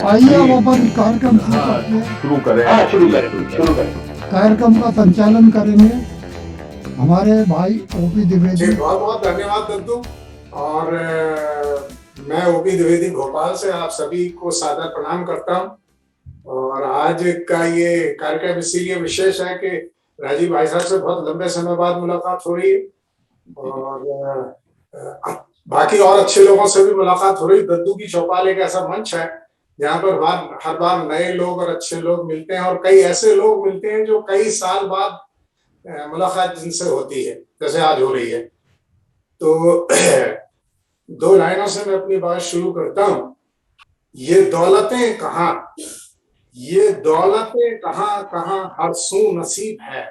आइए अब अपन कार्यक्रम शुरू करते हैं। शुरू करें। कार्यक्रम का संचालन करेंगे हमारे भाई ओपी द्विवेदी। बहुत बहुत धन्यवाद दद्दू। और मैं ओपी द्विवेदी भोपाल से आप सभी को सादर प्रणाम करता हूं। और आज का ये कार्यक्रम इसीलिए विशेष है कि राजीव भाई साहब से बहुत लंबे समय बाद मुलाकात हो रही है और बाकी और अच्छे लोगों से भी मुलाकात हो रही। दद्दू की चौपाल एक ऐसा मंच है जहाँ पर हर बार नए लोग और अच्छे लोग मिलते हैं और कई ऐसे लोग मिलते हैं जो कई साल बाद मुलाकात जिनसे होती है, जैसे आज हो रही है। तो दो लाइनों से मैं अपनी बात शुरू करता हूं। ये दौलतें कहाँ कहाँ हर सू नसीब है।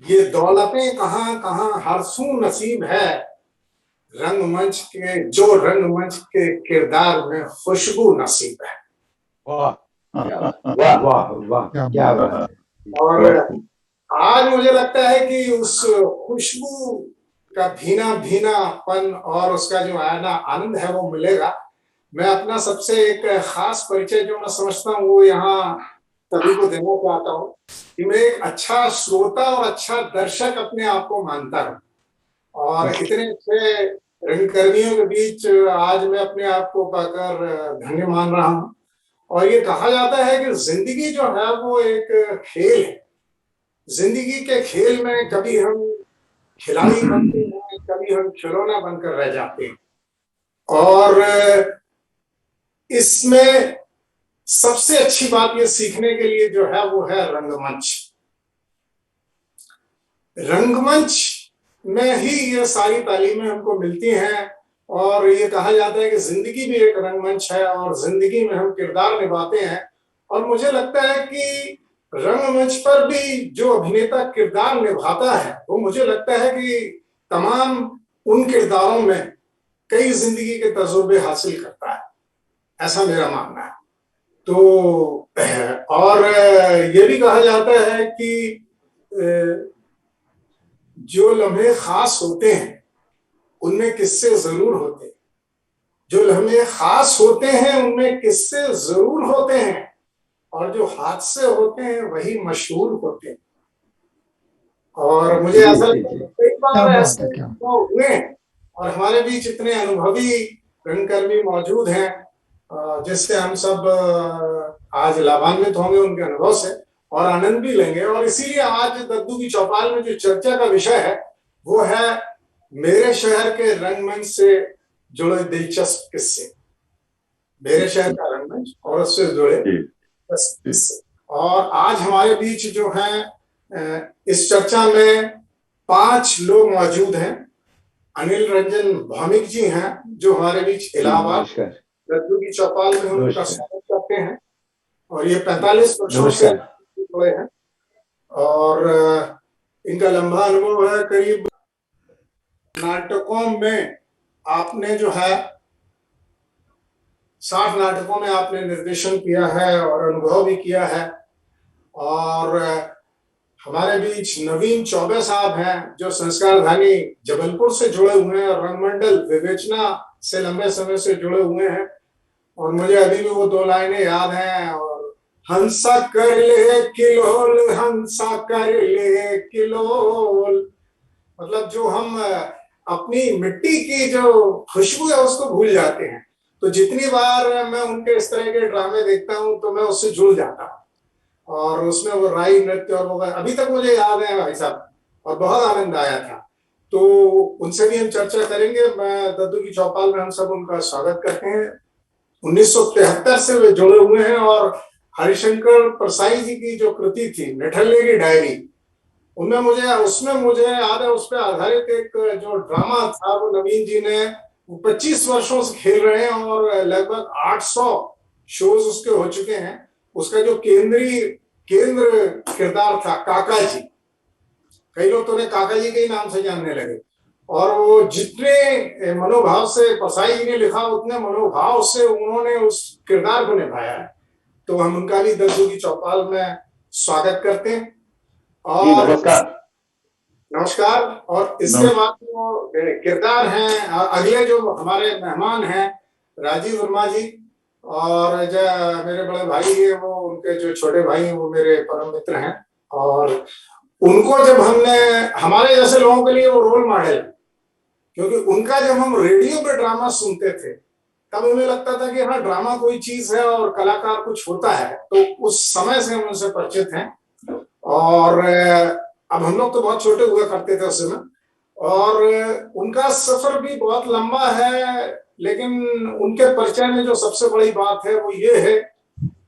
ये दौलतें कहाँ हर सू नसीब है। रंगमंच के किरदार में खुशबू नसीब है। वाह वाह वाह, क्या बात है। और आज मुझे लगता है कि उस खुशबू का भीना भीनापन और उसका जो आनंद है वो मिलेगा। मैं अपना सबसे एक खास परिचय जो मैं समझता हूँ वो यहाँ सभी को देना चाहता हूँ कि मैं एक अच्छा श्रोता और अच्छा दर्शक अपने आप को मानता हूँ। और इतने अच्छे रंगकर्मियों के बीच आज मैं अपने आप को पाकर धन्य मान रहा हूँ। और ये कहा जाता है कि जिंदगी जो है वो एक खेल है। जिंदगी के खेल में कभी हम खिलाड़ी बनते हैं, कभी हम खिलौना बनकर रह जाते हैं। और इसमें सबसे अच्छी बात ये सीखने के लिए जो है वो है रंगमंच। रंगमंच में ही ये सारी तालीमें हमको मिलती हैं। और ये कहा जाता है कि जिंदगी भी एक रंगमंच है और जिंदगी में हम किरदार निभाते हैं। और मुझे लगता है कि रंगमंच पर भी जो अभिनेता किरदार निभाता है वो मुझे लगता है कि तमाम उन किरदारों में कई जिंदगी के तजुर्बे हासिल करता है, ऐसा मेरा मानना है। तो और ये भी कहा जाता है कि जो लम्हे खास होते हैं उनमें किस्से जरूर होते हैं। जो लम्हे खास होते हैं उनमें किस्से जरूर होते हैं और जो हादसे होते हैं वही मशहूर होते हैं। और मुझे ऐसा लगता है कई बार ऐसे हुए हैं और हमारे बीच इतने अनुभवी रंगकर्मी मौजूद हैं जिससे हम सब आज लाभान्वित होंगे उनके अनुभव से और आनंद भी लेंगे। और इसीलिए आज दद्दू की चौपाल में जो चर्चा का विषय है वो है मेरे शहर के रंगमंच से जुड़े दिलचस्प किस्से। मेरे शहर का रंगमंच और उससे जुड़े किस्से। और आज हमारे बीच जो है इस चर्चा में 5 लोग मौजूद हैं। अनिल रंजन भौमिक जी हैं जो हमारे बीच इलाहाबाद दद्दू की चौपाल में उनका स्वागत करते हैं। और ये 45 वर्षों से जुड़े हैं और इनका लंबा अनुभव है। करीब नाटकों में आपने जो है 60 नाटकों में आपने निर्देशन किया है और अनुभव भी किया है। और हमारे बीच नवीन चौबे साहब हैं जो संस्कारधानी जबलपुर से जुड़े हुए हैं और रंगमंडल विवेचना से लंबे समय से जुड़े हुए हैं। और मुझे अभी भी वो 2 लाइनें याद हैं। और हंसा कर ले किलोल, हंसा कर ले किलोल, मतलब जो हम अपनी मिट्टी की जो खुशबू है उसको भूल जाते हैं। तो जितनी बार मैं उनके इस तरह के ड्रामे देखता हूँ तो मैं उससे जुड़ जाता हूँ। और उसमें वो राई नृत्य और वो अभी तक मुझे याद है भाई साहब और बहुत आनंद आया था। तो उनसे भी हम चर्चा करेंगे। मैं दद्दू की चौपाल में हम सब उनका स्वागत करते हैं। 1973 से वे जुड़े हुए हैं और हरिशंकर परसाई जी की जो कृति थी निठल्ले की डायरी उसमें मुझे याद है उस पर आधारित एक जो ड्रामा था वो नवीन जी ने 25 वर्षों से खेल रहे हैं और लगभग 800 शोज उसके हो चुके हैं। उसका जो केंद्र किरदार था काका जी, कई लोग तो उन्हें काका जी के ही नाम से जानने लगे। और वो जितने मनोभाव से परसाई जी ने लिखा उतने मनोभाव से उन्होंने उस किरदार को निभाया है। तो हम उनका भी दद्दू की चौपाल में स्वागत करते हैं। और नमस्कार। और इसके बाद जो किरदार हैं अगले जो हमारे मेहमान हैं राजीव वर्मा जी और जो मेरे बड़े भाई है वो, उनके जो छोटे भाई हैं वो मेरे परम मित्र हैं। और उनको जब हमने, हमारे जैसे लोगों के लिए वो रोल मॉडल, क्योंकि उनका जब हम रेडियो पे ड्रामा सुनते थे तब हमें लगता था कि हाँ ड्रामा कोई चीज है और कलाकार कुछ होता है, तो उस समय से हम उनसे परिचित हैं। और अब हम लोग तो बहुत छोटे हुआ करते थे उस समय, और उनका सफर भी बहुत लंबा है, लेकिन उनके परिचय में जो सबसे बड़ी बात है वो ये है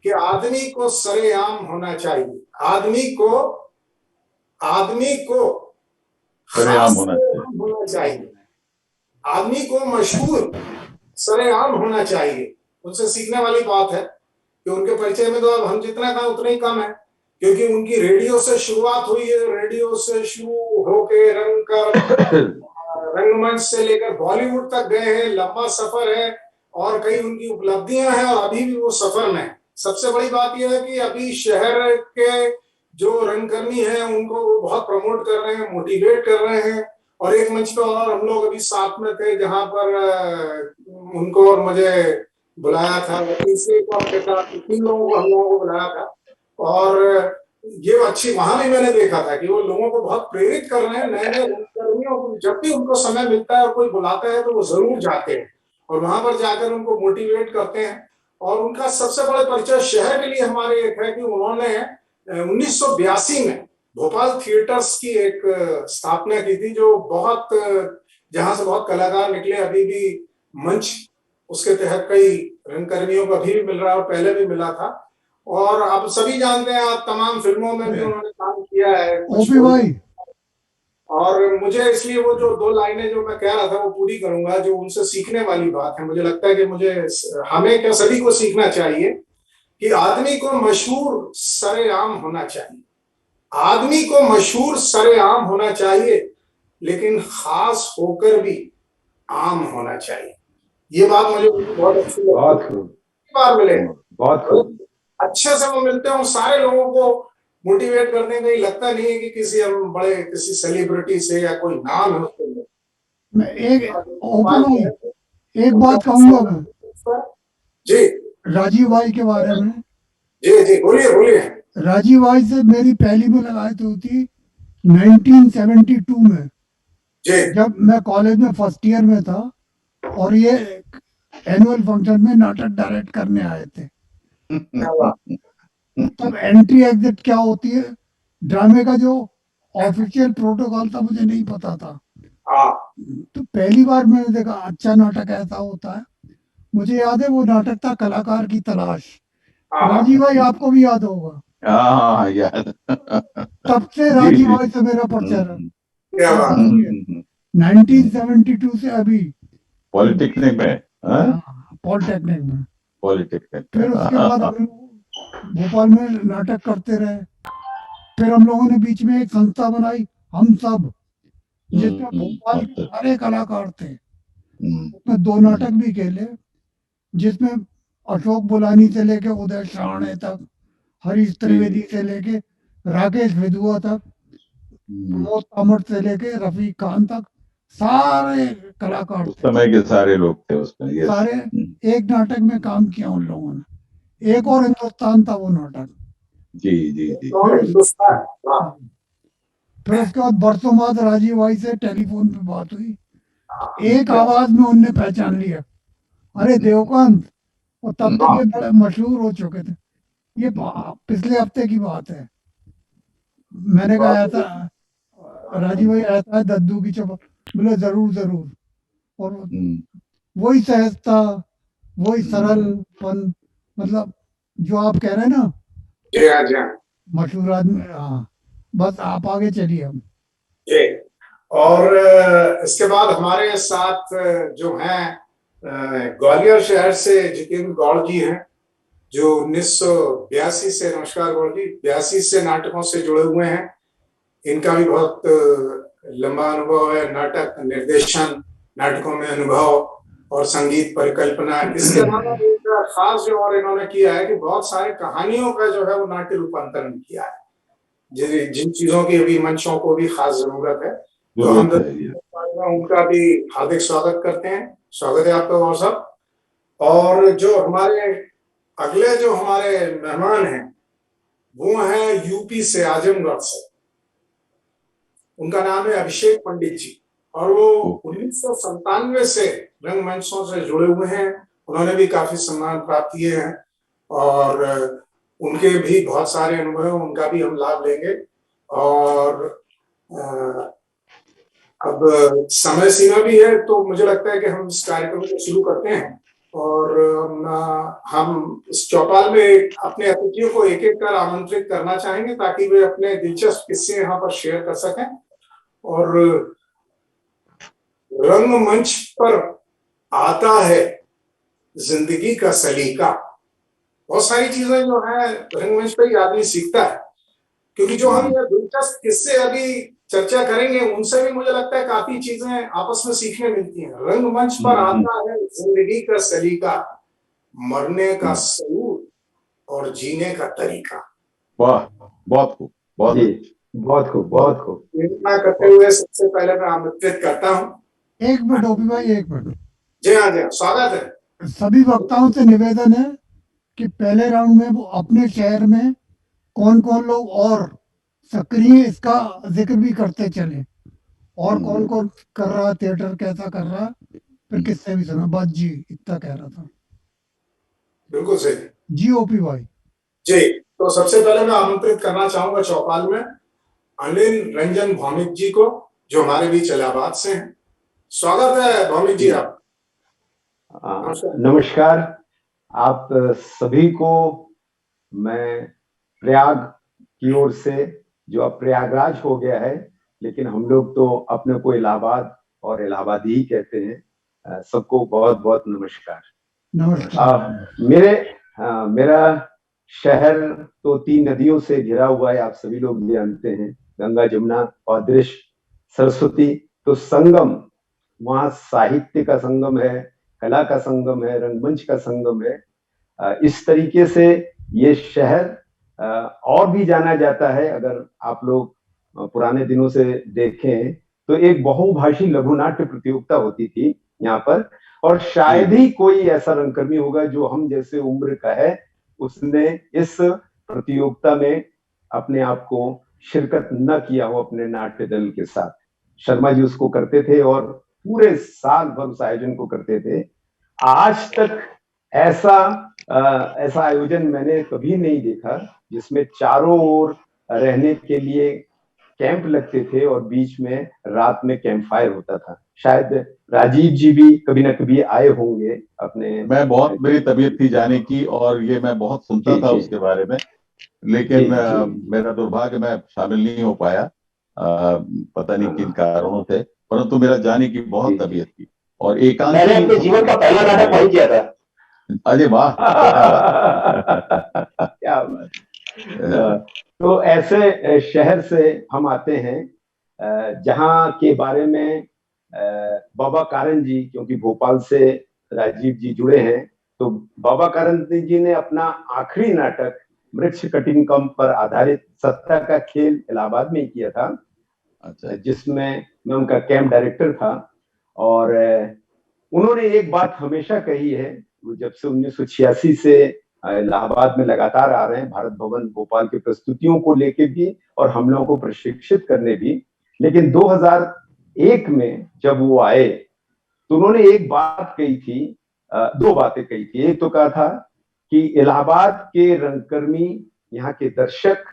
कि आदमी को सरेआम होना चाहिए। आदमी को सरेआम खास होना चाहिए। आदमी को मशहूर सरेआम होना चाहिए। उनसे सीखने वाली बात है कि उनके परिचय में तो अब हम जितना कहा उतना ही कम है, क्योंकि उनकी रेडियो से शुरुआत हुई है। रेडियो से शुरू होके रंगमंच से लेकर बॉलीवुड तक गए हैं, लंबा सफर है और कई उनकी उपलब्धियां हैं और अभी भी वो सफर में है। सबसे बड़ी बात यह है कि अभी शहर के जो रंगकर्मी हैं उनको वो बहुत प्रमोट कर रहे हैं, मोटिवेट कर रहे हैं। और एक मंच पर और हम लोग अभी साथ में थे जहां पर उनको और मुझे बुलाया था, तीसरे को के साथ 3 लोगों को हम लोगों को बुलाया था। और ये अच्छी, वहां भी मैंने देखा था कि वो लोगों को बहुत प्रेरित कर रहे हैं। नए नए रंगकर्मियों को जब भी उनको समय मिलता है और कोई बुलाता है तो वो जरूर जाते हैं और वहां पर जाकर उनको मोटिवेट करते हैं। और उनका सबसे बड़ा परिचय शहर के लिए हमारे एक है कि उन्होंने 1982 में भोपाल थिएटर्स की एक स्थापना की थी, जो बहुत, जहां से बहुत कलाकार निकले। अभी भी मंच उसके तहत कई रंगकर्मियों को अभी भी मिल रहा है और पहले भी मिला था। और आप सभी जानते हैं, आप तमाम फिल्मों में भी उन्होंने काम किया है। ओपी भाई, और मुझे इसलिए वो जो 2 लाइनें जो मैं कह रहा था वो पूरी करूंगा, जो उनसे सीखने वाली बात है। मुझे लगता है कि हमें क्या, सभी को सीखना चाहिए कि आदमी को मशहूर सरेआम होना चाहिए। आदमी को मशहूर सरेआम होना चाहिए, लेकिन खास होकर भी आम होना चाहिए। ये बात मुझे बहुत अच्छी लगी। बहुत बार मिले, बहुत अच्छे से वो मिलते हैं, सारे लोगों को मोटिवेट करने का ही लगता नहीं है कि किसी हम बड़े किसी सेलिब्रिटी से या कोई नाम है उसके लिए। मैं एक बात कहूंगा मैं जी राजीव भाई के बारे में। जी जी, बोलिए बोलिए। राजीव भाई से मेरी पहली मुलाकात हुई थी 1972 में, जब मैं कॉलेज में फर्स्ट ईयर में था और ये एनुअल फंक्शन में नाटक डायरेक्ट करने आए थे। तब एंट्री एग्जिट क्या होती है, ड्रामे का जो ऑफिशियल प्रोटोकॉल था मुझे नहीं पता था। तो पहली बार मैंने देखा अच्छा नाटक ऐसा होता है। मुझे याद है वो नाटक था कलाकार की तलाश। राजीव भाई आपको भी याद होगा। याद। तब से राजीव भाई से मेरा परिचय रहा। 1972 से अभी पॉलिटेक्निक में। पॉलिटेक्निक में। फिर उसके बाद हम भोपाल में नाटक करते रहे। फिर हम लोगों ने बीच में एक संस्था बनाई, हम सब, जिसमें भोपाल के सारे कलाकार थे। उसमें 2 नाटक भी खेले, जिसमें अशोक बुलानी से लेके उदय शाहणे तक, हरीश त्रिवेदी से लेके राकेश विधुआ तक, प्रमोद कामत से लेके रफीक खान तक, सारे कलाकार उस समय के सारे लोग थे उसमें। सारे एक नाटक में काम किया उन लोगों ने। एक और हिंदुस्तान था वो नाटक। जी जी जी। फिर उसके बाद बरसों बाद राजीव भाई से टेलीफोन पे बात हुई। एक आवाज में उनने पहचान लिया, अरे देवकांत। और तब तक ये बड़े मशहूर हो चुके थे। ये पिछले हफ्ते की बात है। मैंने कहा ऐसा, राजीव भाई ऐसा है दद्दू की चपल। बोले जरूर जरूर। और वही सहजता, वही सरलपन, मतलब जो आप कह रहे हैं ना, मशहूर आदमी। हाँ, बस आप आगे चलिए। हम और इसके बाद हमारे साथ जो हैं ग्वालियर शहर से जितेंद्र गौड़ जी हैं, जो 1982 से, नमस्कार गौड़ जी, 82 से नाटकों से जुड़े हुए हैं। इनका भी बहुत लंबा अनुभव है, नाटक निर्देशन, नाटकों में अनुभव और संगीत परिकल्पना। इसके अलावा एक खास जो और इन्होंने किया है कि बहुत सारे कहानियों का जो है वो नाट्य रूपांतरण किया है, जिन चीजों की अभी मंचों को भी खास जरूरत है। तो हम उनका भी हार्दिक स्वागत करते हैं। स्वागत है आपका गौर साहब। और जो हमारे अगले जो हमारे मेहमान हैं वो हैं यूपी से, आजमगढ़ से। उनका नाम है अभिषेक पंडित जी और वो 1997 से रंगमंचों से जुड़े हुए हैं। उन्होंने भी काफी सम्मान प्राप्त किए हैं और उनके भी बहुत सारे अनुभव हैं, उनका भी हम लाभ लेंगे। और अब समय सीमा भी है तो मुझे लगता है कि हम इस कार्यक्रम को शुरू करते हैं और हम इस चौपाल में अपने अतिथियों को एक एक कर आमंत्रित करना चाहेंगे ताकि वे अपने दिलचस्प किस्से यहाँ पर शेयर कर सकें। और रंगमंच पर आता है जिंदगी का सलीका। बहुत सारी चीजें जो है रंगमंच पर ही आदमी सीखता है, क्योंकि जो हम ये दिलचस्प किस्से अभी चर्चा करेंगे उनसे भी मुझे लगता है काफी चीजें आपस में सीखने मिलती हैं। रंगमंच पर आता है जिंदगी का सलीका, मरने का सलूट और जीने का तरीका। वाह, बहुत खूब, बहुत बहुत खूब, बहुत खूब। इतना करते हुए सबसे पहले मैं आमंत्रित करता हूँ। एक मिनट ओपी भाई, एक मिनट। जी हाँ, जी हाँ, स्वागत है। सभी वक्ताओं से निवेदन है कि पहले राउंड में वो अपने शहर में कौन कौन लोग और सक्रिय इसका जिक्र भी करते चले, और कौन कौन कर रहा, थिएटर कैसा कर रहा, फिर किससे भी सुना। बस जी इतना कह रहा था। बिल्कुल सही जी ओपी भाई जी। तो सबसे पहले मैं आमंत्रित करना चाहूंगा चौपाल में अनिल रंजन भौमिक जी को, जो हमारे बीच इलाहाबाद से हैं। स्वागत है भौमिक जी आप। नमस्कार आप सभी को। मैं प्रयाग की ओर से, जो अब प्रयागराज हो गया है, लेकिन हम लोग तो अपने को इलाहाबाद और इलाहाबादी ही कहते हैं, सबको बहुत बहुत नमस्कार। मेरा शहर तो 3 नदियों से घिरा हुआ है, आप सभी लोग जानते हैं, गंगा, जमुना और दृश्य सरस्वती। तो संगम, वहाँ साहित्य का संगम है, कला का संगम है, रंगमंच का संगम है। इस तरीके से ये शहर और भी जाना जाता है। अगर आप लोग पुराने दिनों से देखें तो एक बहुभाषी लघु नाट्य प्रतियोगिता होती थी यहाँ पर, और शायद ही कोई ऐसा रंगकर्मी होगा जो हम जैसे उम्र का है उसने इस प्रतियोगिता में अपने आप को शिरकत न किया हो अपने नाट्य दल के साथ। शर्मा जी उसको करते थे और पूरे साल भर उस आयोजन को करते थे। आज तक ऐसा आयोजन मैंने कभी नहीं देखा जिसमें चारों ओर रहने के लिए कैंप लगते थे और बीच में रात में कैंप फायर होता था। शायद राजीव जी भी कभी ना कभी आए होंगे अपने। मैं बहुत, मेरी तबीयत थी जाने की और ये मैं बहुत सुनता था उसके बारे में, लेकिन मेरा दुर्भाग्य मैं शामिल नहीं हो पाया, पता नहीं किन कारणों से, परंतु मेरा जाने की बहुत तबीयत थी। और एकांशी मैंने अपने जीवन का पहला नाटक वही किया था। अरे वाह, क्या बात। तो ऐसे शहर से हम आते हैं जहां के बारे में बाबा कारन जी, क्योंकि भोपाल से राजीव जी जुड़े हैं, तो बाबा कारन जी ने अपना आखिरी नाटक वृक्ष कटिंगकम पर आधारित सत्ता का खेल इलाहाबाद में किया था। अच्छा। जिसमें मैं उनका कैंप डायरेक्टर था। और उन्होंने एक बात हमेशा कही है, जब से 1986 से इलाहाबाद में लगातार आ रहे हैं, भारत भवन भोपाल की प्रस्तुतियों को लेके भी और हम लोगों को प्रशिक्षित करने भी। लेकिन 2001 में जब वो आए तो उन्होंने एक बात कही थी, 2 बातें कही थी। एक तो कहा था कि इलाहाबाद के रंगकर्मी, यहाँ के दर्शक,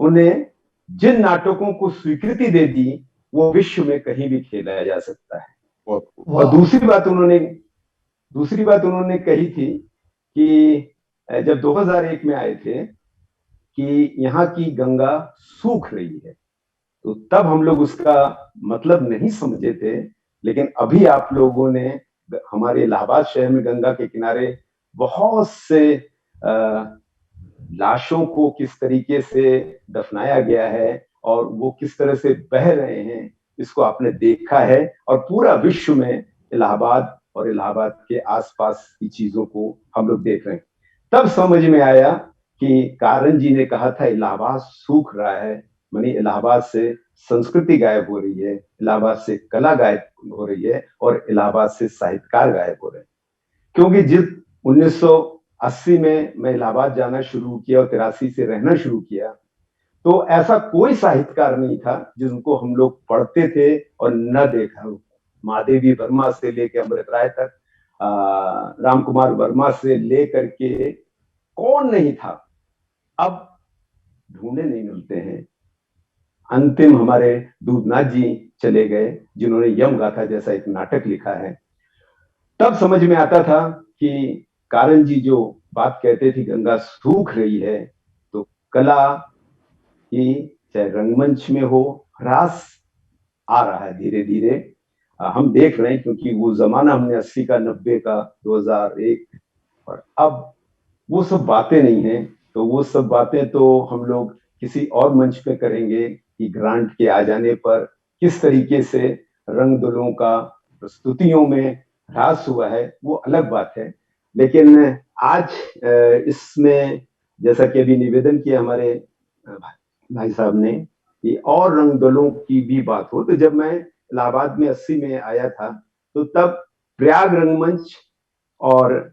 उन्हें जिन नाटकों को स्वीकृति दे दी वो विश्व में कहीं भी खेला जा सकता है। और दूसरी बात उन्होंने कही थी कि जब 2001 में आए थे कि यहाँ की गंगा सूख रही है, तो तब हम लोग उसका मतलब नहीं समझे थे। लेकिन अभी आप लोगों ने हमारे इलाहाबाद शहर में गंगा के किनारे बहुत से लाशों को किस तरीके से दफनाया गया है और वो किस तरह से बह रहे हैं, इसको आपने देखा है। और पूरा विश्व में इलाहाबाद और इलाहाबाद के आसपास की चीजों को हम लोग देख रहे हैं। तब समझ में आया कि कारन जी ने कहा था इलाहाबाद सूख रहा है, मानी इलाहाबाद से संस्कृति गायब हो रही है, इलाहाबाद से कला गायब हो रही है और इलाहाबाद से साहित्यकार गायब हो रहे हैं। क्योंकि जिस 1980 में मैं इलाहाबाद जाना शुरू किया और 83 से रहना शुरू किया, तो ऐसा कोई साहित्यकार नहीं था जिनको हम लोग पढ़ते थे और न देखा हो। महादेवी वर्मा से लेकर अमृत राय तक, राम कुमार वर्मा से लेकर के कौन नहीं था। अब ढूंढे नहीं मिलते हैं। अंतिम हमारे दूधनाथ जी चले गए, जिन्होंने यम गाथा जैसा एक नाटक लिखा है। तब समझ में आता था कि कारण जी जो बात कहते थे गंगा सूख रही है, तो कला की चाहे रंगमंच में हो, ह्रास आ रहा है धीरे धीरे। हम देख रहे हैं, क्योंकि वो जमाना हमने 80 का, 90 का, 2001, और अब वो सब बातें नहीं है। तो वो सब बातें तो हम लोग किसी और मंच पे करेंगे कि ग्रांट के आ जाने पर किस तरीके से रंग दलों का प्रस्तुतियों में ह्रास हुआ है, वो अलग बात है। लेकिन आज इसमें जैसा कि अभी निवेदन किया हमारे भाई साहब ने कि और रंग दलों की भी बात हो, तो जब मैं इलाहाबाद में 80 में आया था, तो तब प्रयाग रंगमंच और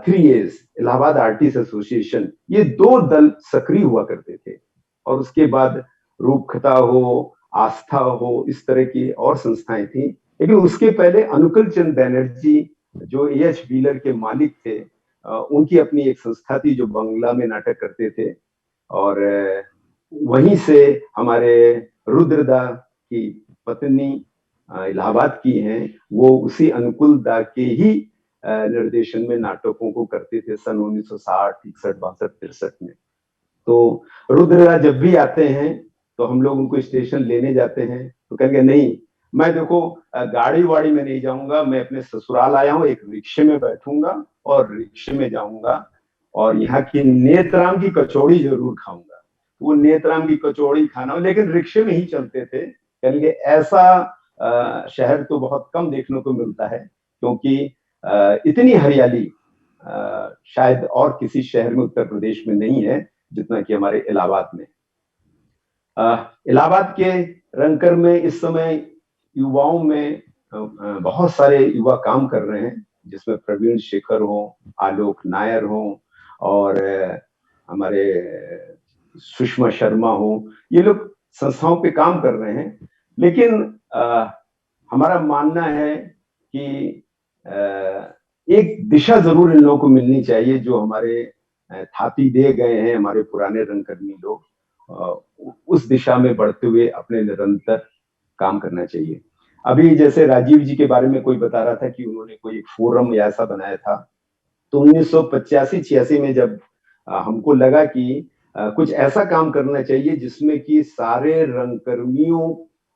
3As इलाहाबाद आर्टिस्ट एसोसिएशन, ये दो दल सक्रिय हुआ करते थे। और उसके बाद रूपकथा हो, आस्था हो, इस तरह की और संस्थाएं थी। लेकिन उसके पहले अनुकूल चंद बैनर्जी जो एएच व्हीलर के मालिक थे, उनकी अपनी एक संस्था थी जो बंगला में नाटक करते थे। और वहीं से हमारे रुद्रदा की पत्नी इलाहाबाद की हैं, वो उसी अनुकूल दा के ही निर्देशन में नाटकों को करते थे सन 1960, 61, 62, 63 में। तो रुद्रदा जब भी आते हैं तो हम लोग उनको स्टेशन लेने जाते हैं, तो कहेंगे नहीं, मैं देखो गाड़ी वाड़ी में नहीं जाऊंगा, मैं अपने ससुराल आया हूँ, एक रिक्शे में बैठूंगा और रिक्शे में जाऊंगा और यहाँ की नेत्राम की कचौड़ी जरूर खाऊंगा। वो नेत्राम की कचौड़ी खाना, लेकिन रिक्शे में ही चलते थे। कहेंगे ऐसा शहर तो बहुत कम देखने को मिलता है, क्योंकि इतनी हरियाली शायद और किसी शहर में उत्तर प्रदेश में नहीं है जितना कि हमारे इलाहाबाद में। इलाहाबाद के रंगकर में इस समय युवाओं में बहुत सारे युवा काम कर रहे हैं, जिसमें प्रवीण शेखर हो, आलोक नायर हो, और हमारे सुषमा शर्मा हो। ये लोग संस्थाओं पे काम कर रहे हैं। लेकिन हमारा मानना है कि एक दिशा जरूर इन लोगों को मिलनी चाहिए, जो हमारे थापी दे गए हैं हमारे पुराने रंगकर्मी लोग, उस दिशा में बढ़ते हुए अपने निरंतर काम करना चाहिए। अभी जैसे राजीव जी के बारे में कोई बता रहा था कि उन्होंने कोई एक फोरम ऐसा बनाया था, तो 1985-86 में जब हमको लगा कि कुछ ऐसा काम करना चाहिए जिसमें कि सारे रंगकर्मियों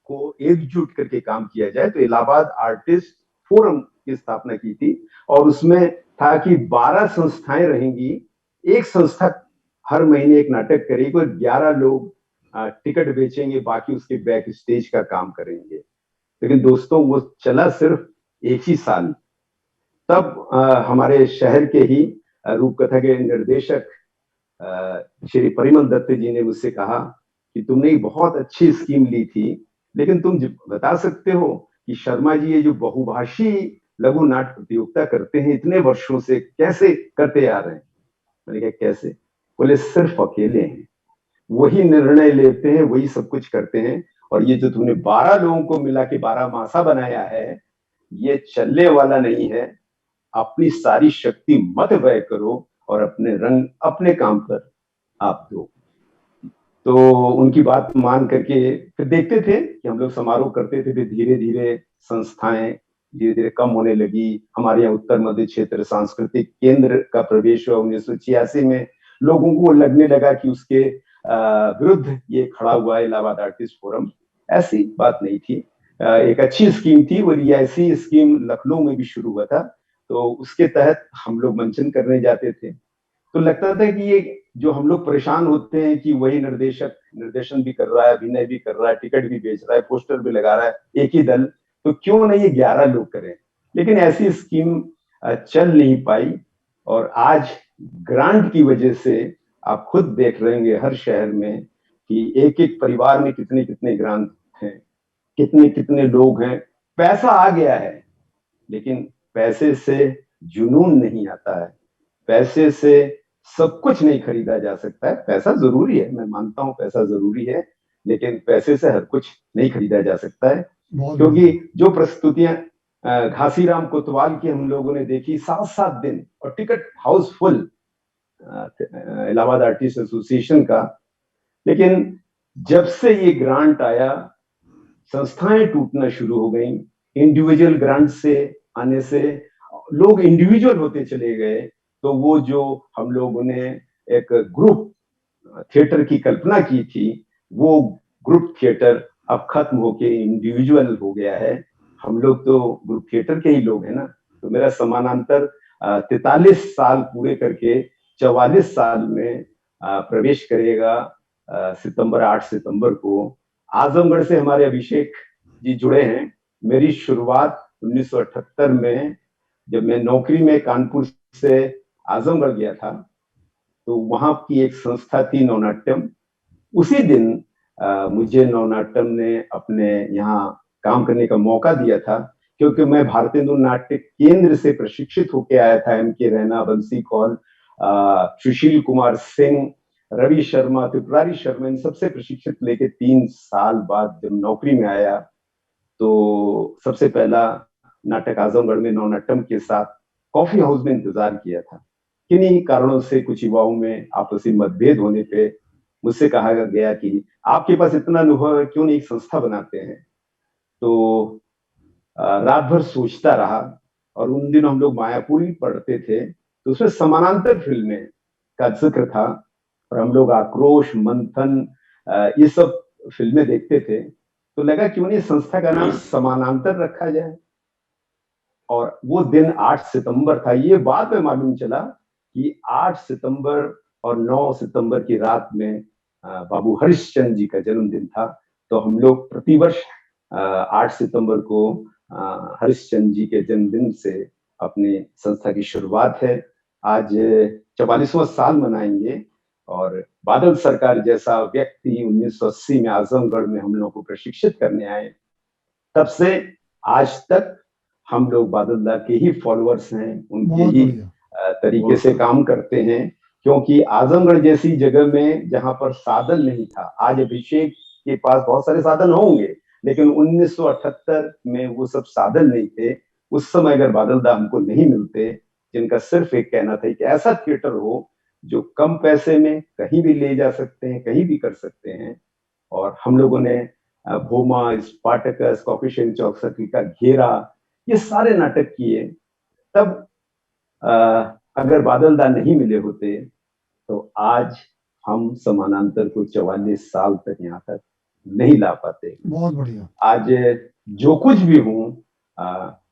को एकजुट करके काम किया जाए, तो इलाहाबाद आर्टिस्ट फोरम की स्थापना की थी। और उसमें था कि 12 संस्थाएं रहेंगी, एक संस्था हर महीने एक नाटक करेगी और 11 लोग टिकट बेचेंगे, बाकी उसके बैक स्टेज का काम करेंगे। लेकिन दोस्तों वो चला सिर्फ एक ही साल। तब हमारे शहर के ही रूपकथा के निर्देशक श्री परिमल दत्त जी ने मुझसे कहा कि तुमने एक बहुत अच्छी स्कीम ली थी, लेकिन तुम बता सकते हो कि शर्मा जी ये जो बहुभाषी लघु नाट्य प्रतियोगिता करते हैं इतने वर्षों से, कैसे करते आ रहे हैं? मैंने कहा कैसे? बोले सिर्फ अकेले हैं, वही निर्णय लेते हैं, वही सब कुछ करते हैं। और ये जो तुमने 12 लोगों को मिला के 12 मासा बनाया है, ये चलने वाला नहीं है। अपनी सारी शक्ति मत व्यय करो और अपने रंग अपने काम पर आप दो। तो उनकी बात मान करके फिर देखते थे कि हम लोग समारोह करते थे, फिर धीरे धीरे संस्थाएं धीरे धीरे कम होने लगी। हमारे यहाँ उत्तर मध्य क्षेत्र सांस्कृतिक केंद्र का प्रवेश हुआ 1986 में। लोगों को लगने लगा कि उसके विरुद्ध ये खड़ा हुआ है इलाहाबाद आर्टिस्ट फोरम। ऐसी बात नहीं थी, एक अच्छी स्कीम थी। और ये ऐसी स्कीम लखनऊ में भी शुरू हुआ था, तो उसके तहत हम लोग मंचन करने जाते थे। तो लगता था कि ये जो हम लोग परेशान होते हैं कि वही निर्देशक निर्देशन भी कर रहा है, अभिनय भी कर रहा है, टिकट भी बेच रहा है, पोस्टर भी लगा रहा है, एक ही दल, तो क्यों नहीं ये 11 लोग करें? लेकिन ऐसी स्कीम चल नहीं पाई। और आज ग्रांट की वजह से आप खुद देख रहे होंगे हर शहर में कि एक एक परिवार में कितने कितने ग्रांट हैं, कितने कितने लोग हैं। पैसा आ गया है, लेकिन पैसे से जुनून नहीं आता है। पैसे से सब कुछ नहीं खरीदा जा सकता है। पैसा जरूरी है, मैं मानता हूं पैसा जरूरी है, लेकिन पैसे से हर कुछ नहीं खरीदा जा सकता है। क्योंकि जो प्रस्तुतियां घासीराम कोतवाल की हम लोगों ने देखी 7-7 दिन और ticket Housefull Allahabad artist association का, लेकिन जब से ये ग्रांट आया संस्थाएं टूटना शुरू हो गई। इंडिविजुअल ग्रांट से आने से लोग इंडिविजुअल होते चले गए, तो वो जो हम लोगों ने एक ग्रुप थिएटर की कल्पना की थी, वो ग्रुप थिएटर अब खत्म होके इंडिविजुअल हो गया है। हम लोग तो ग्रुप थिएटर के ही लोग हैं ना। तो मेरा समानांतर 43 साल पूरे करके 44 साल में प्रवेश करेगा 8 सितंबर को। आजमगढ़ से हमारे अभिषेक जी जुड़े हैं। मेरी शुरुआत 1978 में जब मैं नौकरी में कानपुर से आजमगढ़ गया था, तो वहां की एक संस्था थी नवनाट्यम। उसी दिन मुझे नवनाट्यम ने अपने यहाँ काम करने का मौका दिया था, क्योंकि मैं भारतीय नाट्य केंद्र से प्रशिक्षित होके आया था। M.K. रैना, बंसी कौल, सुशील कुमार सिंह, रवि शर्मा, त्रिपुरारी शर्मा, इन सबसे प्रशिक्षित लेके 3 साल बाद जब नौकरी में आया, तो सबसे पहला नाटक आजमगढ़ में नवनाट्यम के साथ कॉफी हाउस में इंतजार किया था। किन्हीं कारणों से कुछ युवाओं में आपसी मतभेद होने पे मुझसे कहा गया कि आपके पास इतना अनुभव है, क्यों नहीं एक संस्था बनाते हैं। तो रात भर सोचता रहा, और उन दिनों हम लोग मायापुरी पढ़ते थे, तो उसमें समानांतर फिल्में का जिक्र था, और हम लोग आक्रोश, मंथन, ये सब फिल्में देखते थे। तो लगा क्यों नहीं संस्था का नाम समानांतर रखा जाए। और वो दिन 8 सितंबर था। ये बाद में मालूम चला कि 8 सितंबर और 9 सितंबर की रात में बाबू हरिश्चंद्र जी का जन्मदिन था। तो हम लोग प्रतिवर्ष 8 सितंबर को हरिश्चंद्र जी के जन्मदिन से अपनी संस्था की शुरुआत है। आज 44वां साल मनाएंगे। और बादल सरकार जैसा व्यक्ति 1980 में आजमगढ़ में हम लोगों को प्रशिक्षित करने आए, तब से आज तक हम लोग बादल दा के ही फॉलोअर्स हैं, उनके ही तरीके से काम करते हैं। क्योंकि आजमगढ़ जैसी जगह में जहां पर साधन नहीं था, आज अभिषेक के पास बहुत सारे साधन होंगे, लेकिन 1978 में वो सब साधन नहीं थे। उस समय अगर बादल दा हमको नहीं मिलते, जिनका सिर्फ एक कहना था कि ऐसा थिएटर हो जो कम पैसे में कहीं भी ले जा सकते हैं, कहीं भी कर सकते हैं। और हम लोगों ने भोमा, स्पार्टकस, कॉफी चौक सर्किल का घेरा, ये सारे नाटक किए। तब अगर बादल दा नहीं मिले होते, तो आज हम समानांतर को 44 साल तक यहाँ तक नहीं ला पाते। बहुत बढ़िया। आज जो कुछ भी हूँ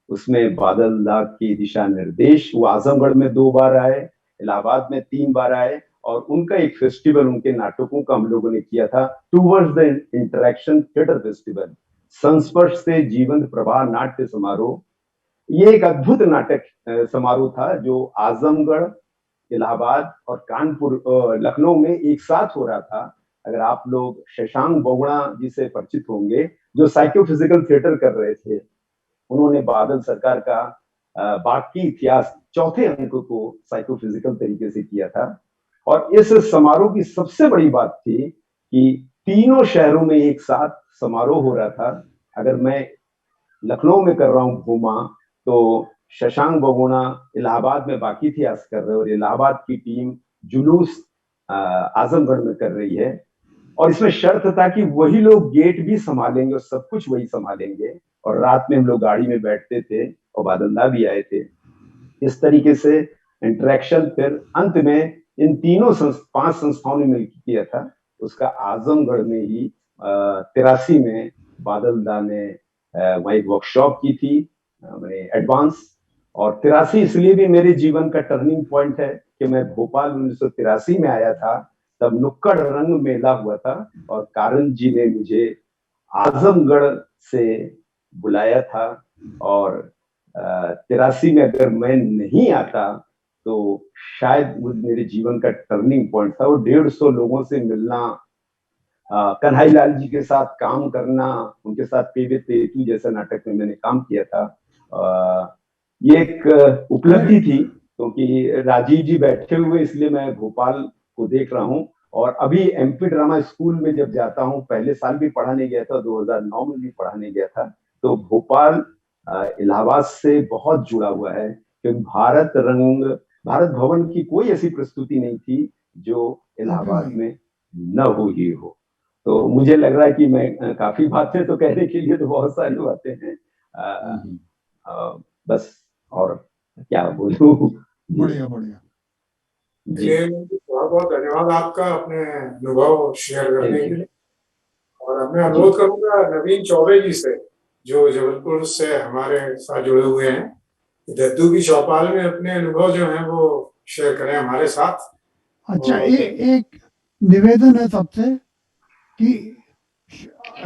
उसमें बादल दा की दिशा निर्देश। वो आजमगढ़ में 2 बार आए, इलाहाबाद में 3 बार आए, और उनका एक फेस्टिवल उनके नाटकों का हम लोगों ने किया था, towards the interaction theatre festival, संस्पर्श से जीवंत प्रवाह नाट्य समारोह। ये एक अद्भुत नाटक समारोह था जो आजमगढ़, इलाहाबाद और कानपुर, लखनऊ में एक साथ हो रहा था। अगर आप लोग शशांक बोगड़ा जी से परिचित होंगे, जो साइकोफिजिकल थिएटर कर रहे थे, उन्होंने बादल सरकार का बाकी इतिहास चौथे अंक को साइकोफिजिकल तरीके से किया था। और इस समारोह की सबसे बड़ी बात थी कि तीनों शहरों में एक साथ समारोह हो रहा था। अगर मैं लखनऊ में कर रहा हूँ भूमा, तो शशांक बगोना इलाहाबाद में बाकी इतिहास कर रहे हैं, और इलाहाबाद की टीम जुलूस आजमगढ़ में कर रही है। और इसमें शर्त था कि वही लोग गेट भी संभालेंगे और सब कुछ वही संभालेंगे। और रात में हम लोग गाड़ी में बैठते थे, और बादल दा भी आए थे। इस तरीके से इंटरेक्शन फिर अंत में इन तीनों 5 संस्थाओं ने मिलकर किया था। उसका आजमगढ़ में ही 83 में बादल दा ने वहाँ एक वर्कशॉप की थी, मैंने एडवांस। और 83 इसलिए भी मेरे जीवन का टर्निंग पॉइंट है कि मैं भोपाल 1983 में आया था, तब नुक्कड़ रंग मेला हुआ था, और कारण जी ने मुझे आजमगढ़ से बुलाया था। और 83 में अगर मैं नहीं आता, तो शायद मेरे जीवन का टर्निंग पॉइंट था। वो 150 लोगों से मिलना, कन्हई लाल जी के साथ काम करना, उनके साथ पेवे तेतू जैसा नाटक में मैंने काम किया था। ये एक उपलब्धि थी, क्योंकि राजीव जी बैठे हुए इसलिए मैं भोपाल को देख रहा हूँ। और अभी एमपी ड्रामा स्कूल में जब जाता हूँ, पहले साल भी पढ़ाने गया था, 2009 में भी पढ़ाने गया था, तो भोपाल इलाहाबाद से बहुत जुड़ा हुआ है, क्योंकि भारत भवन की कोई ऐसी प्रस्तुति नहीं थी जो कॉपी इलाहाबाद हुई। में न हुई हो। तो मुझे लग रहा है कि मैं काफी बातें तो कहने के लिए तो बहुत सारी बातें हैं, अ, बस और क्या बोलूं। जी बढ़िया बढ़िया। जी, चलिए, बहुत बहुत धन्यवाद आपका अपने अनुभव शेयर करने थैंक के यू। लिए। और मैं जी अनुरोध करूंगा नवीन चौबे जी से, जो जबलपुर से हमारे साथ जुड़े हुए हैं, दद्दू की चौपाल में अपने अनुभव जो हैं वो शेयर करें हमारे साथ। अच्छा, और एक निवेदन है सबसे कि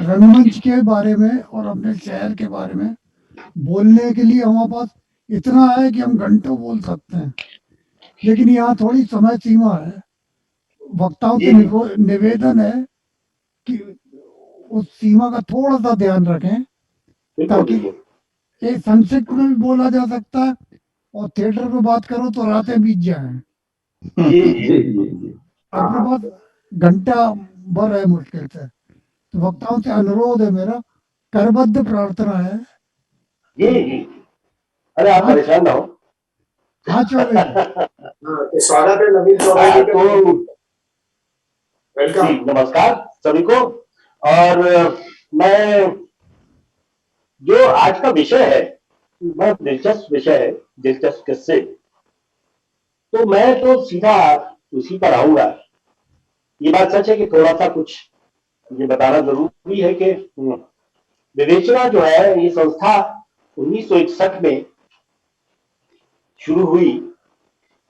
रंगमंच के बारे में और अपने शहर के बारे में बोलने के लिए हमारे पास इतना है कि हम घंटों बोल सकते हैं, लेकिन यहाँ थोड़ी समय सीमा है। वक्ताओं से निवेदन है कि उस सीमा का थोड़ा सा ध्यान रखें, ताकि ये संक्षिप्त में भी बोला जा सकता है और थिएटर में बात करो तो रातें बीत जाएं। जी जी। अपने पास घंटा भर है मुश्किल से। तो वक्ताओं से अनुरोध है मेरा, करबद्ध प्रार्थना है। जी। अरे आप हाँ, परेशान ना हो। हाँ चौबे जी। हाँ, तो स्वागत है नवीन चौबे जी हाँ, का। तो जी वेलकम। नमस्कार सभी को। और मैं जो आज का विषय है बहुत दिलचस्प विषय है, दिलचस्प किस्से। तो मैं तो सीधा उसी पर आऊंगा। ये बात सच है कि थोड़ा सा कुछ ये बताना जरूरी है कि विवेचना जो है ये संस्था 1961 में शुरू हुई।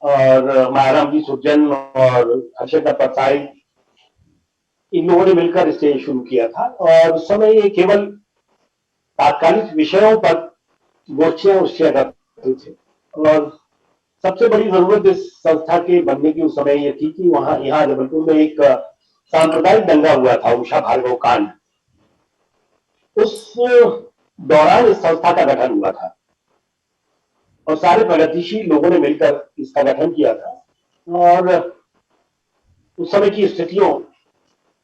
और महाराम जी सुरजन और हर्षद परसाई इन लोगों ने मिलकर इसे शुरू किया था। और उस समय ये केवल तात्कालिक विषयों पर गोष्ठियां करते थे। और सबसे बड़ी जरूरत इस संस्था के बनने की उस समय ये थी कि वहां यहाँ जबलपुर में एक सांप्रदायिक दंगा हुआ था, उषा भार्गव कांड। उस दौरान इस संस्था का गठन हुआ था और सारे प्रगतिशील लोगों ने मिलकर इसका गठन किया था। और उस समय की स्थितियों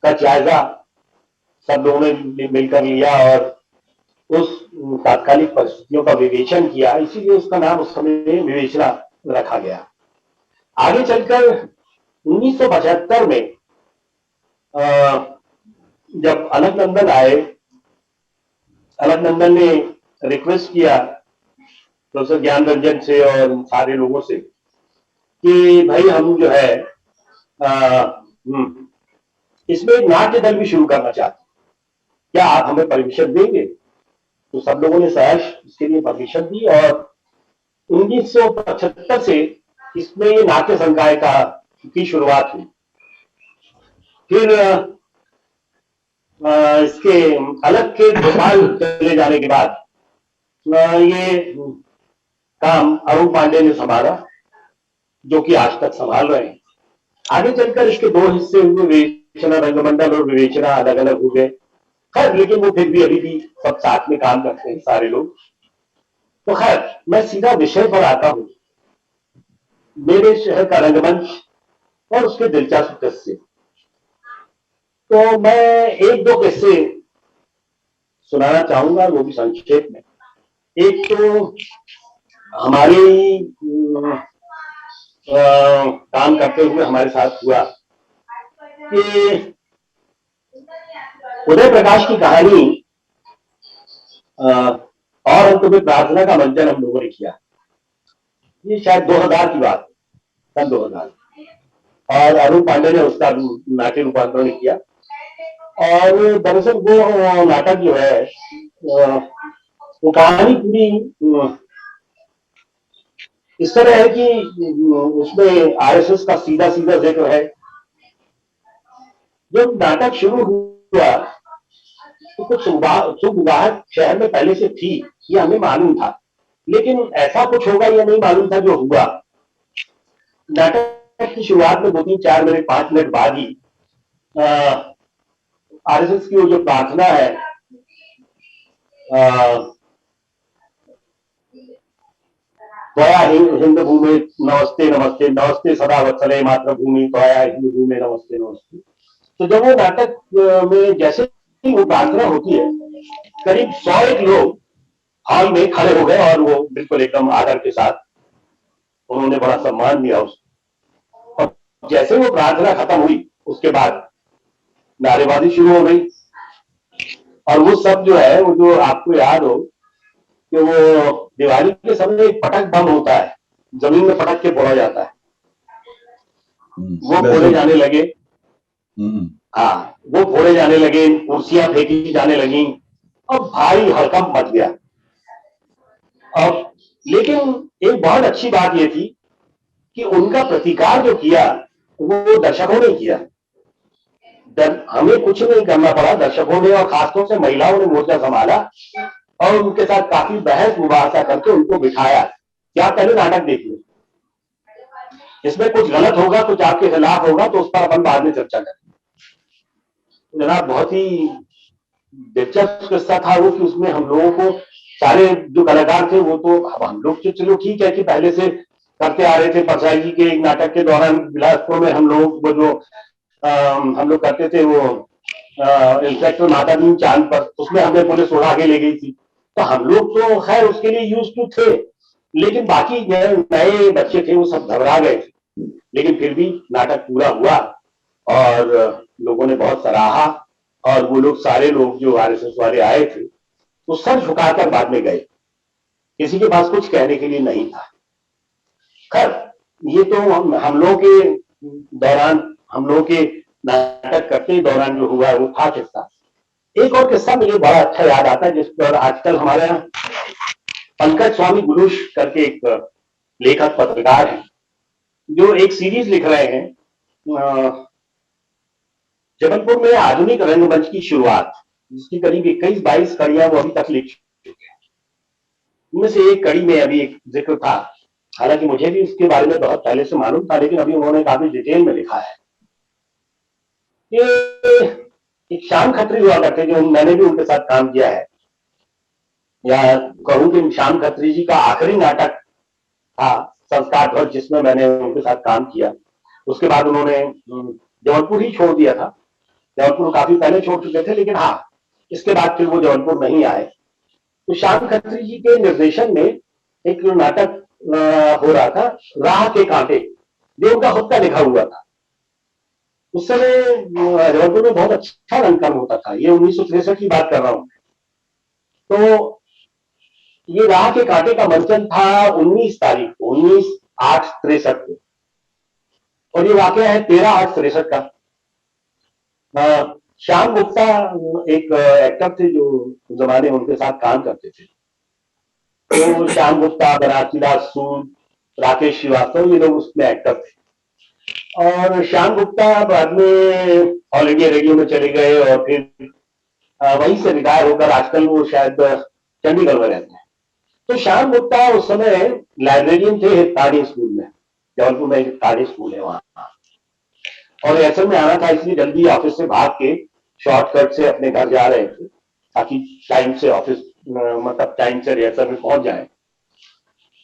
का जायजा सब लोगों ने मिलकर लिया और उस तात्कालिक परिस्थितियों का विवेचन किया, इसीलिए उसका नाम उस समय विवेचना रखा गया। आगे चलकर 1975 में जब अलकनंदन आए, अलकनंदन ने रिक्वेस्ट किया प्रोफेसर ज्ञान रंजन से और सारे लोगों से कि भाई हम जो है इसमें एक नाट्य दल भी शुरू करना चाहते हैं, क्या आप हमें परमिशन देंगे? तो सब लोगों ने सहर्ष इसके लिए परमिशन दी और 1975 से इसमें ये नाट्य संकाय की शुरुआत हुई। फिर इसके अलग के भोपाल चले जाने के बाद ये काम अरुण पांडे ने संभाला, जो कि आज तक संभाल रहे हैं। आगे चलकर इसके दो हिस्से हुए, विवेचना रंगमंडल और विवेचना अलग अलग हो गए। खैर, लेकिन वो फिर भी अभी भी सब साथ में काम करते हैं सारे लोग। तो खैर, मैं सीधा विषय पर आता हूं, मेरे शहर का रंगमंच और उसके दिलचस्प किस्से। तो मैं एक दो किस्से सुनाना चाहूंगा, वो भी संक्षेप में। एक तो हमारे काम करते हुए हमारे साथ हुआ कि उदय प्रकाश की कहानी और हम तुम्हें प्रार्थना का मंचन हम लोगों ने किया। ये शायद 2000 की बात है, सन 2000। और अरुण पांडे ने उसका नाट्य रूपांतरण किया। और दरअसल वो नाटक जो है वो कहानी पूरी इस तरह है कि उसमें आरएसएस का सीधा सीधा जिक्र है। जब नाटक शुरू हुआ तो कुछ सुगबुगाहट शहर में पहले से थी, ये हमें मालूम था, लेकिन ऐसा कुछ होगा ये नहीं मालूम था जो हुआ। नाटक की शुरुआत में 2-3-4 मिनट 5 मिनट बाद ही आरएसएस की वो जो प्रार्थना है त्वया हिंद भूमि नमस्ते नमस्ते, नमस्ते सदा वत्सले मातृभूमि, त्वया हिंद भूमि नमस्ते नमस्ते। तो जब वो नाटक में जैसे ही वो प्रार्थना होती है, करीब 100 लोग हॉल में खड़े हो गए और वो बिल्कुल एकदम आदर के साथ उन्होंने बड़ा सम्मान दिया उसको। और जैसे वो प्रार्थना खत्म हुई उसके बाद नारेबाजी शुरू हो गई। और वो सब जो है, वो जो आपको याद हो कि वो दिवाली के समय एक पटक बम होता है, जमीन में पटक के फोड़ा जाता है, वो फोड़े जाने लगे। हाँ, वो फोड़े जाने लगे, कुर्सियां फेंकी जाने लगी और भारी हड़कंप मच गया। और लेकिन एक बहुत अच्छी बात ये थी कि उनका प्रतिकार जो किया वो दर्शकों ने किया। हमें कुछ नहीं करना पड़ा, दर्शकों ने और खासतौर से महिलाओं ने मोर्चा संभाला और उनके साथ काफी बहस मुबाहसा करके उनको बिठाया कि आप पहले नाटक देखिए, इसमें कुछ गलत होगा, कुछ आपके खिलाफ होगा तो उस पर अपन बाद में चर्चा करें। जनाब, बहुत ही दिलचस्प किस्सा था वो कि उसमें हम लोगों को सारे जो कलाकार थे वो तो हम लोग तो चलो ठीक है कि पहले से करते आ रहे थे। परसाई जी के एक नाटक के दौरान बिलासपुर में हम लोग वो जो हम लोग करते थे वो इंस्पेक्टर माता दीन चांद पर, उसमें हमें पुलिस उड़ा के ले गई थी। तो हम लोग तो खैर उसके लिए यूज टू थे, लेकिन बाकी नए बच्चे थे वो सब घबरा गए थे। लेकिन फिर भी नाटक पूरा हुआ और लोगों ने बहुत सराहा। और वो लोग सारे लोग जो आरएसएस वाले आए थे वो सर झुकाकर बाद में गए, किसी के पास कुछ कहने के लिए नहीं था। खैर ये तो हम लोगों के दौरान, हम लोगों के नाटक करते दौरान जो हुआ वो था किस्सा। एक और किस्सा मुझे बड़ा अच्छा याद आता है, जिस पर आजकल हमारे यहाँ पंकज स्वामी गुलूश करके एक लेखक पत्रकार हैं जो एक सीरीज लिख रहे हैं जबलपुर में आधुनिक रंगमंच की शुरुआत, जिसकी करीब 21-22 कड़ियां वो अभी तक लिख चुके हैं। उनमें से एक कड़ी में अभी एक जिक्र था, हालांकि मुझे भी उसके बारे में बहुत पहले से मालूम था, लेकिन अभी उन्होंने काफी डिटेल में लिखा है। ये एक श्याम खत्री हुआ करते, जो मैंने भी उनके साथ काम किया है, या कहूं कि श्याम खत्री जी का आखिरी नाटक था संस्कार ध्वज, जिसमें मैंने उनके साथ काम किया। उसके बाद उन्होंने जबलपुर ही छोड़ दिया था। जबलपुर काफी पहले छोड़ चुके थे, लेकिन हाँ इसके बाद फिर वो जबलपुर नहीं आए। तो श्याम खत्री जी के निर्देशन में एक नाटक हो रहा था, राह के कांटे, जो उनका खुद का लिखा हुआ था। उस समय जबलपुर में बहुत अच्छा रंगकर्म होता था, ये 1963 की बात कर रहा हूं। तो ये राह के कांटे का मंचन था 19 तारीख को, 19/8/63 को, और ये वाकया है 13/8/63 का। श्याम गुप्ता एक एक्टर थे जो जमाने में उनके साथ काम करते थे। तो श्याम गुप्ता, बनारसीदास सूद, राकेश श्रीवास्तव, ये लोग उसमें एक्टर थे। और श्याम गुप्ता बाद में ऑल इंडिया रेडियो में चले गए और फिर वहीं से रिटायर होकर आजकल वो शायद चंडीगढ़ में रहते हैं। तो श्याम गुप्ता उस समय लाइब्रेरियन थे हितकारी स्कूल में, जबलपुर में हितकारी स्कूल है वहां, और ऐसे में आना था, इसलिए जल्दी ऑफिस से भाग के शॉर्टकट से अपने घर जा रहे थे ताकि टाइम से ऑफिस, मतलब टाइम से रिहर्सल में पहुंच जाए।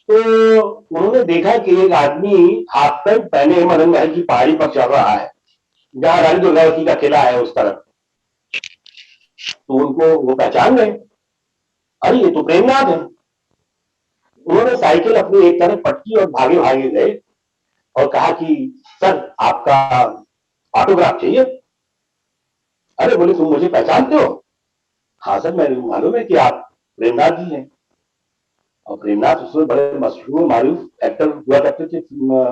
तो उन्होंने देखा कि एक आदमी हाफ पैंट पहने मदन महल की पहाड़ी पर चढ़ रहा है, जहां रानी दुर्गावती का किला है उस तरफ। तो उनको वो पहचान गए, अरे ये तो प्रेमनाथ है। उन्होंने साइकिल अपनी एक तरफ पटकी और भागे भागे गए और कहा कि सर आपका ऑटोग्राफ चाहिए। अरे बोले तुम मुझे पहचानते हो? हाँ सर, मैं मालूम है कि आप प्रेमनाथ जी हैं। और प्रेमनाथ उसमें बड़े मशहूर मारूफ एक्टर हुआ करते थे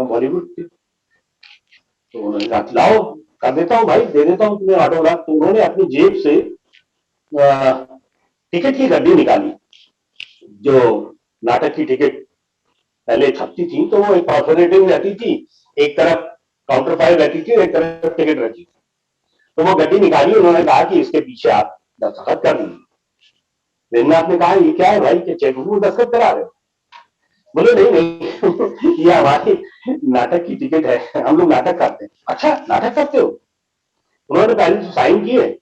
बॉलीवुड के। तो उन्होंने कहा लाओ कर देता हूँ भाई, दे देता हूँ तुम्हें ऑटोग्राफ। तो उन्होंने अपनी जेब से टिकट की गड्डी निकाली, जो नाटक की टिकट पहले छपती थी, तो वो एक ऑल्टरनेटिव रहती थी, एक तरफ काउंटर फाइल रहती थी, एक तरफ टिकट रहती थी। तो वो गड्डी निकाली, उन्होंने कहा कि इसके पीछे आप दस्तखत कर दीजिए। प्रेमनाथ ने कहा ये क्या है भाई, कि चेकबुक में दस्तखत करा रहे हो? बोले नहीं नहीं ये हमारी नाटक की टिकट है, हम लोग नाटक करते हैं। अच्छा नाटक करते हो? उन्होंने पहले तो साइन किए,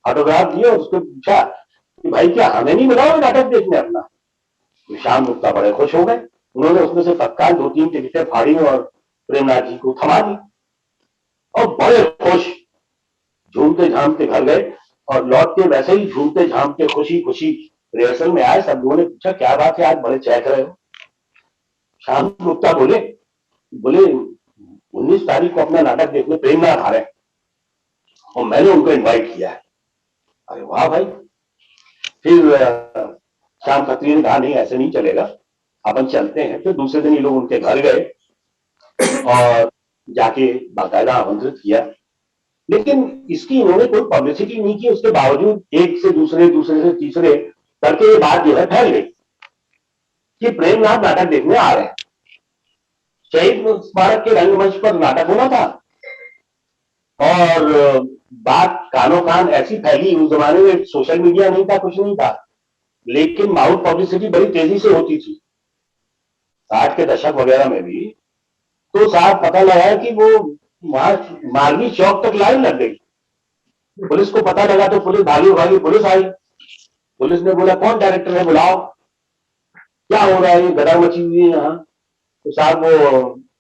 ऑटोग्राफ दिए और उसको पूछा कि भाई क्या हमें नहीं बुलाओ नाटक देखने अपना? तो श्याम गुप्ता बड़े खुश हो गए, उन्होंने उसमें से तत्काल 2-3 टिकटें फाड़ी और प्रेमनाथ जी को थमा दी और बड़े खुश झूमते झामते घर गए और लौट के वैसे ही झूमते झामते खुशी खुशी रिहर्सल में आए। सब लोगों ने पूछा क्या बात है, आज बड़े चहक रहे हो। शाम गुप्ता बोले बोले 19 तारीख को अपना नाटक देखने प्रेमनाथ आ रहे हैं और मैंने उनको इनवाइट किया है। अरे वाह भाई। फिर श्याम खत्री ने कहा नहीं ऐसे नहीं चलेगा, अपन चलते हैं। फिर दूसरे दिन ये लोग उनके घर गए और जाके बाकायदा आमंत्रित किया, लेकिन इसकी इन्होंने कोई पब्लिसिटी नहीं की। उसके बावजूद एक से दूसरे, दूसरे से तीसरे करके ये बात जो है फैल गई कि प्रेमनाथ नाटक देखने आ रहे हैं। शहीद स्मारक के रंगमंच पर नाटक होना था और बात कानों कान ऐसी फैली। उस जमाने में सोशल मीडिया नहीं था, कुछ नहीं था, लेकिन माउथ पब्लिसिटी बड़ी तेजी से होती थी 60 के दशक वगैरह में भी। तो साहब पता लगा कि वो वहां मालवी चौक तक लाइन लग गई। पुलिस को पता लगा तो पुलिस भागी भागी पुलिस आई। पुलिस ने बोला कौन डायरेक्टर है, बुलाओ, क्या हो रहा है, ये गदा मची हुई है यहाँ। तो साहब वो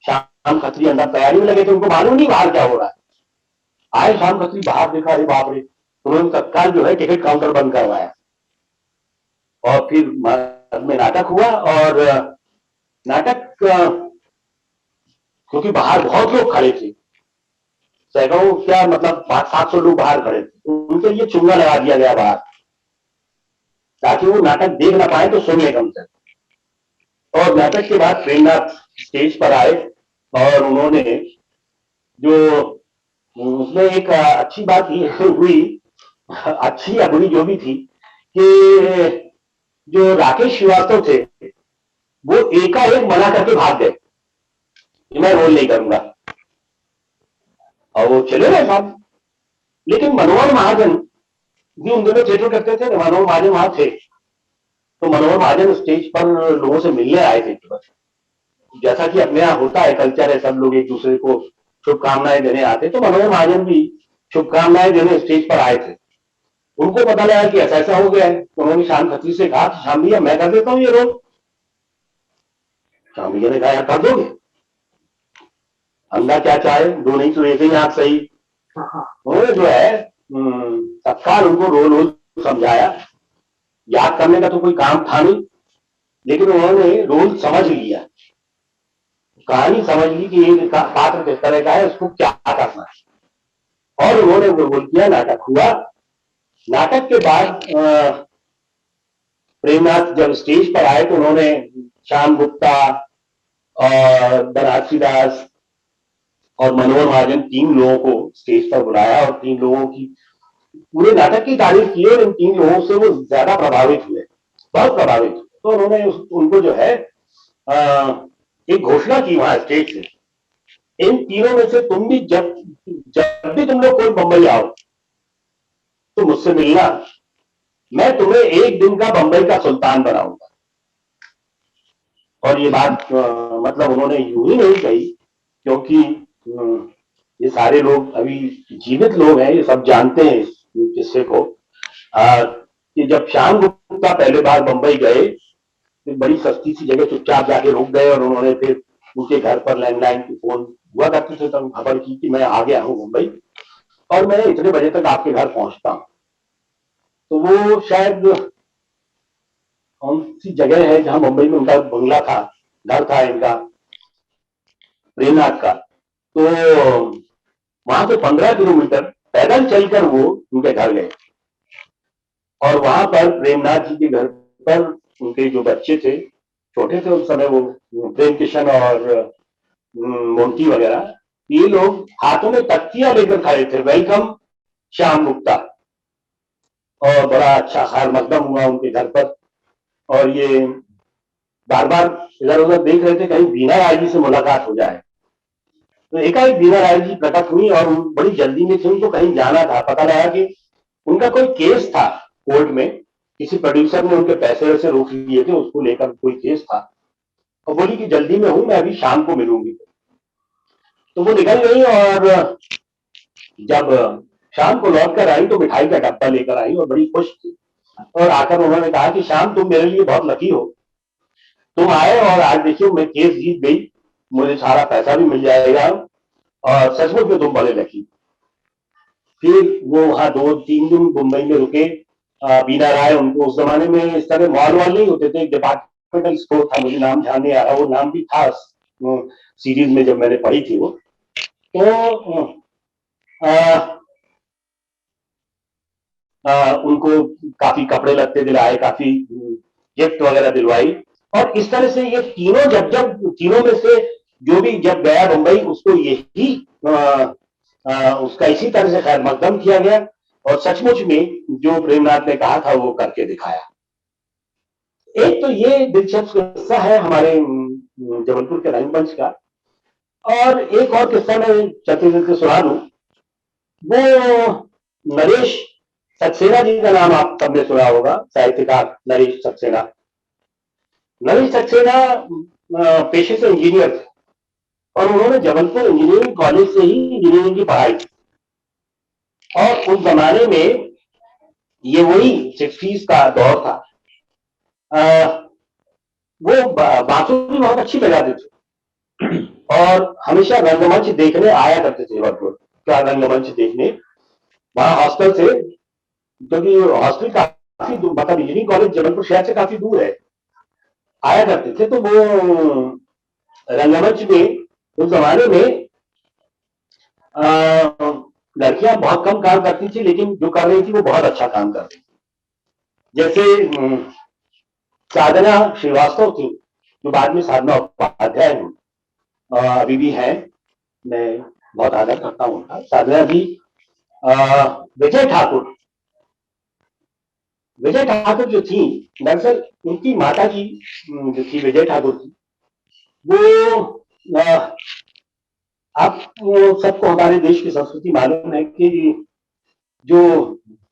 श्याम खत्री अंदर तैयारी में लगे थे, उनको मालूम नहीं बाहर क्या हो रहा है। आए श्याम खत्री, बाहर देखा, अरे बाप रे। उन्होंने तत्काल जो है टिकट काउंटर बंद करवाया और फिर में नाटक हुआ। और नाटक क्योंकि बाहर बहुत लोग खड़े थे, सैकड़ों क्या मतलब 500-700 लोग बाहर खड़े थे, उनके लिए चुंगा लगा दिया गया बाहर ताकि वो नाटक देख ना पाए तो सुन ले कम से। और नाटक के बाद प्रेमनाथ स्टेज पर आए और उन्होंने जो उसमें एक अच्छी बात ये हुई, अच्छी या बुरी जो भी थी, कि जो राकेश श्रीवास्तव थे वो एकाएक मना करके भाग गए, मैं रोल नहीं करूंगा, और वो चले गए साहब। लेकिन मनोहर महाजन भी उन दिनों थिएटर करते थे, मनोहर महाजन वहां थे। तो मनोहर महाजन स्टेज पर लोगों से मिलने आए थे। जैसा कि अपने यहाँ होता है, कल्चर है, सब लोग एक दूसरे को शुभकामनाएं देने आते। तो मनोहर महाजन भी शुभकामनाएं देने स्टेज पर आए थे। उनको पता लगा कि ऐसा ऐसा हो गया है, तो उन्होंने श्याम खत्री से कहा कि श्याम भैया मैं कर देता हूँ ये रोल। श्याम भैया ने कहा यार कर दोगे, अंधा क्या चाहे, दो नहीं तो एक ही आप सही। उन्होंने जो है तत्काल उनको रोल समझाया। याद करने का तो कोई काम था नहीं, लेकिन उन्होंने रोल समझ लिया, कहानी समझ ली कि ये पात्र किस तरह का है, उसको क्या करना है, और उन्होंने वो रोल किया। नाटक हुआ। नाटक के बाद प्रेमनाथ जब स्टेज पर आए तो उन्होंने श्याम गुप्ता और बनारसी दास और मनोहर महाजन 3 लोगों को स्टेज पर बुलाया और 3 लोगों की पूरे नाटक की तारीफ की और इन 3 लोगों से वो ज्यादा प्रभावित हुए, बहुत प्रभावित हुए। तो उन्होंने उनको जो है एक घोषणा की वहां स्टेज से, इन तीनों में से तुम भी जब भी तुम लोग कोई बंबई आओ तो मुझसे मिलना, मैं तुम्हें एक दिन का बंबई का सुल्तान बनाऊंगा। और ये बात मतलब उन्होंने यूं ही नहीं कही, क्योंकि ये सारे लोग अभी जीवित लोग हैं, ये सब जानते हैं इस किस्से को, कि जब श्याम गुप्ता पहले बार बंबई गए तो बड़ी सस्ती सी जगह चुपचाप जाके रुक गए और उन्होंने फिर उनके घर पर लैंडलाइन की फोन हुआ करते थे, तब खबर की कि मैं आ गया हूँ मुंबई और मैं इतने बजे तक आपके घर पहुंचता हूँ। तो वो शायद कौन सी जगह है जहां मुंबई में उनका बंगला था, घर था इनका प्रेमनाथ का, तो वहां से 15 किलोमीटर पैदल चलकर वो उनके घर गए और वहां पर प्रेमनाथ जी के घर पर उनके जो बच्चे थे, छोटे थे उस समय, वो प्रेम किशन और मोंटी वगैरह, ये लोग हाथों में तख्तियां लेकर खड़े थे, वेलकम श्याम गुप्ता। और बड़ा अच्छा खार मकदम हुआ उनके घर पर और ये बार बार इधर उधर देख रहे थे कहीं बीना राय जी से मुलाकात हो जाए। तो एकाएक बीना राय जी प्रकट हुई और बड़ी जल्दी में थी, उनको कहीं जाना था। पता लगा कि उनका कोई केस था कोर्ट में, किसी प्रोड्यूसर ने उनके पैसे वैसे रोक लिए थे, उसको लेकर कोई केस था, और बोली कि जल्दी में हूं मैं, अभी शाम को मिलूंगी। तो वो निकल गई और जब शाम को लौट कर आई तो मिठाई का डब्बा लेकर आई और बड़ी खुश थी और आकर उन्होंने कहा कि शाम तुम मेरे लिए बहुत लकी हो, तुम आए और आज देखियो मैं केस जीत गई, मुझे सारा पैसा भी मिल जाएगा और सचमुच में तुम बड़े लकी। फिर वो वहां 2-3 दिन मुंबई में रुके। बीना राय, उनको उस जमाने में इस तरह मॉल वॉल नहीं होते थे, एक डिपार्टमेंटल स्टोर था, मुझे नाम ध्यान नहीं आ रहा, वो नाम भी था सीरीज में जब मैंने पढ़ी थी वो। तो उनको काफी कपड़े लत्ते दिलाए, काफी गिफ्ट वगैरह दिलवाई। और इस तरह से ये तीनों जब तीनों में से जो भी जब गया मुंबई, उसको यही उसका इसी तरह से खैर मकदम किया गया और सचमुच में जो प्रेमनाथ ने कहा था वो करके दिखाया। एक तो ये दिलचस्प किस्सा है हमारे जबलपुर के रंगमंच का। और एक और किस्सा मैं छत्तीसगढ़ से सुना दूं। वो नरेश सक्सेना जी का नाम आप सबने सुना होगा, साहित्यकार नरेश सक्सेना। नरेश सक्सेना पेशे से इंजीनियर थे और उन्होंने जबलपुर इंजीनियरिंग कॉलेज से ही इंजीनियरिंग की पढ़ाई की। और उस जमाने में ये वही 60s का दौर था। वो बांसुरी बहुत अच्छी बजाते थे और हमेशा रंगमंच देखने आया करते थे जबलपुर का रंगमंच देखने। वहां हॉस्टल से, क्योंकि हॉस्टल काफी दूर, मतलब इंजीनियरिंग कॉलेज जबलपुर शहर से काफी दूर है, आया करते थे। तो वो रंगमंच में उस जमाने में लड़कियां बहुत कम काम करती थी, लेकिन जो कर रही थी वो बहुत अच्छा काम कर रही थी। जैसे साधना श्रीवास्तव थी, जो बाद में साधना उपाध्याय हुई, अभी भी है, मैं बहुत आदर करता हूँ उनका। साधना जी, विजय ठाकुर जो थी, दरअसल उनकी माता जी जो थी विजय ठाकुर की, वो आप सबको हमारे देश की संस्कृति मालूम है कि जो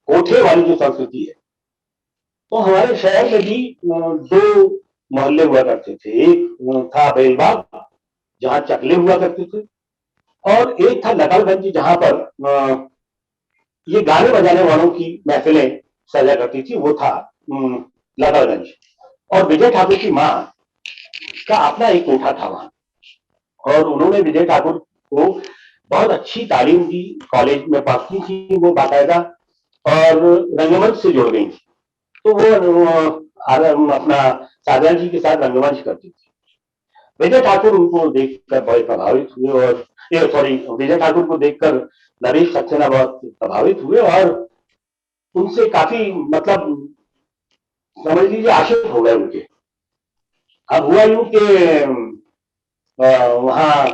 कोठे वाली जो संस्कृति है, तो हमारे शहर में भी 2 मोहल्ले हुआ करते थे। एक था बेलबाग, जहां चकले हुआ करते थे, और एक था नकलगंज, जहां पर ये गाने बजाने वालों की महफिलें सजा करती थी, वो था नकलगंज। और विजय ठाकुर की माँ का अपना एक कोठा था वहां, और उन्होंने विजय ठाकुर को बहुत अच्छी तालीम दी, कॉलेज में पढ़ती थी वो बाकायदा, और रंगमंच से जुड़ गई थी। तो वो अपना साधना जी के साथ रंगमंच करती थी। विजय ठाकुर उनको देखकर बहुत प्रभावित हुए, और विजय ठाकुर को देखकर नरेश सक्सेना बहुत प्रभावित हुए और उनसे काफी, मतलब समझ लीजिए, आशिक हो गए उनके। अब हुआ यूं कि वहां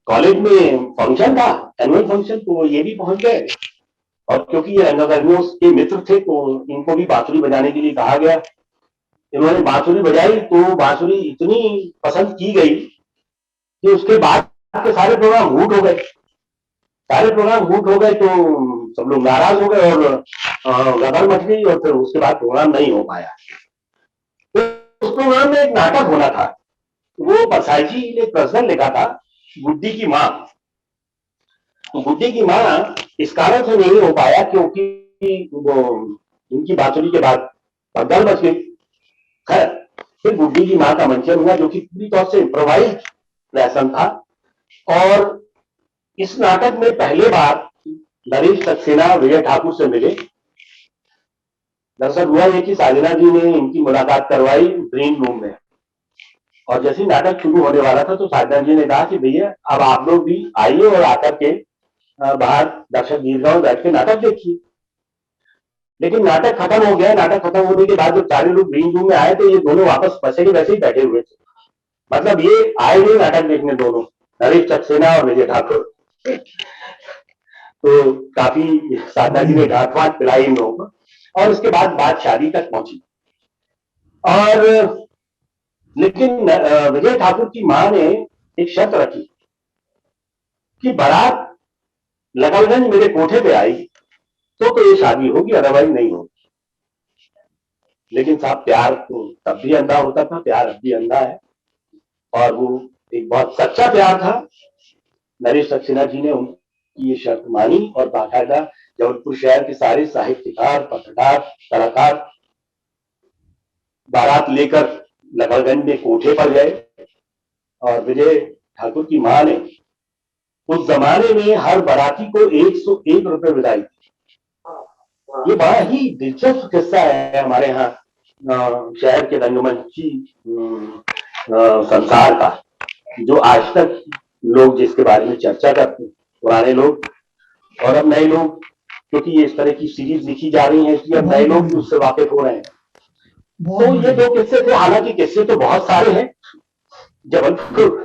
कॉलेज में फंक्शन था, एनुअल फंक्शन, तो ये भी पहुंच गए। और क्योंकि ये रंगकर्मियों के मित्र थे, तो इनको भी बांसुरी बजाने के लिए कहा गया। इन्होंने बांसुरी बजाई तो बांसुरी इतनी पसंद की गई कि उसके बाद के सारे प्रोग्राम हूट हो गए। तो सब लोग नाराज हो गए और गदर मच गई, और फिर उसके बाद प्रोग्राम नहीं हो पाया। तो उस प्रोग्राम में एक नाटक होना था, वो बरसाई जी ने प्रश्न लिखा था, गुड्डी की माँ। तो गुड्डी की माँ इस कारण से नहीं हो पाया क्योंकि वो इनकी बांसुरी के बाद भगदड़ मच गई। खैर, फिर गुड्डी की माँ का मंचन हुआ, जो कि पूरी तौर से इम्प्रोवाइज्ड लेसन था। और इस नाटक में पहले बार नरेश सक्सेना विजय ठाकुर से मिले। दरअसल हुआ ये कि साधना जी ने इनकी मुलाकात करवाई ग्रीन रूम में, और जैसे ही नाटक शुरू होने वाला था तो साधना जी ने कहा कि भैया अब आप लोग भी आइए और आकर के बाहर दर्शक दीर्घाओं बैठ के नाटक देखिए। लेकिन नाटक खत्म हो गया। नाटक खत्म होने के बाद जब सारे लोग ग्रीन रूम में आए तो ये दोनों वापस बसे के वैसे ही बैठे हुए थे। मतलब ये आए नहीं नाटक देखने दोनों, नरेश सक्सेना और विजय ठाकुर। तो काफी साधना जी ने घाट वाट पिलाई इन लोगों को, और उसके बाद बात शादी तक पहुंची। और लेकिन विजय ठाकुर की मां ने एक शर्त रखी कि बारात नकलगंज मेरे कोठे पे आई तो ये शादी होगी, अदरवाइज नहीं होगी। लेकिन साहब, प्यार तो तब भी अंधा होता था, प्यार अब भी अंधा है, और वो एक बहुत सच्चा प्यार था। नरेश सक्सेना जी ने उनकी ये शर्त मानी, और बाकायदा जबलपुर शहर के सारे साहित्यकार, पत्रकार, कलाकार बारात लेकर नगरगंज में कोठे पर गए और विजय ठाकुर की मां ने उस जमाने में हर बाराती को 101 रुपए विदाई दी। ये बड़ा ही दिलचस्प किस्सा है हमारे यहाँ शहर के रंगमंची संसार का, जो आज तक लोग जिसके बारे में चर्चा करते हैं, पुराने लोग और अब नए लोग, क्योंकि ये इस तरह की सीरीज लिखी जा रही है कि अब नए लोग भी उससे वाकिफ हो रहे हैं। तो ये दो किस्से थे, हालांकि किस्से तो बहुत सारे हैं। जबलपुर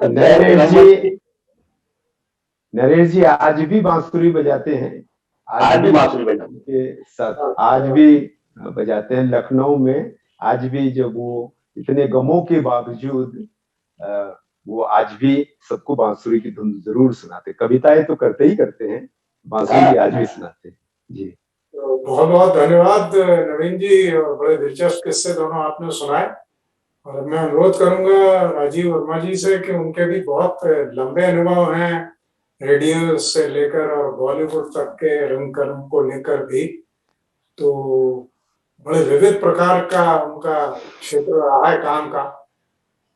नरेश जी आज भी बांसुरी बजाते हैं, आज भी बांसुरी बजाते के साथ आज भी बजाते हैं। लखनऊ में आज भी जब वो इतने गमों के बावजूद वो आज भी सबको बांसुरी की धुन जरूर सुनाते। कविताएं तो करते ही करते हैं, बांसुरी आज भी सुनाते हैं जी। बहुत बहुत धन्यवाद नवीन जी, और बड़े दिलचस्प किस्से दोनों आपने सुनाए। और मैं अनुरोध करूंगा राजीव वर्मा जी से कि उनके भी बहुत लंबे अनुभव हैं रेडियो से लेकर और बॉलीवुड तक के रंगकर्म को लेकर भी, तो बड़े विविध प्रकार का उनका क्षेत्र रहा है काम का।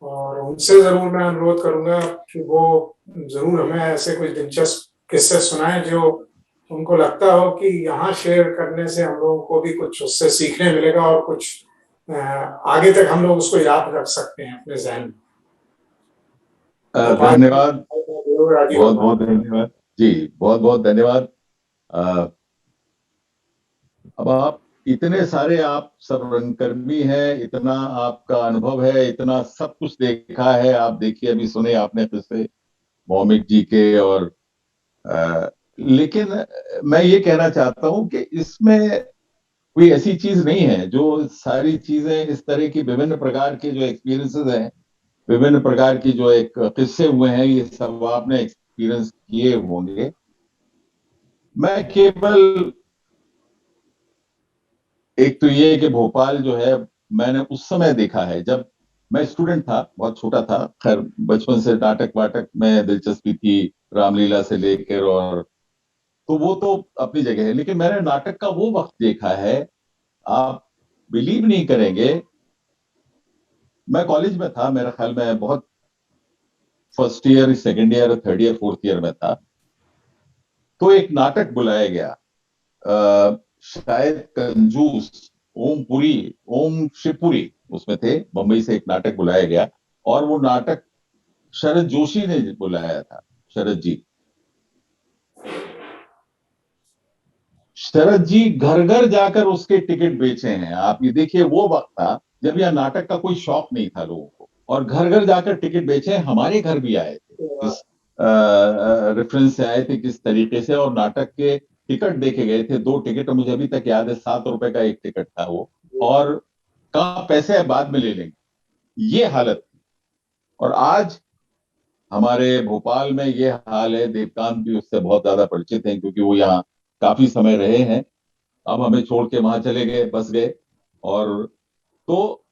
और उनसे जरूर मैं अनुरोध करूंगा कि वो जरूर हमें ऐसे कुछ दिलचस्प किस्से सुनाएं जो उनको लगता हो कि यहाँ शेयर करने से हम लोगों को भी कुछ उससे सीखने मिलेगा और कुछ आगे तक हम लोग उसको याद रख सकते हैं अपने जहन में। धन्यवाद, बहुत बहुत धन्यवाद जी, बहुत बहुत धन्यवाद। अब आप इतने सारे, आप सब रंगकर्मी हैं, इतना आपका अनुभव है, इतना सब कुछ देखा है। आप देखिए, अभी सुने आपने किस्से भौमिक जी के, और लेकिन मैं ये कहना चाहता हूं कि इसमें कोई ऐसी चीज नहीं है। जो सारी चीजें, इस तरह की विभिन्न प्रकार के जो एक्सपीरियंसेस हैं, विभिन्न प्रकार की जो एक किस्से हुए हैं, ये सब आपने एक्सपीरियंस किए होंगे। मैं केवल एक तो ये कि भोपाल जो है, मैंने उस समय देखा है जब मैं स्टूडेंट था, बहुत छोटा था। खैर बचपन से नाटक वाटक में दिलचस्पी थी, रामलीला से लेकर, और तो वो तो अपनी जगह है। लेकिन मैंने नाटक का वो वक्त देखा है, आप बिलीव नहीं करेंगे। मैं कॉलेज में था, मेरा ख्याल में बहुत first year, second year, third year, fourth year में था। तो एक नाटक बुलाया गया, शायद कंजूस, ओम शिवपुरी उसमें थे, बंबई से एक नाटक बुलाया गया। और वो नाटक शरद जोशी ने बुलाया था, शरद जी घर घर जाकर उसके टिकट बेचे हैं। आप ये देखिए, वो वक्त था जब यह नाटक का कोई शौक नहीं था लोगों को, और घर घर जाकर टिकट बेचे। हमारे घर भी आए थे, इस रेफरेंस से आए थे किस तरीके से, और नाटक के टिकट देखे गए थे। 2 टिकट मुझे अभी तक याद है, 7 रुपए का एक टिकट था वो, और कहाँ पैसे बाद में ले लेंगे, ये हालत थी। और आज हमारे भोपाल में ये हाल है। देवकांत भी उससे बहुत ज्यादा परिचित हैं, क्योंकि वो यहाँ काफी समय रहे हैं। अब हमें छोड़ के वहां चले गए, बस गए। और तो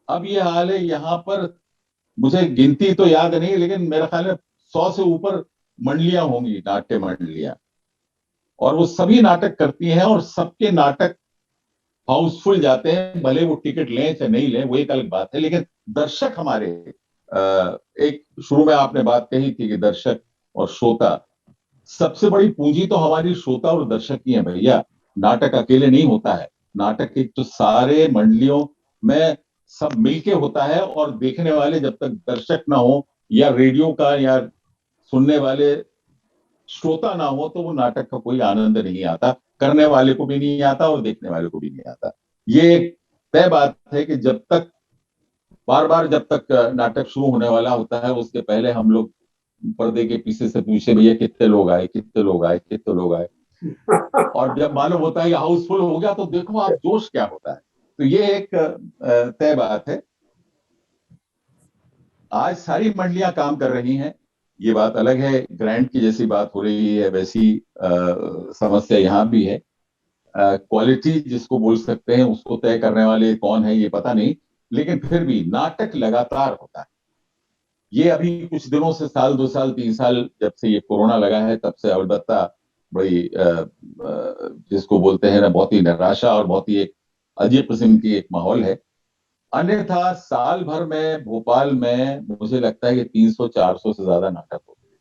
अब ये हाल है यहाँ पर। मुझे गिनती तो याद नहीं, लेकिन मेरा ख्याल है 100 से ऊपर मंडलियां होंगी, नाट्य मंडलियां, और वो सभी नाटक करती हैं, और सबके नाटक हाउसफुल जाते हैं। भले वो टिकट लें चाहे नहीं लें, वो एक अलग बात है। लेकिन दर्शक हमारे, एक शुरू में आपने बात कही थी कि दर्शक और श्रोता, सबसे बड़ी पूंजी तो हमारी श्रोता और दर्शक ही है भैया। नाटक अकेले नहीं होता है। नाटक एक तो सारे मंडलियों में सब मिलके होता है, और देखने वाले जब तक दर्शक ना हो, या रेडियो का या सुनने वाले श्रोता ना हो, तो वो नाटक का कोई आनंद नहीं आता, करने वाले को भी नहीं आता और देखने वाले को भी नहीं आता। ये एक तय बात है कि जब तक, बार बार जब तक नाटक शुरू होने वाला होता है, उसके पहले हम लोग पर्दे के पीछे से पूछे, भैया कितने लोग आए, कितने लोग आए, कितने लोग आए। और जब मालूम होता है कि हाउसफुल हो गया, तो देखो आप जोश क्या होता है। तो ये एक तय बात है। आज सारी मंडलियां काम कर रही हैं, ये बात अलग है। ग्रांट की जैसी बात हो रही है, वैसी समस्या यहाँ भी है। क्वालिटी जिसको बोल सकते हैं, उसको तय करने वाले कौन है ये पता नहीं, लेकिन फिर भी नाटक लगातार होता है। ये अभी कुछ दिनों से, साल 2 साल 3 साल जब से ये कोरोना लगा है, तब से अलबत्ता बड़ी जिसको बोलते हैं ना, बहुत ही निराशा और बहुत ही एक अजीब किस्म की एक माहौल है। अन्यथा साल भर में भोपाल में मुझे लगता है कि 300-400 से ज्यादा नाटक होते थे।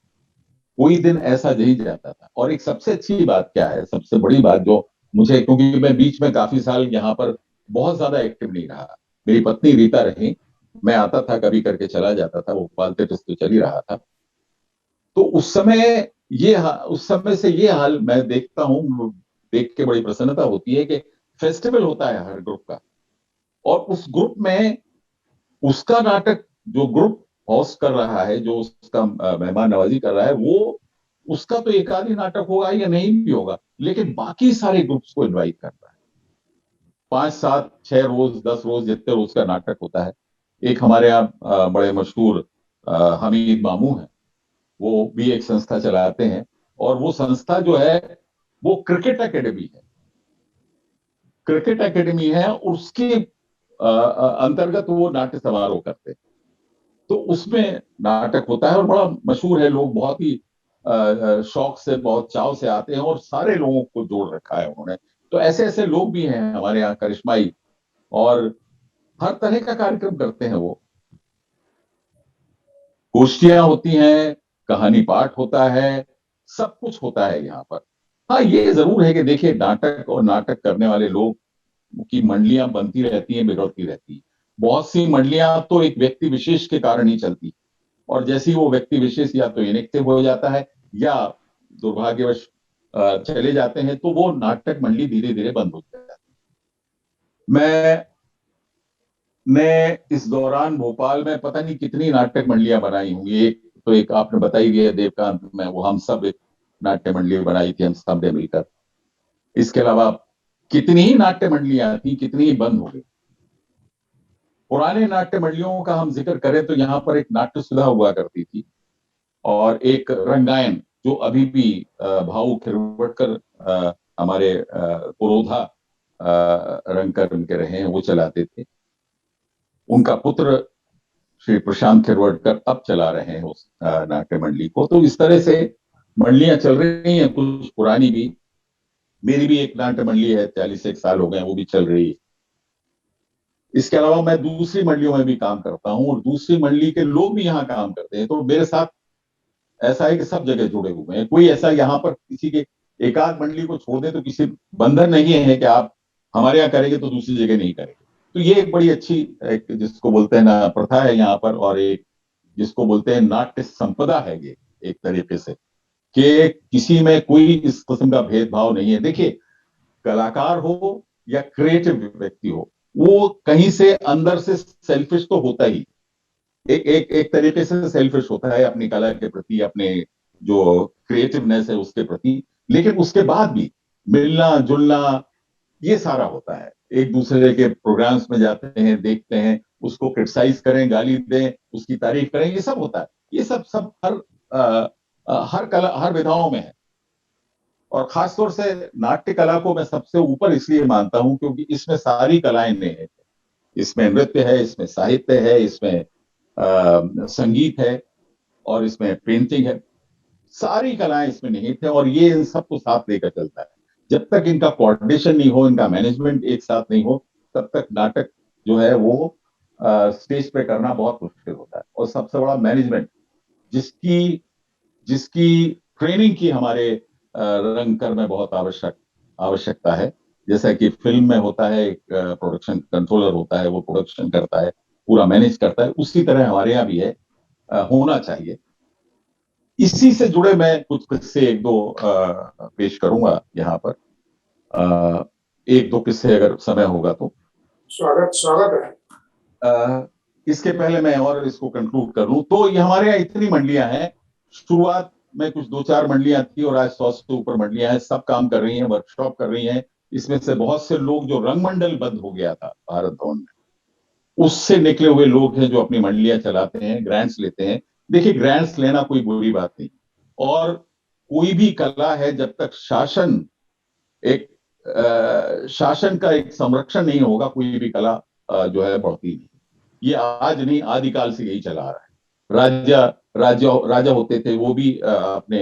कोई दिन ऐसा नहीं जाता था। और एक सबसे अच्छी बात क्या है, सबसे बड़ी बात जो मुझे, क्योंकि मैं बीच में काफी साल यहाँ पर बहुत ज्यादा एक्टिव नहीं रहा, मेरी पत्नी रीता रही, मैं आता था कभी करके चला जाता था, भोपाल थिएटर्स तो चल ही रहा था। तो उस समय से ये हाल मैं देखता हूँ, देख के बड़ी प्रसन्नता होती है कि फेस्टिवल होता है हर ग्रुप का, और उस ग्रुप में उसका नाटक जो ग्रुप होस्ट कर रहा है, जो उसका मेहमान नवाजी कर रहा है, वो उसका तो एक आध ही नाटक होगा या नहीं भी होगा, लेकिन बाकी सारे ग्रुप्स को इनवाइट करता है। 5, 7, 6 रोज 10 रोज जितने रोज का नाटक होता है। एक हमारे यहाँ बड़े मशहूर हमीद मामू हैं, वो भी एक संस्था चलाते हैं, और वो संस्था जो है वो क्रिकेट एकेडमी है। क्रिकेट एकेडमी है, उसके अंतर्गत वो नाट्य समारोह करते हैं। तो उसमें नाटक होता है और बड़ा मशहूर है, लोग बहुत ही शौक से, बहुत चाव से आते हैं, और सारे लोगों को जोड़ रखा है उन्होंने। तो ऐसे ऐसे लोग भी हैं हमारे यहाँ करिश्माई, और हर तरह का कार्यक्रम करते हैं वो। गोष्ठियां होती हैं, कहानी पाठ होता है, सब कुछ होता है यहाँ पर। हाँ, ये जरूर है कि देखिए, नाटक और नाटक करने वाले लोग की मंडलियां बनती रहती हैं, बिगड़ती रहती हैं। बहुत सी मंडलियां तो एक व्यक्ति विशेष के कारण ही चलती, और जैसे ही वो व्यक्ति विशेष या तो इनएक्टिव हो जाता है या दुर्भाग्यवश चले जाते हैं, तो वो नाटक मंडली धीरे धीरे बंद हो जाती है। मैं ने इस दौरान भोपाल में पता नहीं कितनी नाटक मंडलियां बनाई होंगी। एक आपने बताई दिया देवकांत में, वो हम सब एक नाट्य मंडली बनाई थी, हम सब ने मिलकर। इसके अलावा कितनी ही नाट्य मंडलियां थी, कितनी ही बंद हो गई। पुराने नाट्य मंडलियों का हम जिक्र करें तो यहाँ पर एक नाट्य सुधा हुआ करती थी, और एक रंगायन जो अभी भी भाऊ खिरवटकर हमारे पुरोधा रंगकर उनके रहे हैं, वो चलाते थे। उनका पुत्र श्री प्रशांत खिरवटकर अब चला रहे हैं उस नाट्य मंडली को। तो इस तरह से मंडलियां चल रही हैं, कुछ पुरानी भी। मेरी भी एक नाट्य मंडली है, 41 साल हो गए, वो भी चल रही है। इसके अलावा मैं दूसरी मंडलियों में भी काम करता हूँ, और दूसरी मंडली के लोग भी यहाँ काम करते हैं। तो मेरे साथ ऐसा है कि सब जगह जुड़े हुए हैं। कोई ऐसा यहाँ पर किसी के एक आध मंडली को छोड़ दे तो किसी बंधन नहीं है कि आप हमारे यहाँ करेंगे तो दूसरी जगह नहीं करेंगे। तो ये एक बड़ी अच्छी, एक जिसको बोलते हैं ना, प्रथा है यहाँ पर, और एक जिसको बोलते हैं नाट्य संपदा है ये, एक तरीके से, कि किसी में कोई इस किस्म का भेदभाव नहीं है। देखिए, कलाकार हो या क्रिएटिव व्यक्ति हो, वो कहीं से अंदर से सेल्फिश तो होता ही, एक तरीके से सेल्फिश होता है अपनी कला के प्रति, अपने जो क्रिएटिवनेस है उसके प्रति। लेकिन उसके बाद भी मिलना जुलना ये सारा होता है। एक दूसरे के प्रोग्राम्स में जाते हैं, देखते हैं, उसको क्रिटिसाइज करें, गाली दें, उसकी तारीफ करें, ये सब होता है। ये सब सब हर कला, हर विधाओं में है। और खासतौर से नाट्य कला को मैं सबसे ऊपर इसलिए मानता हूं क्योंकि इसमें सारी कलाएं निहित है। इसमें नृत्य है, इसमें साहित्य है, इसमें संगीत है, और इसमें पेंटिंग है। सारी कलाएं इसमें निहित है, और ये इन सबको साथ लेकर चलता है। जब तक इनका कोऑर्डिनेशन नहीं हो, इनका मैनेजमेंट एक साथ नहीं हो, तब तक नाटक जो है वो स्टेज पे करना बहुत मुश्किल होता है। और सबसे बड़ा मैनेजमेंट, जिसकी जिसकी ट्रेनिंग की हमारे रंगकर में बहुत आवश्यकता है। जैसा कि फिल्म में होता है, एक प्रोडक्शन कंट्रोलर होता है, वो प्रोडक्शन करता है, पूरा मैनेज करता है, उसी तरह हमारे यहाँ भी है, होना चाहिए। इसी से जुड़े मैं कुछ किस्से एक दो पेश करूंगा यहाँ पर। एक दो किस्से अगर समय होगा तो। स्वागत स्वागत है। इसके पहले मैं और इसको कंक्लूड कर लूं तो ये हमारे यहाँ इतनी मंडलियां हैं। शुरुआत में कुछ 2-4 मंडलियां थी, और आज 100 से ऊपर मंडलियां हैं, सब काम कर रही हैं, वर्कशॉप कर रही हैं। इसमें से बहुत से लोग, जो रंगमंडल बंद हो गया था भारत भवन में, उससे निकले हुए लोग हैं जो अपनी मंडलियां चलाते हैं, ग्रांट्स लेते हैं। देखिए, ग्रांट्स लेना कोई बुरी बात नहीं, और कोई भी कला है, जब तक शासन का एक संरक्षण नहीं होगा, कोई भी कला जो है बढ़ती नहीं। ये आज नहीं, आदिकाल से यही चला आ रहा है। राजा होते थे, वो भी अपने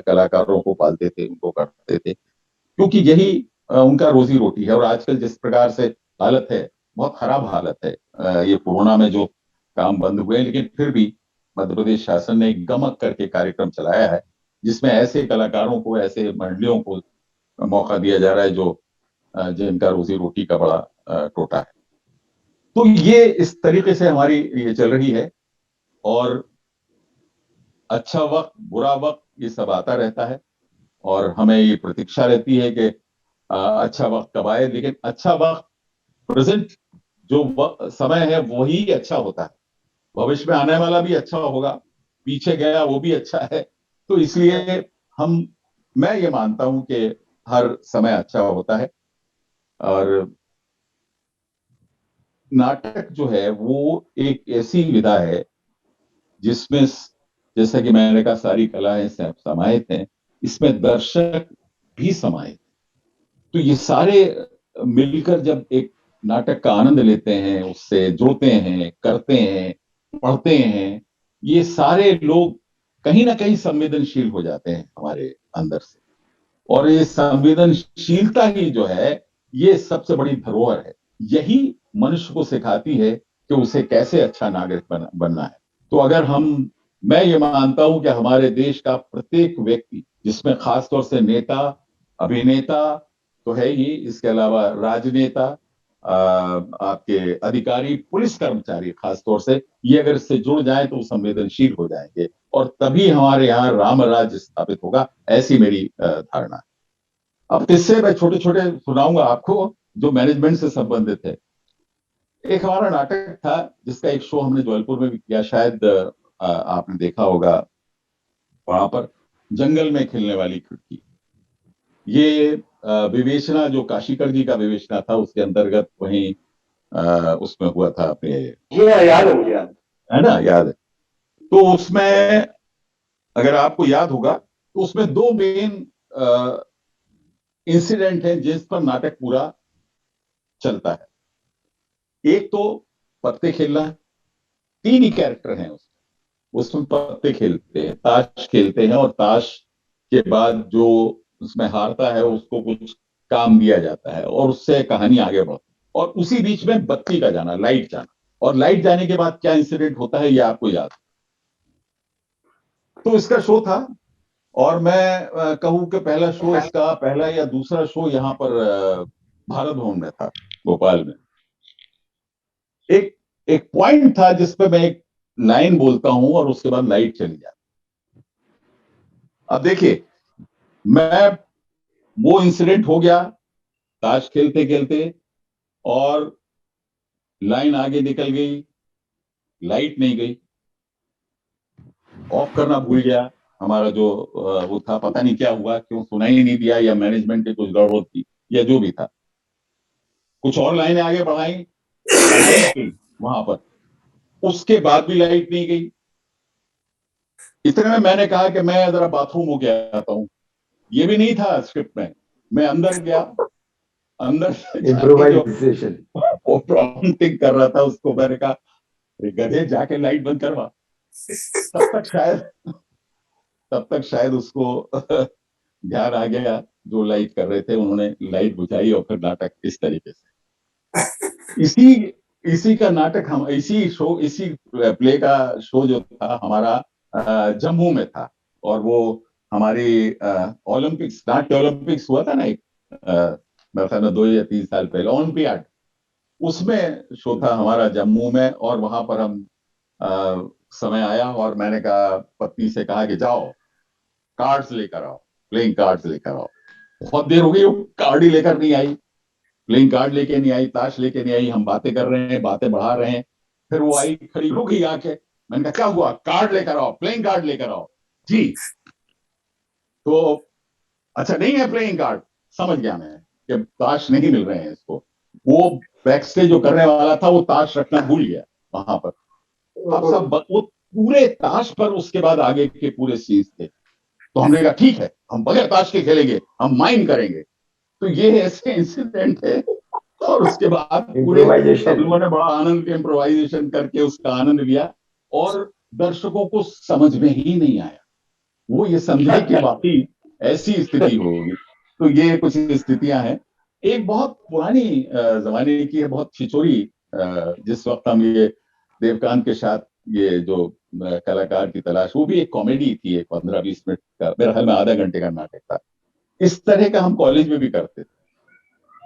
कलाकारों को पालते थे, उनको करते थे, क्योंकि यही उनका रोजी रोटी है। और आजकल जिस प्रकार से हालत है, बहुत खराब हालत है। ये कोरोना में जो काम बंद हुए, लेकिन फिर भी मध्य प्रदेश शासन ने एक गमक करके कार्यक्रम चलाया है, जिसमें ऐसे कलाकारों को, ऐसे मंडलियों को मौका दिया जा रहा है जो जिनका रोजी रोटी का बड़ा टोटा है। तो ये इस तरीके से हमारी ये चल रही है, और अच्छा वक्त, बुरा वक्त, ये सब आता रहता है, और हमें ये प्रतीक्षा रहती है कि अच्छा वक्त कब आए। लेकिन अच्छा वक्त, प्रेजेंट जो समय है वही अच्छा होता है। भविष्य में आने वाला भी अच्छा होगा, पीछे गया वो भी अच्छा है। तो इसलिए हम मैं ये मानता हूं कि हर समय अच्छा होता है। और नाटक जो है वो एक ऐसी विधा है जिसमें, जैसा कि मैंने कहा, सारी कलाएं समाहित हैं, इसमें दर्शक भी समाहित। तो ये सारे मिलकर जब एक नाटक का आनंद लेते हैं, उससे जुड़ते हैं, करते हैं, पढ़ते हैं, ये सारे लोग कहीं ना कहीं संवेदनशील हो जाते हैं हमारे अंदर से। और ये संवेदनशीलता ही जो है, ये सबसे बड़ी धरोहर है। यही मनुष्य को सिखाती है कि उसे कैसे अच्छा नागरिक बनना है। तो अगर मैं ये मानता हूं कि हमारे देश का प्रत्येक व्यक्ति, जिसमें खासतौर से नेता, अभिनेता तो है ही, इसके अलावा राजनेता, आपके अधिकारी, पुलिस कर्मचारी खासतौर से, ये अगर इससे जुड़ जाए तो संवेदनशील हो जाएंगे, और तभी हमारे यहाँ राम राज्य स्थापित होगा, ऐसी मेरी धारणा है। अब किस्से मैं छोटे छोटे सुनाऊंगा आपको जो मैनेजमेंट से संबंधित है। एक हमारा नाटक था जिसका एक शो हमने जबलपुर में भी किया, शायद आपने देखा होगा, वहां पर जंगल में खिलने वाली खिड़की। ये विवेचना, जो काशीकर जी का विवेचना था, उसके अंतर्गत वहीं उसमें हुआ था अपने। ये याद है मुझे, है ना, याद है। तो उसमें अगर आपको याद होगा तो उसमें दो मेन इंसिडेंट हैं जिस पर नाटक पूरा चलता है। एक तो पत्ते खेलना, तीन ही कैरेक्टर हैं उसमें पत्ते खेलते हैं, ताश खेलते हैं, और ताश के बाद जो उसमें हारता है उसको कुछ काम दिया जाता है, और उससे कहानी आगे बढ़ती है। और उसी बीच में बत्ती का जाना, लाइट जाना, और लाइट जाने के बाद क्या इंसिडेंट होता है ये आपको याद। तो इसका शो था, और मैं कहूं कि पहला शो, इसका पहला या दूसरा शो यहाँ पर भारत भवन में था, भोपाल में। एक एक पॉइंट था जिसपे मैं एक लाइन बोलता हूं और उसके बाद लाइट चली जाती। अब देखिए, मैं वो इंसिडेंट हो गया ताश खेलते खेलते, और लाइन आगे निकल गई, लाइट नहीं गई, ऑफ करना भूल गया। हमारा जो वो था, पता नहीं क्या हुआ, क्यों सुनाई ही नहीं दिया, या मैनेजमेंट की कुछ गड़बड़ थी, या जो भी था। कुछ और लाइनें आगे बढ़ाई, लाइट गई वहां पर, उसके बाद भी लाइट नहीं गई। इतने में मैंने कहा कि मैं जरा बाथरूम होके आता हूँ। ये भी नहीं था स्क्रिप्ट में। मैं अंदर गया, अंदर जाके जो वो प्रॉम्प्टिंग कर रहा था उसको मैंने कहा, गधे जाके लाइट बंद करवा। तब तक शायद उसको ध्यान आ गया, जो लाइट कर रहे थे उन्होंने लाइट बुझाई, और फिर नाटक इस तरीके से, इसी का नाटक, हम इसी प्ले का शो जो था हमारा जम्मू में था। और वो हमारी ओलंपिक्स, नाट्य ओलंपिक्स हुआ था ना एक, मेरे ख्याल में 2 या 3 साल पहले, ओलंपियाड, उसमें शो था हमारा जम्मू में। और वहां पर हम समय आया, और मैंने कहा, पत्नी से कहा कि जाओ कार्ड्स लेकर आओ, प्लेइंग कार्ड्स लेकर आओ। बहुत देर हो गई, वो कार्ड ही लेकर नहीं आई, प्लेइंग कार्ड लेके नहीं आई, ताश लेके नहीं आई। हम बातें कर रहे हैं, बातें बढ़ा रहे हैं, फिर वो आई, खड़ी हो गई आके। मैंने कहा, क्या हुआ? कार्ड लेकर आओ, प्लेइंग कार्ड लेकर आओ। जी। तो अच्छा, नहीं है प्लेइंग कार्ड, समझ गया मैं कि ताश नहीं मिल रहे हैं इसको। वो बैक स्टेज जो करने वाला था वो ताश रखना भूल गया वहां पर। अब सब वो पूरे ताश पर उसके बाद आगे के पूरे सीज थे। तो हमने कहा, ठीक है, हम बगैर ताश के खेलेंगे, हम माइंड करेंगे। तो ये ऐसे इंसिडेंट है। और उसके बाद पूरे सब लोगों ने बड़ा आनंद, इम्प्रोवाइजेशन करके उसका आनंद लिया, और दर्शकों को समझ में ही नहीं आया। वो ये समझे कि वाकई ऐसी स्थिति होगी। तो ये कुछ स्थितियां हैं। एक बहुत पुरानी जमाने की है, बहुत छिछोरी, जिस वक्त हम ये देवकांत के साथ ये जो कलाकार की तलाश, वो भी एक कॉमेडी थी, एक 15-20 मिनट का, मेरे ख्याल में आधा घंटे का नाटक था। इस तरह का हम कॉलेज में भी करते थे।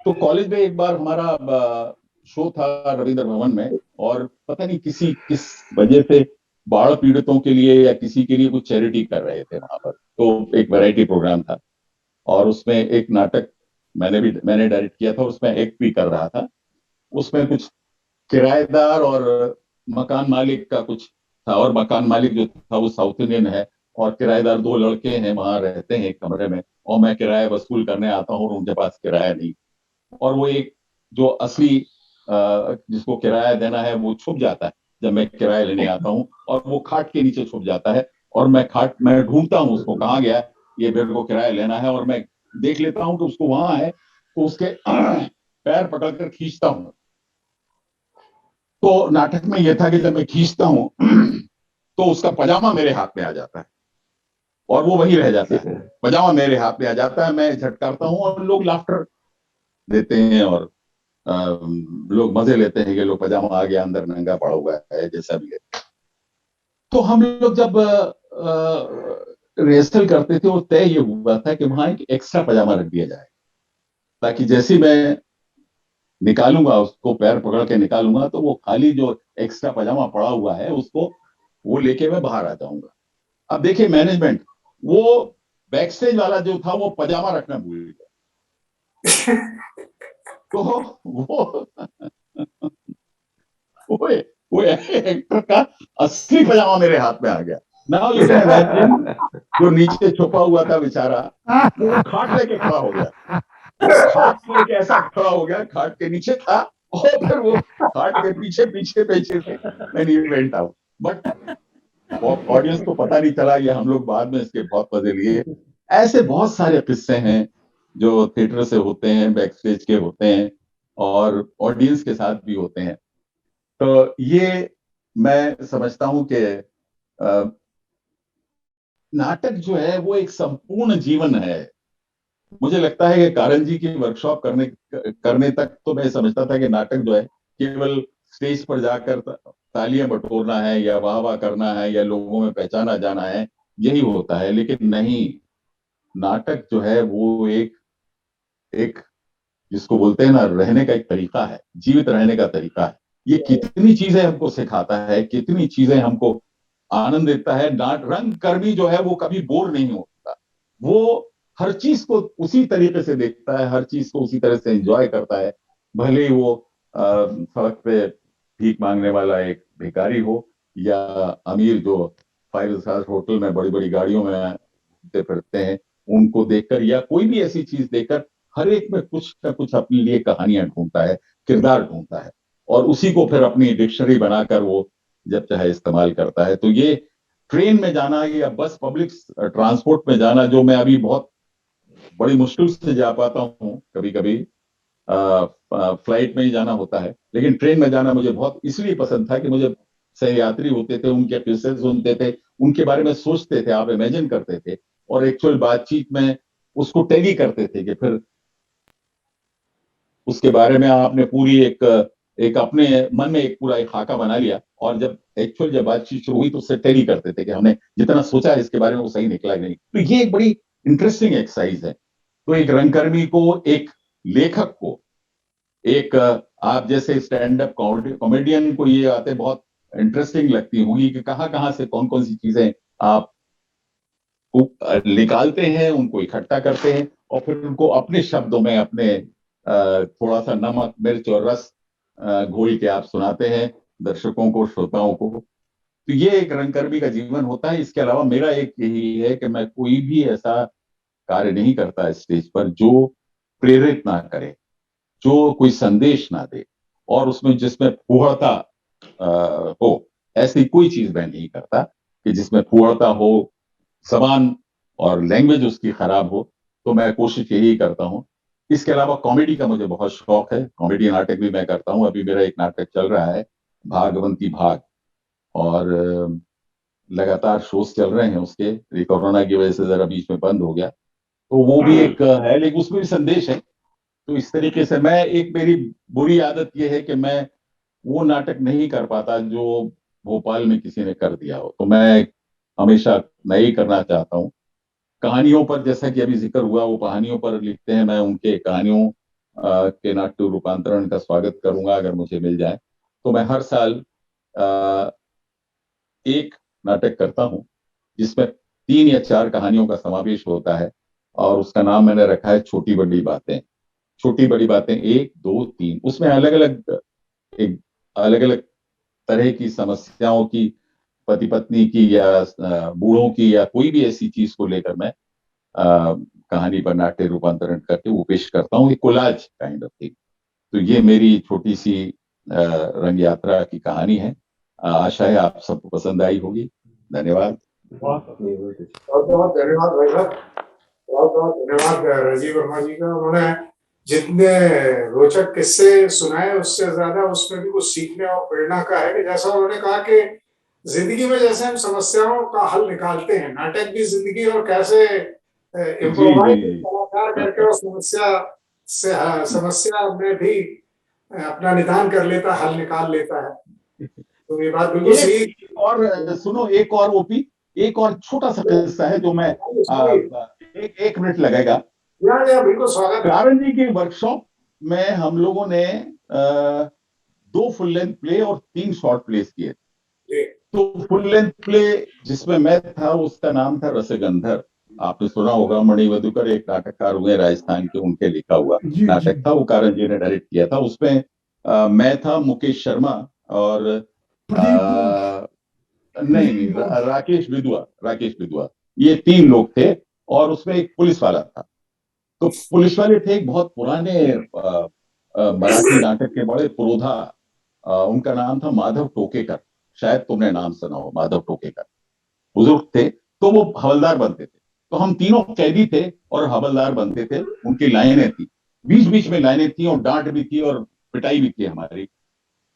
तो कॉलेज में एक बार हमारा शो था रविंद्र भवन में, और पता नहीं किस वजह से बाढ़ पीड़ितों के लिए या किसी के लिए कुछ चैरिटी कर रहे थे वहां पर। तो एक वैरायटी प्रोग्राम था, और उसमें एक नाटक मैंने डायरेक्ट किया था, उसमें एक्ट भी कर रहा था। उसमें कुछ किराएदार और मकान मालिक का कुछ था, और मकान मालिक जो था वो साउथ इंडियन है, और किराएदार दो लड़के हैं, वहां रहते हैं एक कमरे में, और मैं किराया वसूल करने आता हूँ और उनके पास किराया नहीं। और वो एक जो असली जिसको किराया देना है वो छुप जाता है जब मैं किराया लेने आता हूँ, और वो खाट के नीचे छुप जाता है, और मैं ढूंढता हूँ उसको, कहाँ गया ये, मेरे को किराया लेना है, और मैं देख लेता हूँ कि उसको वहां है, तो उसके पैर पकड़कर खींचता हूँ। तो नाटक में यह था कि जब मैं खींचता हूँ तो उसका पजामा मेरे हाथ में आ जाता है, और वो वही रह जाता है, पजामा मेरे हाथ में आ जाता है, मैं झटकारता हूँ, और लोग लाफ्टर देते हैं, और लोग मजे लेते हैं कि लोग पजामा आ गया, अंदर नंगा पड़ा हुआ है, जैसा भी है। तो हम लोग जब रिहर्सल करते थे, वो तय ये हुआ था कि वहां एक एक्स्ट्रा पजामा रख दिया जाए, ताकि जैसे मैं निकालूंगा उसको, पैर पकड़ के निकालूंगा, तो वो खाली जो एक्स्ट्रा पजामा पड़ा हुआ है उसको वो लेके मैं बाहर आ जाऊंगा। अब देखिए मैनेजमेंट, वो बैक स्टेज वाला जो था वो पजामा रखना भूल गया। तो वो वो वो एक्टर का असली पजामा मेरे हाथ में आ गया। नाउ यू कैन इमेजिन, जो नीचे छुपा हुआ था बेचारा, वो खाट लेके खड़ा हो गया, वो खाट लेके ऐसा खड़ा हो गया, खाट के नीचे था, और फिर वो खाट के पीछे पीछे पीछे थे, मैंने इवेंट आउट। बट ऑडियंस को पता नहीं चला, ये हम लोग बाद में इसके बहुत मजे लिए। ऐसे बहुत सारे किस्से हैं जो थिएटर से होते हैं, बैक स्टेज के होते हैं, और ऑडियंस के साथ भी होते हैं। तो ये मैं समझता हूं कि नाटक जो है वो एक संपूर्ण जीवन है। मुझे लगता है कि कारन जी की वर्कशॉप करने तक तो मैं समझता था कि नाटक जो है केवल स्टेज पर जाकर तालियां बटोरना है, या वाह वाह करना है, या लोगों में पहचाना जाना है, यही होता है। लेकिन नहीं, नाटक जो है वो एक एक जिसको बोलते हैं ना, रहने का एक तरीका है, जीवित रहने का तरीका है। ये कितनी चीजें हमको सिखाता है, कितनी चीजें हमको आनंद देता है। नाट रंग कर्मी जो है वो कभी बोर नहीं होता, वो हर चीज को उसी तरीके से देखता है, हर चीज को उसी तरह से एंजॉय करता है। भले ही वो सड़क पे भीख मांगने वाला एक भिखारी हो, या अमीर जो 5 स्टार होटल में बड़ी बड़ी गाड़ियों में घूमते फिरते हैं, उनको देखकर, या कोई भी ऐसी चीज देखकर, हर एक में कुछ ना कुछ अपने लिए कहानियां ढूंढता है, किरदार ढूंढता है, और उसी को फिर अपनी डिक्शनरी बनाकर वो जब चाहे इस्तेमाल करता है। तो ये ट्रेन में जाना या बस पब्लिक ट्रांसपोर्ट में जाना, जो मैं अभी बहुत बड़ी मुश्किल से जा पाता हूँ, कभी कभी फ्लाइट में ही जाना होता है, लेकिन ट्रेन में जाना मुझे बहुत इसलिए पसंद था कि मुझे सहयात्री होते थे, उनके किस्से सुनते थे, उनके बारे में सोचते थे, आप इमेजिन करते थे, और एक्चुअल बातचीत में उसको टैली करते थे, कि फिर उसके बारे में आपने पूरी एक एक अपने मन में एक पूरा एक खाका बना लिया, और जब बातचीत शुरू हुई तो उससे टैली करते थे कि हमने जितना सोचा है इसके बारे में वो सही निकला नहीं। तो ये एक बड़ी इंटरेस्टिंग एक्सरसाइज है। तो एक रंगकर्मी को, एक लेखक को, एक आप जैसे स्टैंड अप कॉमेडियन को ये बातें बहुत इंटरेस्टिंग लगती होंगी कि कहाँ कहाँ से कौन कौन सी चीजें आप निकालते हैं, उनको इकट्ठा करते हैं, और फिर उनको अपने शब्दों में, अपने थोड़ा सा नमक मिर्च और रस घोल के आप सुनाते हैं दर्शकों को, श्रोताओं को। तो ये एक रंगकर्मी का जीवन होता है। इसके अलावा मेरा एक यही है कि मैं कोई भी ऐसा कार्य नहीं करता स्टेज पर जो प्रेरित ना करे, जो कोई संदेश ना दे, और उसमें जिसमें फूहड़ता हो, ऐसी कोई चीज मैं नहीं करता कि जिसमें फूहड़ता हो, जबान और लैंग्वेज उसकी खराब हो। तो मैं कोशिश यही करता हूँ। इसके अलावा कॉमेडी का मुझे बहुत शौक है, कॉमेडी नाटक भी मैं करता हूँ। अभी मेरा एक नाटक चल रहा है, भागवंती भाग, और लगातार शोज चल रहे हैं उसके। ये कोरोना की वजह से जरा बीच में बंद हो गया, तो वो भी एक है, लेकिन उसमें भी संदेश है तो इस तरीके से मैं, एक मेरी बुरी आदत ये है कि मैं वो नाटक नहीं कर पाता जो भोपाल में किसी ने कर दिया हो। तो मैं हमेशा नहीं करना चाहता हूँ। कहानियों पर, जैसा कि अभी जिक्र हुआ, वो कहानियों पर लिखते हैं, मैं उनके कहानियों के नाट्य रूपांतरण का स्वागत करूंगा अगर मुझे मिल जाए। तो मैं हर साल अ, एक नाटक करता हूँ जिसमें 3 या 4 कहानियों का समावेश होता है, और उसका नाम मैंने रखा है छोटी बड़ी बातें। छोटी बड़ी बातें 1, 2, 3। उसमें अलग अलग, एक अलग अलग तरह की समस्याओं की, पति पत्नी की या बूढ़ों की या कोई भी ऐसी चीज को लेकर मैं कहानी पर नाट्य रूपांतरण करके वो पेश करता हूँ, एक कोलाज काइंड ऑफ थिंग। तो ये मेरी छोटी सी रंग यात्रा की कहानी है। आशा है आप सबको पसंद आई होगी। धन्यवाद। बहुत बहुत धन्यवाद भाई साहब, बहुत बहुत धन्यवाद राजीव वर्मा जी का। उन्होंने जितने रोचक किस्से सुनाए उससे ज्यादा उसमें भी कुछ सीखने और प्रेरणा का है कि जैसा उन्होंने कहा कि जिंदगी में जैसे हम समस्याओं का हल निकालते हैं, नाटक भी जिंदगी और कैसे जी इम्प्रोवाइज जी कलाकार करके और समस्या में भी अपना निदान कर लेता, हल निकाल लेता है। तो ये बात बिल्कुल सही। एक और सुनो, एक और ओपी, एक और छोटा सा किस्सा है जो मैं एक मिनट लगेगा। बिल्कुल स्वागत है। कारण जी के वर्कशॉप में हम लोगों ने 2 फुल लेंथ प्ले और 3 शॉर्ट प्लेस किए। तो फुल लेंथ प्ले जिसमें मैं था उसका नाम था रसगंधर। आपने सुना होगा, मणि मधुकर एक नाटककार हुए राजस्थान के, उनके लिखा हुआ जी जी नाटक था, वो कारण जी ने डायरेक्ट किया था। उसमें मैं था, मुकेश शर्मा और प्रदीप नहीं नहीं, राकेश विदुआ, ये 3 लोग थे। और उसमें एक पुलिस वाला था। तो पुलिस वाले थे एक बहुत पुराने मराठी नाटक के बड़े पुरोधा, उनका नाम था माधव टोकेकर। शायद तुमने नाम सुना हो, माधव टोकेकर बुजुर्ग थे। तो वो हवलदार बनते थे। तो हम तीनों कैदी थे और हवलदार बनते थे। उनकी लाइनें थी, बीच बीच में लाइनें थी, और डांट भी थी और पिटाई भी थी हमारी।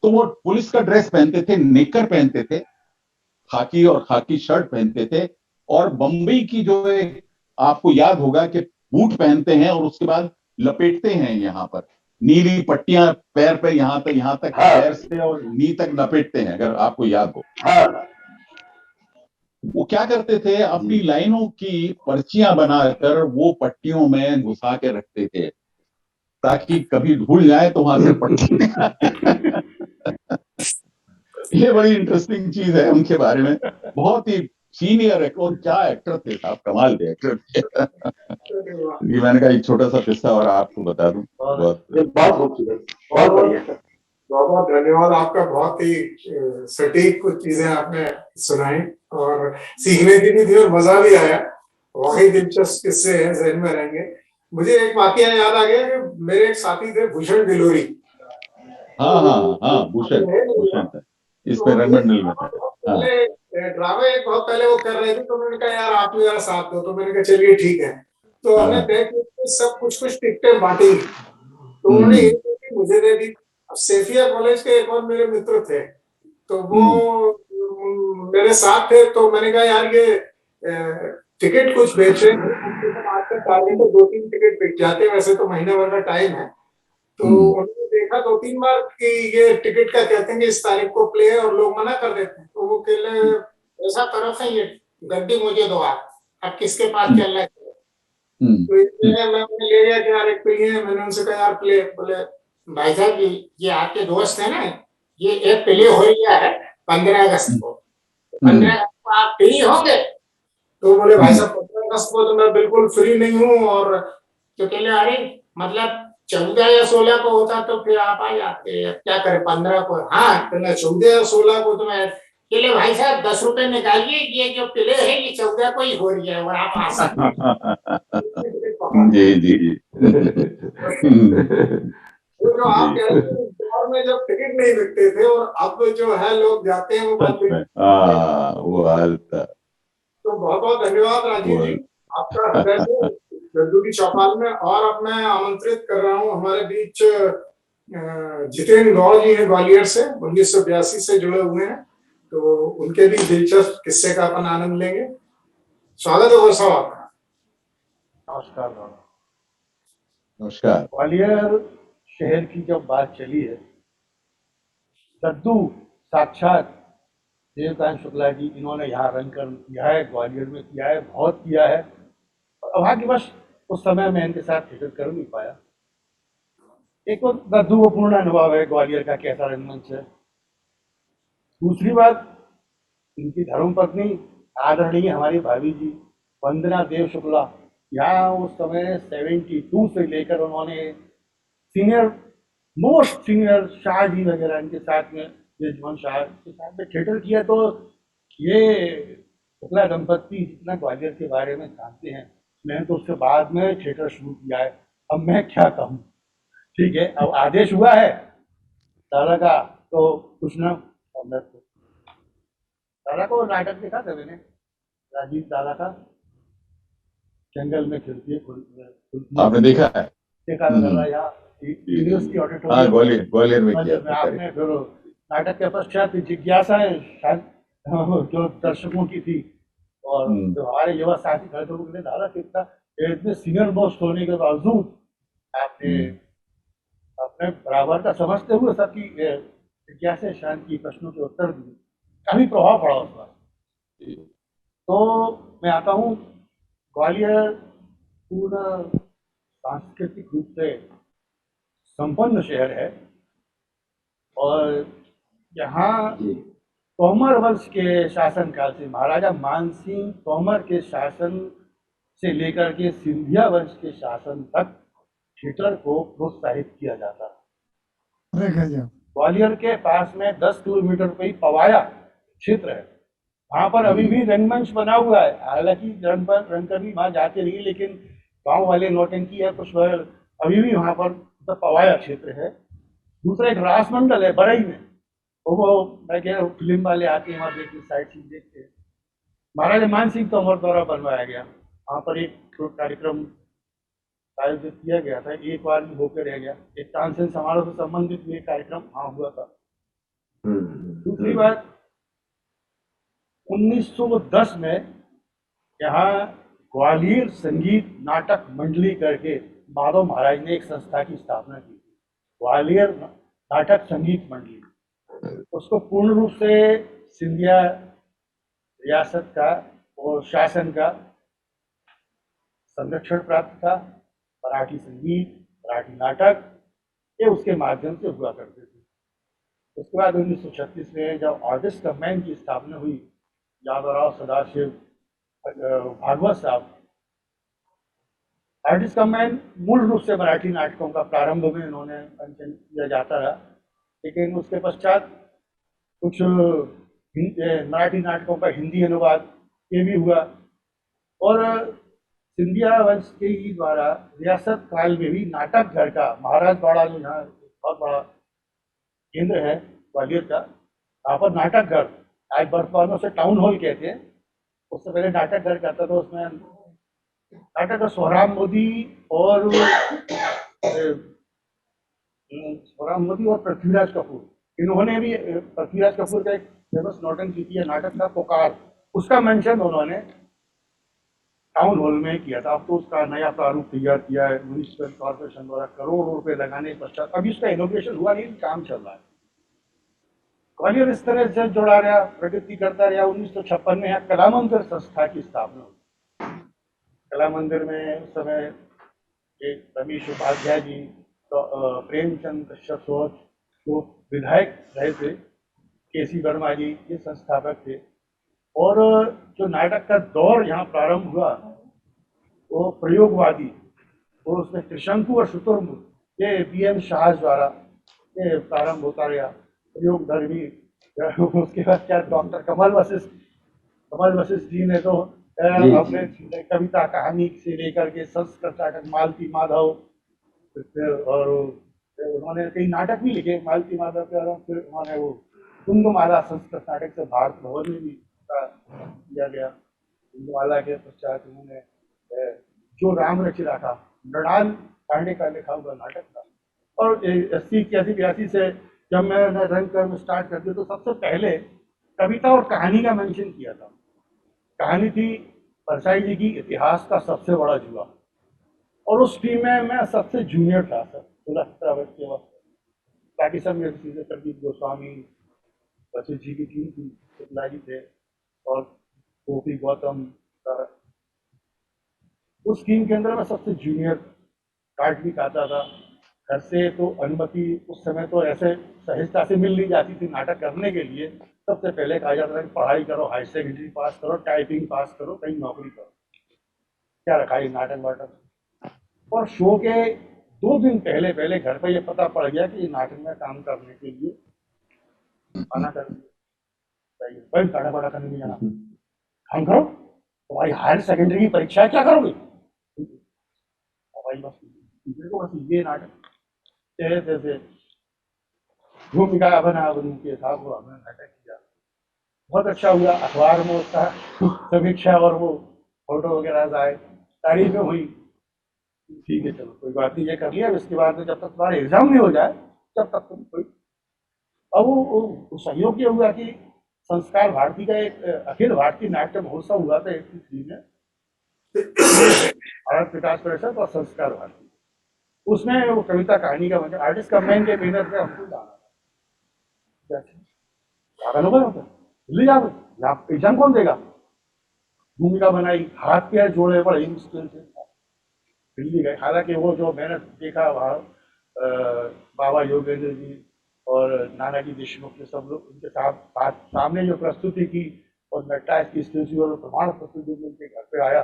तो वो पुलिस का ड्रेस पहनते थे, नेकर पहनते थे, खाकी और खाकी शर्ट पहनते थे। और बम्बई की जो एक, आपको याद होगा कि बूट पहनते हैं और उसके बाद लपेटते हैं यहाँ पर नीली पट्टियां पैर पे, यहाँ तक हाँ पैर से और नी तक लपेटते हैं, अगर आपको याद हो। हाँ वो क्या करते थे, अपनी लाइनों की पर्चियां बनाकर वो पट्टियों में घुसा के रखते थे, ताकि कभी भूल जाए तो वहां से पट्टी ये बड़ी इंटरेस्टिंग चीज है उनके बारे में। बहुत ही सीनियर एक्टर, और क्या एक्टर थे साहब, कमाल के एक्टर थे। ये मैंने कहा एक छोटा सा किस्सा और आपको बता दूं। बहुत बहुत खूबसूरत, बहुत बढ़िया। बहुत बहुत धन्यवाद आपका। बहुत ही सटीक कुछ चीजें आपने सुनाई और सीखने की भी थी और मजा भी आया। वाकई दिलचस्प किस्से हैं, जहन में रहेंगे। मुझे एक वाकया याद आ गया कि मेरे एक साथी थे भूषण गिलोरी। हाँ, भूषण था, इसमें रंगमंडल में था। हाँ ड्रामे एक बहुत पहले वो कर रहे थे, तो उन्होंने कहा यार आप मेरा साथ दो। तो मैंने कहा चलिए ठीक है। तो हमने तय किया सब कुछ टिकटें बांटी। तो उन्होंने एक दे दी, मुझे दे दी। अब सेफिया कॉलेज के एक और मेरे मित्र थे, तो वो मेरे साथ थे। तो मैंने कहा यार ये टिकट कुछ बेच रहे हैं, आज तक टारगेट तो 2-3 टिकट बिक जाते हैं, वैसे तो महीना भर का टाइम है। तो उन्होंने देखा 2-3 बार कि ये टिकट का कहते हैं कि इस तारीख को प्ले है और लोग मना कर देते हैं। तो वो कहले ऐसा करो है, ये गड्डी मुझे दो आप, अब किसके पास चल रहा है। तो मैं ले गया कि यार एक प्ले है। मैंने उनसे कहा यार प्ले, बोले भाई साहब ये आपके दोस्त है ना, ये एक प्ले हो गया है 15 अगस्त को, 15 अगस्त को आप फ्री होंगे। तो बोले भाई साहब 15 अगस्त को तो मैं बिल्कुल फ्री नहीं हूँ। और तो कहले अरे मतलब 14 या 16 को होता तो फिर आप आ जाते, क्या करें 15 को। हाँ तो मैं 14 या 16 को तो मैं कहले भाई साहब 10 रुपए निकालिए, ये जो प्ले है ये 14 को ही हो रही है और आप आ सकते। जी जी तो जो आप कह रहे हैं उस दौर में जब टिकट नहीं बिकते थे और अब जो है लोग जाते हैं, वो बात वो हाल था। तो बहुत बहुत धन्यवाद राजीव जी, आपका हृदय से जद्दू की चौपाल में। और अब मैं आमंत्रित कर रहा हूँ हमारे बीच जितेंद्र गौड़ जी हैं, ग्वालियर से 1982 से जुड़े हुए हैं। तो उनके भी दिलचस्प किस्से का अपन आनंद लेंगे। स्वागत है गौड़ साहब आपका। नमस्कार। नमस्कार। ग्वालियर शहर की जब बात चली है, दद्दू साक्षात देवकांत शुक्ला जी, इन्होंने यहाँ रंगकर्म किया है, ग्वालियर में किया है, बहुत किया है। और अभाग्यवश उस समय मैं इनके साथ थिएटर कर नहीं पाया। एक तो दद्दू को पूर्ण अनुभव है ग्वालियर का कैसा रंगमंच है। दूसरी बात, इनकी धर्मपत्नी आदरणीय हमारी भाभी जी वंदना देव शुक्ला, यहाँ उस समय 72 से लेकर उन्होंने senior most senior Shah ji वगैरह इनके साथ में, यजमान शाह के साथ में थिएटर किया। तो ये शुक्ला दंपत्ति जितना ग्वालियर के बारे में जानते हैं, मैंने तो उसके बाद में थिएटर शुरू किया है। अब मैं क्या कहूँ, ठीक है, अब आदेश हुआ है दादा का तो कुछ ना। दादा को नाटक देखा था मैंने, राजीव दादा का, जंगल में खिलती है। आपने देखा है? देखा था दादा यहाँ यूनिवर्सिटी हाँ, ऑडिटोरियम ग्वालियर में किया में था। आपने फिर नाटक के पश्चात जिज्ञासाएं शायद जो दर्शकों की थी, और जो हमारे युवा साथी खड़े थे, वो कहते दादा कितना इतने सीनियर मोस्ट होने के बावजूद आपने अपने बराबर का समझते हुए सबकी जिज्ञासा शांति प्रश्नों के उत्तर दिए, काफी प्रभाव पड़ा उस पर। तो मैं आता हूँ, ग्वालियर पूर्ण सांस्कृतिक रूप से संपन्न शहर है, और यहाँ तोमर वंश के शासनकाल से, महाराजा मानसिंह तोमर के शासन से लेकर के सिंधिया वंश के शासन तक थिएटर को प्रोत्साहित किया जाता है। ग्वालियर के पास में 10 किलोमीटर पे ही पवाया क्षेत्र है, वहाँ पर अभी भी रंगमंच बना हुआ है। हालांकि रंगकर्मी वहाँ जाते रही, लेकिन गांव वाले नौटंकी है कुछ, अभी भी वहाँ पर पवाया क्षेत्र है। दूसरा एक रास मंडल है बरई में, वो मैं कह रहा हूँ फिल्म वाले आते हैं वहाँ देखते, साइड सीन देखते हैं। महाराजा मानसिंह तोमर द्वारा बनवाया गया, वहाँ पर एक कार्यक्रम आयोजित किया गया था, एक बार भी होकर रह गया। एक तानसेन समारोह से संबंधित ये कार्यक्रम वहाँ हुआ था। दूसरी बात, 1910 में यहाँ ग्वालियर संगीत नाटक मंडली करके माधव महाराज ने एक संस्था की स्थापना की, ग्वालियर नाटक संगीत मंडली। उसको पूर्ण रूप से सिंधिया रियासत का और शासन का संरक्षण प्राप्त था। मराठी संगीत, मराठी नाटक, ये उसके माध्यम से हुआ करते थे। उसके बाद 1936 में जब आर्टिस्ट कम्बाइन की स्थापना हुई, यादवराव सदाशिव भागवत साहब, आर्टिस्ट कम्बाइन मूल रूप से मराठी नाटकों का प्रारंभ में इन्होंने मंचन किया जाता रहा, लेकिन उसके पश्चात कुछ मराठी नाटकों का हिंदी अनुवाद ये भी हुआ। और सिंधिया वंश के ही द्वारा रियासत काल में भी नाटक घर का, महाराज बाड़ा जो यहाँ बहुत बड़ा केंद्र है ग्वालियर का, वहाँ पर नाटक घर, आज वर्तमान से टाउन हॉल कहते हैं, उससे पहले नाटक घर कहता था। उसमें नाटक सोहराम मोदी और पृथ्वीराज कपूर, इन्होंने भी, पृथ्वीराज कपूर का एक फेमस नौटंकी किया नाटक था पुकार, उसका मेंशन उन्होंने टाउन हॉल में किया था। अब तो उसका नया प्रारूप तैयार किया है म्यूनिसिपल कॉर्पोरेशन द्वारा, करोड़ों रुपए लगाने के पश्चात अभी उसका इनोग्रेशन हुआ नहीं, काम चल रहा है। ग्वालियर इस तरह से जुड़ा रहा, प्रगति करता रहा। 1956 में यहाँ कला मंदिर संस्था की स्थापना हुई। कला मंदिर में उस समय एक रमेश उपाध्याय जी, तो प्रेमचंद कश्यप सोच जो विधायक रहे थे, केसी वर्मा जी ये संस्थापक थे। और जो नाटक का दौर यहाँ प्रारंभ हुआ वो प्रयोगवादी, और उसमें त्रिशंकु और शुतुरमुर्ग ये BN शाह द्वारा ये प्रारंभ होता रहा, प्रयोग धर्मी। उसके बाद क्या डॉक्टर कमल वशिष्ठ जी ने तो अपने कविता कहानी से लेकर के संस्कृत नाटक मालती माधव, और उन्होंने कई नाटक भी लिखे मालती माधव के, और फिर उन्होंने वो कुंदमाला संस्कृत नाटक से भारत भवन में भी किया गया। कुंदमाला के पश्चात उन्होंने जो राम रचिला था, मृणाल पांडे का लिखा हुआ नाटक था। और 80-81 से जब मैंने रंगकर्म स्टार्ट कर दिया तो सबसे पहले कविता और कहानी का मेंशन किया था। कहानी थी परसाई जी की इतिहास का सबसे बड़ा जुआ, और उस टीम में मैं सबसे जूनियर था सर, 16-17 वर्ष के वक्त। बाकी सब मेरे सीधे प्रदीप गोस्वामी, वशिष्ठ जी की टीम थी, शुक्ला जी थे और गोपी गौतम। उस टीम के अंदर मैं सबसे जूनियर, काट भी खाता था। घर से तो अनुमति उस समय तो ऐसे सहजता से मिल नहीं जाती थी नाटक करने के लिए। सबसे पहले कहा जाता था कि पढ़ाई करो, हाई सेकेंडरी पास करो, टाइपिंग पास करो, कहीं नौकरी करो, क्या रखा ये नाटक वाटक। और शो के 2 दिन पहले पहले घर पे ये पता पड़ गया कि नाटक में काम करने के लिए आना चाहिए। भाई गाड़ा बाड़ा करने नहीं जाना, काम करो, तुम्हारी हायर सेकेंडरी की परीक्षा है, क्या करोगे भाई? बस बस ये नाटक जैसे जैसे भूमिका बना बनी के साथ वो हमने नाटक किया। बहुत अच्छा हुआ, अखबार में उसका समीक्षा और वो फोटो वगैरह आए, तारीफें हुई। ठीक है चलो कोई बात नहीं, ये कर लिया। इसके बाद में जब तक तुम्हारा एग्जाम नहीं हो जाए तब तक तुम कोई। अब वो सहयोग ये हुआ कि संस्कार भारती का एक अखिल भारतीय नाट्य महोत्सव हुआ था 83 में, भारत विकास परिषद और संस्कार भारती। उसमें वो कविता कहानी का मतलब आर्टिस्ट कंबाइन के बैनर पे हमको जाना था। अनुभव होता दिल्ली जाओ, आप एग्जाम कौन देगा? भूमिका बनाई, हाथ पैर जोड़े बड़े मुश्किल से दिल्ली गए। हालांकि वो जो मैंने देखा वहाँ बाबा योगेंद्र जी और नानाजी देशमुख के सब लोग उनके साथ सामने जो प्रस्तुति की और नटराज की स्टेज और प्रमाण प्रस्तुति उनके घर पे आया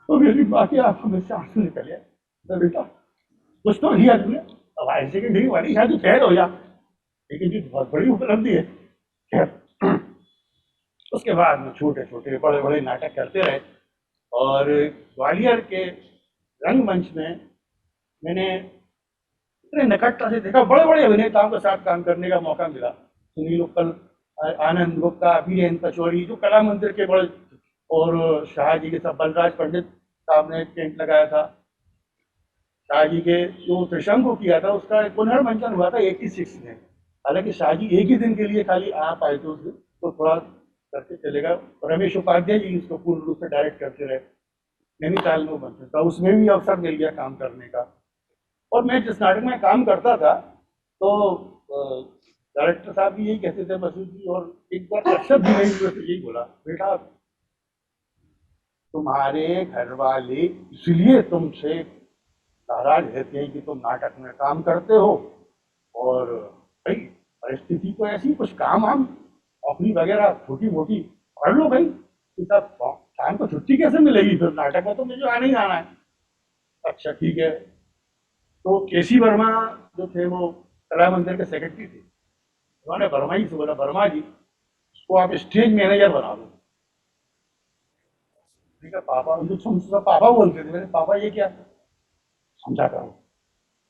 तो मेरी बाकी आप हमेशा आंसू निकल गया। तो बेटा कुछ तो लिया तुमने, अब हाई सेकेंडरी वाली शायद तो फेल हो जा, लेकिन जी बहुत बड़ी उपलब्धि है। खैर उसके बाद में छोटे छोटे बड़े बड़े नाटक करते रहे और ग्वालियर के रंगमंच में मैंने इतने निकटता से देखा, बड़े बड़े अभिनेताओं के साथ काम करने का मौका मिला। सुनील उत्पल, आनंद गुप्ता, वीरेंद्र पचौरी जो कला मंदिर के बड़े, और शाहजी के सब, बलराज पंडित साहब ने टेंट लगाया था। शाहजी के जो त्रिशंकु किया था उसका एक पुनर्मंचन हुआ था 86 में। हालांकि शाहजी एक ही दिन के लिए खाली आ पाए थे उस दिन, तो थोड़ा करके चलेगा। रमेश उपाध्याय जी इसको पूर्ण रूप से डायरेक्ट करते रहे, नैनीताल में बनते था, उसमें भी अवसर मिल गया काम करने का। और मैं जिस नाटक में काम करता था तो डायरेक्टर साहब भी यही कहते थे मसूद जी, और एक बार अक्षर भी नहीं हुए तो यही बोला, बेटा तुम्हारे घर वाले इसलिए तुमसे नाराज रहते हैं कि तुम नाटक में काम करते हो, और भाई परिस्थिति तो ऐसी, कुछ काम हम अपनी वगैरह छोटी मोटी कर लो भाई, सब टाइम को छुट्टी कैसे मिलेगी फिर नाटक में, तो मुझे आना ही आना है। अच्छा ठीक है। तो केसी वर्मा जो थे वो कला मंदिर के सेक्रेटरी थे, उन्होंने वर्मा जी से बोला, वर्मा जी इसको आप स्टेज मैनेजर बना दो। ठीक है पापा, उनको पापा बोलते थे, मैंने पापा ये क्या, समझा करो।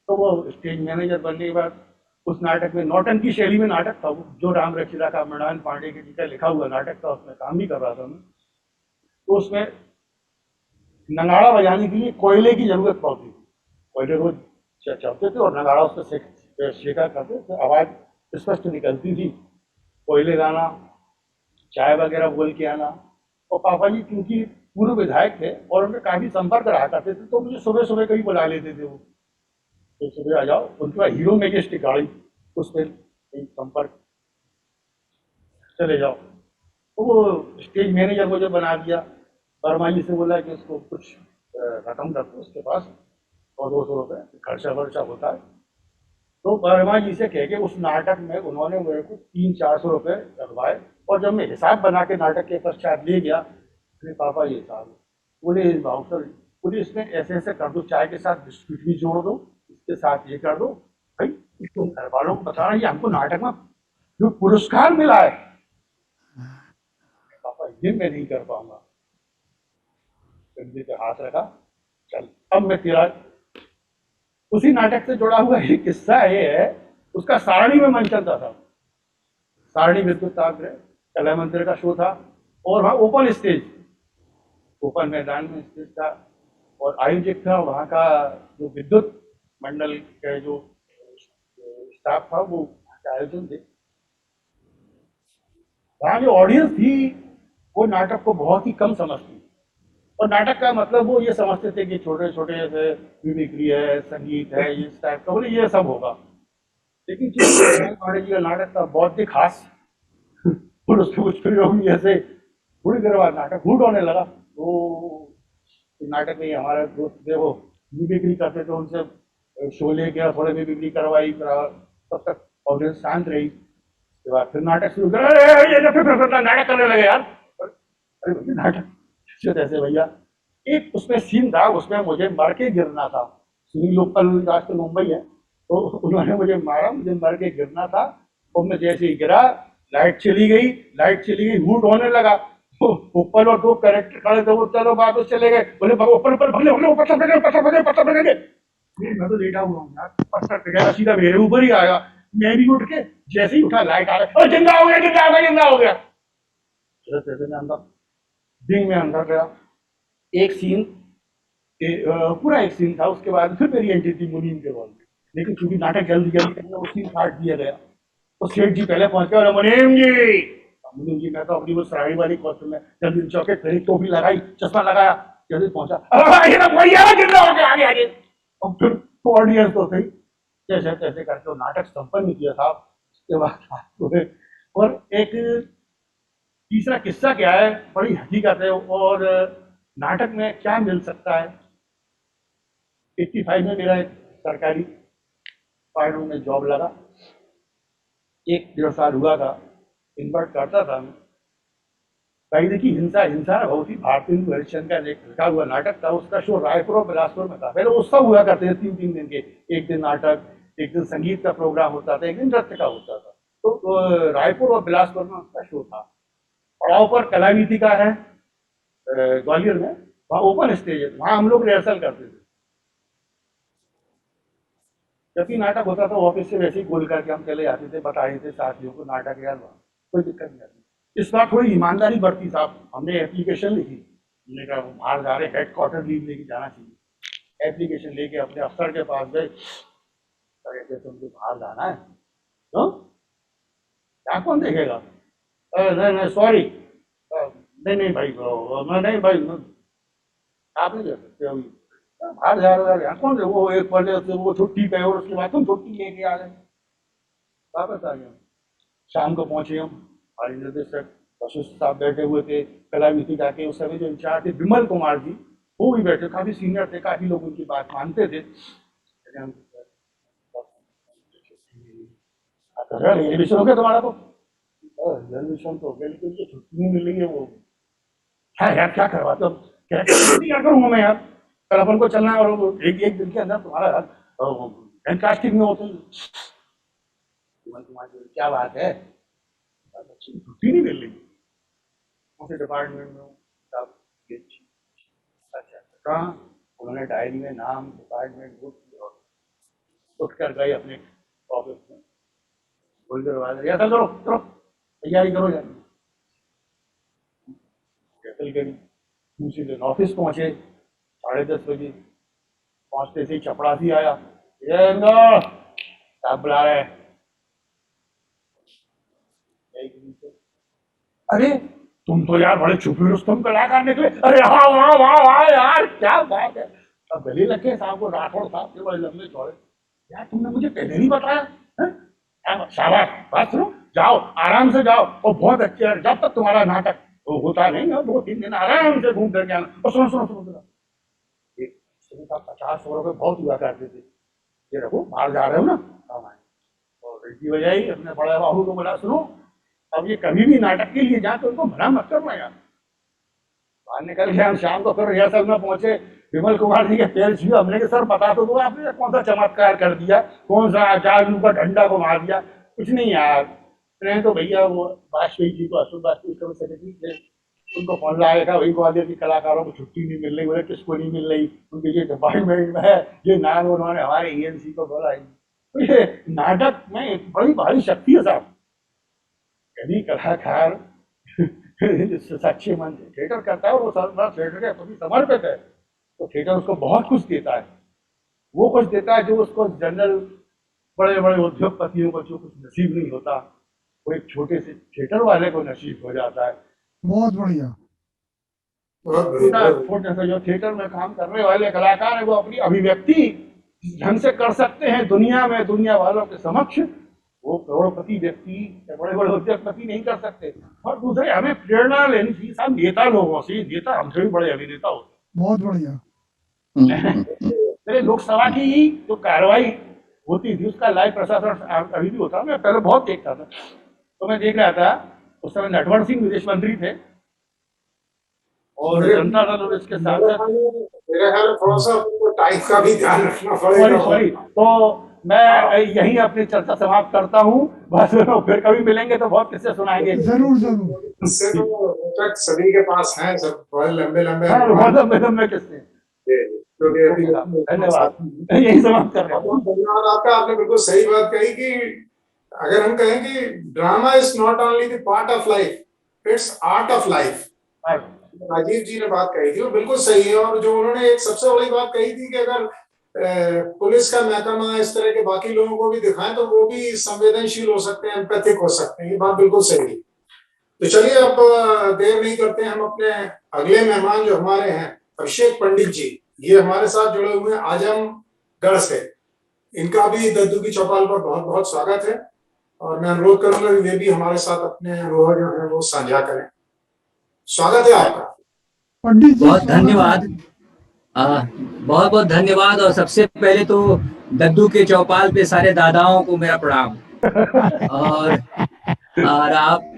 तो वो स्टेज मैनेजर बनने के बाद उस नाटक में नौटंकी शैली में नाटक था वो, जो राम रचीला का मृणाल पांडे के जी का लिखा हुआ नाटक था, उसमें काम भी कर रहा था मैं। तो उसमें नगाड़ा बजाने के लिए कोयले की जरूरत पड़ती थी, कोयले रोज चलते थे और नगाड़ा उसको शेखा करते थे, आवाज स्पष्ट निकलती थी। कोयले गाना, चाय वगैरह बोल के आना। और पापा जी क्योंकि पूर्व विधायक थे और उनके काफी संपर्क रहा करते थे, तो मुझे सुबह सुबह कभी बुला लेते थे वो, तो सुबह आ जाओ, उनके बाद हीरो मैजेस्टिक गाड़ी, उस पर संपर्क, चले जाओ। तो वो स्टेज मैनेजर मुझे बना दिया। वर्मा जी से बोला कि उसको कुछ रकम कर दो उसके पास, 100-200 रुपये खर्चा वर्चा होता है। तो वर्मा जी से कह के उस नाटक में उन्होंने मेरे को 300-400 रुपये लगवाए। और जब मैं हिसाब बना के नाटक के पश्चात ले गया, अरे पापा ये साहब बोले, बाउंसर बोले इसमें ऐसे ऐसे कर दो, चाय के साथ बिस्कुट भी जोड़ दो, इसके साथ ये कर दो। भाई तुम घर वालों को बताना ये हमको नाटक में जो पुरस्कार मिला है। पापा ये मैं नहीं कर पाऊंगा। कंधे पे हाथ रखा, चल अब मैं तेरा। उसी नाटक से जुड़ा हुआ एक किस्सा ये है, उसका सारणी में मंचन था। सारणी विद्युताग्रह कला मंदिर का शो था और वहाँ ओपन स्टेज, ओपन मैदान में स्टेज था, और आयोजक था वहाँ का जो विद्युत मंडल का जो स्टाफ था वो आयोजन थे। वहाँ जो ऑडियंस थी वो नाटक को बहुत ही कम समझती, और नाटक का मतलब वो ये समझते थे कि छोटे छोटे ऐसे मिमिक्री है, संगीत है, इस टाइप का, बोले ये सब होगा। लेकिन पांडे जी का नाटक था बौद्धिक हास, और उसके कुछ प्रयोग भी ऐसे, थोड़ी देर बाद नाटक हुट होने लगा। तो नाटक में हमारे दोस्त थे वो मिमिक्री करते थे, उनसे शो ले गया, थोड़े मिमिक्री करवाई, तब तक ऑडियंस शांत रही। उसके बाद फिर नाटक शुरू करा, फिर नाटक करने लगे यार। अरे भैया नाटक ऐसे भैया, एक उसमें सीन था, उसमें मुझे मर के गिरना था। सुनी लोकल राष्ट्र मुंबई है, तो उन्होंने मुझे मारा, मुझे मर के गिरना था। और मैं जैसे ही गिरा, लाइट चली गई, हुट होने लगा। ऊपर और दो कैरेक्टर खड़े थे, वो चलो वापस चले गए, बोले ऊपर ऊपर भगले भगले, पत्थर फेंके, पत्थर फेंके, पत्थर फेंके। मैं तो लेटा हुआ हूँ यार, पत्थर फेंका सीधा मेरे ऊपर ही आया। मैं भी उठ के, जैसे ही उठा, लाइट आ गया, जिंदा हो गया, जिंदा हो गया, जिंदा हो गया। अंदर दिन में अंदर गया। एक सीन पूरा एक सीन था, उसके बाद फिर मेरी एंट्री थी मुनीम के रोल में। लेकिन चूंकि नाटक जल्दी जल्दी करना, वो सीन काट दिया गया। तो सेठ जी पहले पहुंच गए, मुनीम जी। मुनीम जी, मैं तो अपनी वो सराड़ी वाली कॉस्ट्यूम में जल्दी चौकेट पहनी, टोपी लगाई, चश्मा लगाया, जल्दी पहुंचा, जिंदा हो गया, आगे आगे। और फिर ऑडियंस तो सही, जैसे तैसे करके वो नाटक संपन्न किया था। उसके बाद और एक तीसरा किस्सा क्या है, बड़ी हकीकत है। और नाटक में क्या मिल सकता है, 85 में मेरा एक सरकारी डिपार्टमेंट में जॉब लगा, 1-1.5 साल हुआ था, इन्वर्ट करता था मैं। कहीं की हिंसा हिंसा बहुत ही भारतीय हिंदू हरिश्चंद्र का एक लिखा हुआ नाटक था, उसका शो रायपुर और बिलासपुर में था। पहले उत्सव हुआ करते थे 3-3 दिन के, एक दिन नाटक, एक दिन संगीत का प्रोग्राम होता था, एक दिन नृत्य का होता था। तो रायपुर और बिलासपुर में उसका शो था। पड़ाव पर कलानीति का है ग्वालियर में, वहाँ ओपन स्टेज है, वहाँ हम लोग रिहर्सल करते थे। जब भी नाटक होता था ऑफिस से वैसे ही बोल करके हम चले जाते थे, बताए थे साथियों को नाटक यार, कोई दिक्कत नहीं आती। इस बार थोड़ी ईमानदारी बढ़ती साहब, हमने एप्लीकेशन लिखी, हमने कहा बाहर जा रहे, हेडक्वार्टर लीव लेके जाना चाहिए। एप्लीकेशन लेके अपने अफसर के पास गए, तुमको बाहर जाना है तो क्या कौन देखेगा? नहीं नहीं सॉरी, नहीं नहीं भाई, नहीं भाई, आप नहीं दे सकते अभी, बाहर जा रहे हैं कौन से, वो एक पहले से वो छुट्टी पे, और उसके बाद तुम छुट्टी लेके आ गए, वापस आ गए। शाम को पहुंचे हम, हमारे निर्देशक वशिष्ठ साहब बैठे हुए थे, कलाविधि जाके उस समय जो इंचार्ज थे विमल कुमार जी, वो भी बैठे, काफी सीनियर थे, काफी लोग उनकी बात मानते थे। रिजर्वेशन हो गया तुम्हारा? तो रिजर्वेशन तो हो गया, लेकिन ये छुट्टी नहीं मिल रही है। वो क्या यार, क्या करवाते हो? क्या करूंगा मैं यार, कल अपन को चलना है, और एक एक दिन के अंदर तुम्हारा फैंटास्टिक में होते हैं। क्या बात है, छुट्टी नहीं मिल रही उनके डिपार्टमेंट में? अच्छा कहाँ? उन्होंने डायरी में नाम, डिपार्टमेंट उठ कर गए अपने ऑफिस में, थोड़ी देर बाद रिहर्सल करो, करो तैयारी करो यार। रिहर्सल करी, दूसरे दिन ऑफिस पहुंचे 10:30 बजे। पहुंचते से चपड़ासी आया, साहब बुला रहे हैं। अरे तुम तो यार बड़े छुपी रुस्तम कलाकार निकले। अरे हाँ वाह वाह वाह यार, क्या बात है। अब गले लगे साहब को, राठौड़ साहब के बड़े लंबे चौड़े, यार तुमने मुझे पहले नहीं बताया। शाबाश, बात सुनो, जाओ आराम से जाओ, और बहुत अच्छे है, जब तक तुम्हारा नाटक तो होता नहीं है 2-3 दिन आराम से घूम करके आना। और सुनो सुनो सुनो, 50 रुपए बहुत हुआ करते थे, ये रखो, बाहर जा रहे हो ना, और इसकी वजह ही अपने बड़े बाबू को बोला, सुनो अब ये कभी भी नाटक के लिए जाए तो उनको मना मत करना यार। बाहर निकल गया, हम शाम को फिर रिहर्सल में पहुंचे, विमल कुमार जी के पैर छुए, हमने कहा सर बता तो दो, आपने कौन सा चमत्कार कर दिया, कौन सा आचार्य का डंडा को मार दिया? कुछ नहीं यार, नहीं तो भैया वो वाजपेयी जी को, अशोक वाजपेयी सेक्रेटरी थे, उनको फोन लाएगा, वही ग्वालियर के कलाकारों को छुट्टी नहीं मिल रही, बोले किसको नहीं मिल रही, उनके ये डिपार्टमेंट में है, ये नाम उन्होंने हमारे ENC को बोला है। तो ये नाटक में एक बड़ी भारी शक्ति है साहब, यदि कलाकार सच्चे मन से थिएटर करता है और वो थिएटर के प्रति समर्पित है, तो थिएटर उसको बहुत कुछ देता है। वो कुछ देता है जो उसको जनरल बड़े बड़े उद्योगपतियों को जो कुछ नसीब नहीं होता, वो एक छोटे से थिएटर वाले को नसीब हो जाता है। बहुत बढ़िया, छोटे से जो थिएटर में काम करने वाले कलाकार है वो अपनी अभिव्यक्ति ढंग से कर सकते हैं दुनिया में, दुनिया वालों के समक्ष। वो करोड़पति व्यक्ति या बड़े बड़े उद्योगपति नहीं कर सकते। और दूसरे हमें प्रेरणा लेनी चाहिए साहब नेता लोगों से। नेता हमसे भी बड़े अभिनेता होते हैं। बहुत बढ़िया। मेरे लोकसभा की ही जो कार्रवाई होती थी उसका लाइव प्रसारण अभी भी होता है। मैं पहले बहुत देखता था, तो मैं देख रहा था उस समय नटवर सिंह विदेश मंत्री थे और जनता दल और इसके साथ मेरे ख्याल में थोड़ा सा टाइम का भी ध्यान रखना पड़ेगा। सॉरी, तो मैं यही अपनी चर्चा समाप्त करता हूँ। बस फिर कभी मिलेंगे तो बहुत किस्से सुनाएंगे। जरूर जरूर। इससे तो सभी के पास हैं सब बड़े लंबे लंबे लंबे किस्से। धन्यवाद, यही समाप्त कर रहा हूँ। धन्यवाद आपका। आपने बिल्कुल सही बात कही कि अगर हम कहें कि drama is not only the part of life, it's art of life. Rajiv ji ने बात कही थी वो बिल्कुल सही है। और जो उन्होंने एक सबसे बड़ी बात कही थी कि अगर पुलिस का महकमा इस तरह के बाकी लोगों को भी दिखाएं तो वो भी संवेदनशील हो सकते हैं, एम्पैथिक हो सकते हैं। ये बात बिल्कुल सही है। तो चलिए अब देर नहीं करते हैं, हम अपने अगले मेहमान जो हमारे हैं अभिषेक पंडित जी, ये हमारे साथ जुड़े हुए हैं आजमगढ़ से। इनका भी दद्दू की चौपाल पर बहुत बहुत स्वागत है और मैं अनुरोध करूंगा कि वे भी हमारे साथ अपने अनुभव जो है वो साझा करें। स्वागत है आपका पंडित जी। बहुत धन्यवाद, बहुत बहुत धन्यवाद। और सबसे पहले तो दद्दू के चौपाल पे सारे दादाओं को मेरा प्रणाम। और आप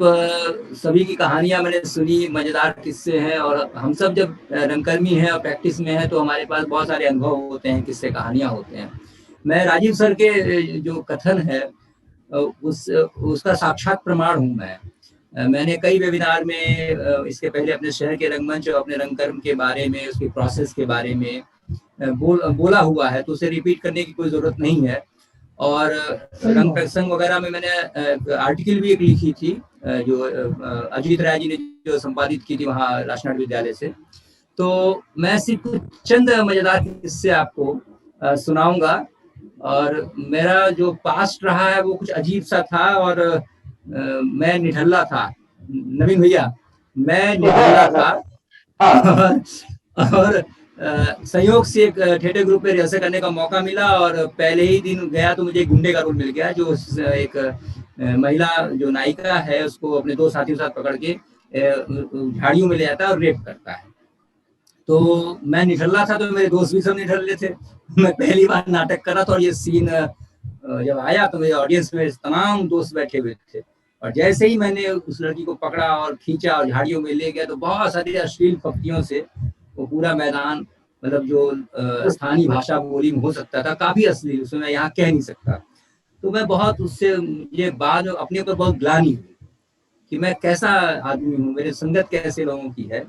सभी की कहानियां मैंने सुनी, मजेदार किस्से हैं। और हम सब जब रंगकर्मी हैं और प्रैक्टिस में हैं तो हमारे पास बहुत सारे अनुभव होते हैं, किस्से कहानियां होते हैं। मैं राजीव सर के जो कथन है उसका साक्षात प्रमाण हूँ। मैंने कई वेबिनार में इसके पहले अपने शहर के रंगमंच और अपने रंगकर्म के बारे में, उसकी प्रोसेस के बारे में बोला हुआ है, तो उसे रिपीट करने की कोई जरूरत नहीं है। और रंग प्रसंग वगैरह में मैंने आर्टिकल भी एक लिखी थी जो अजीत राय जी ने जो संपादित की थी वहाँ राष्ट्रीय विद्यालय से। तो मैं सिर्फ कुछ चंद मजेदार किस्से आपको सुनाऊंगा। और मेरा जो पास्ट रहा है वो कुछ अजीब सा था। और मैं निठल्ला था, नवीन भैया, मैं निठल्ला था। और संयोग से एक थिएटर ग्रुप में रिहर्सल करने का मौका मिला और पहले ही दिन गया तो मुझे गुंडे का रोल मिल गया, जो एक महिला जो नायिका है उसको अपने दो साथियों के साथ पकड़ के झाड़ियों में ले जाता है और रेप करता है। तो मैं निठल्ला था, तो मेरे दोस्त भी सब निठल्ले थे। मैं पहली बार नाटक कर रहा था और ये सीन जब आया तो मेरे ऑडियंस में तमाम दोस्त बैठे हुए थे। और जैसे ही मैंने उस लड़की को पकड़ा और खींचा और झाड़ियों में ले गया तो बहुत सारी अश्लील पंक्तियों से वो पूरा मैदान, मतलब जो स्थानीय भाषा बोली में हो सकता था, काफी अश्लील, उसमें मैं यहाँ कह नहीं सकता। तो मैं बहुत उससे ये बाद अपने ऊपर बहुत ग्लानि हुई कि मैं कैसा आदमी हूँ, मेरे संगत कैसे लोगों की है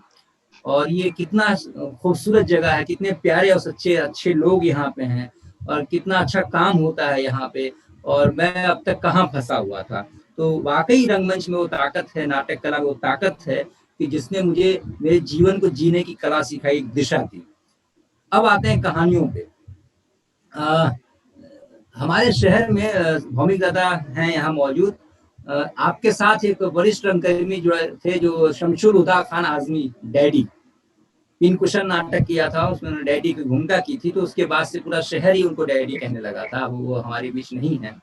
और ये कितना खूबसूरत जगह है, कितने प्यारे और सच्चे अच्छे लोग यहाँ पे हैं और कितना अच्छा काम होता है यहाँ पे, और मैं अब तक कहाँ फंसा हुआ था। तो वाकई रंगमंच में वो ताकत है, नाटक कला में वो ताकत है कि जिसने मुझे मेरे जीवन को जीने की कला सिखाई, एक दिशा दी। अब आते हैं कहानियों पे। हमारे शहर में भौमिक दादा हैं यहाँ मौजूद। आपके साथ एक वरिष्ठ रंगकर्मी जो थे, जो शमशुल हुदा खान आजमी, डैडी, पिनकुशन नाटक किया था, उसमें उन्होंने डैडी की भूमिका की थी। तो उसके बाद से पूरा शहर ही उनको डैडी कहने लगा था। वो हमारे बीच नहीं है।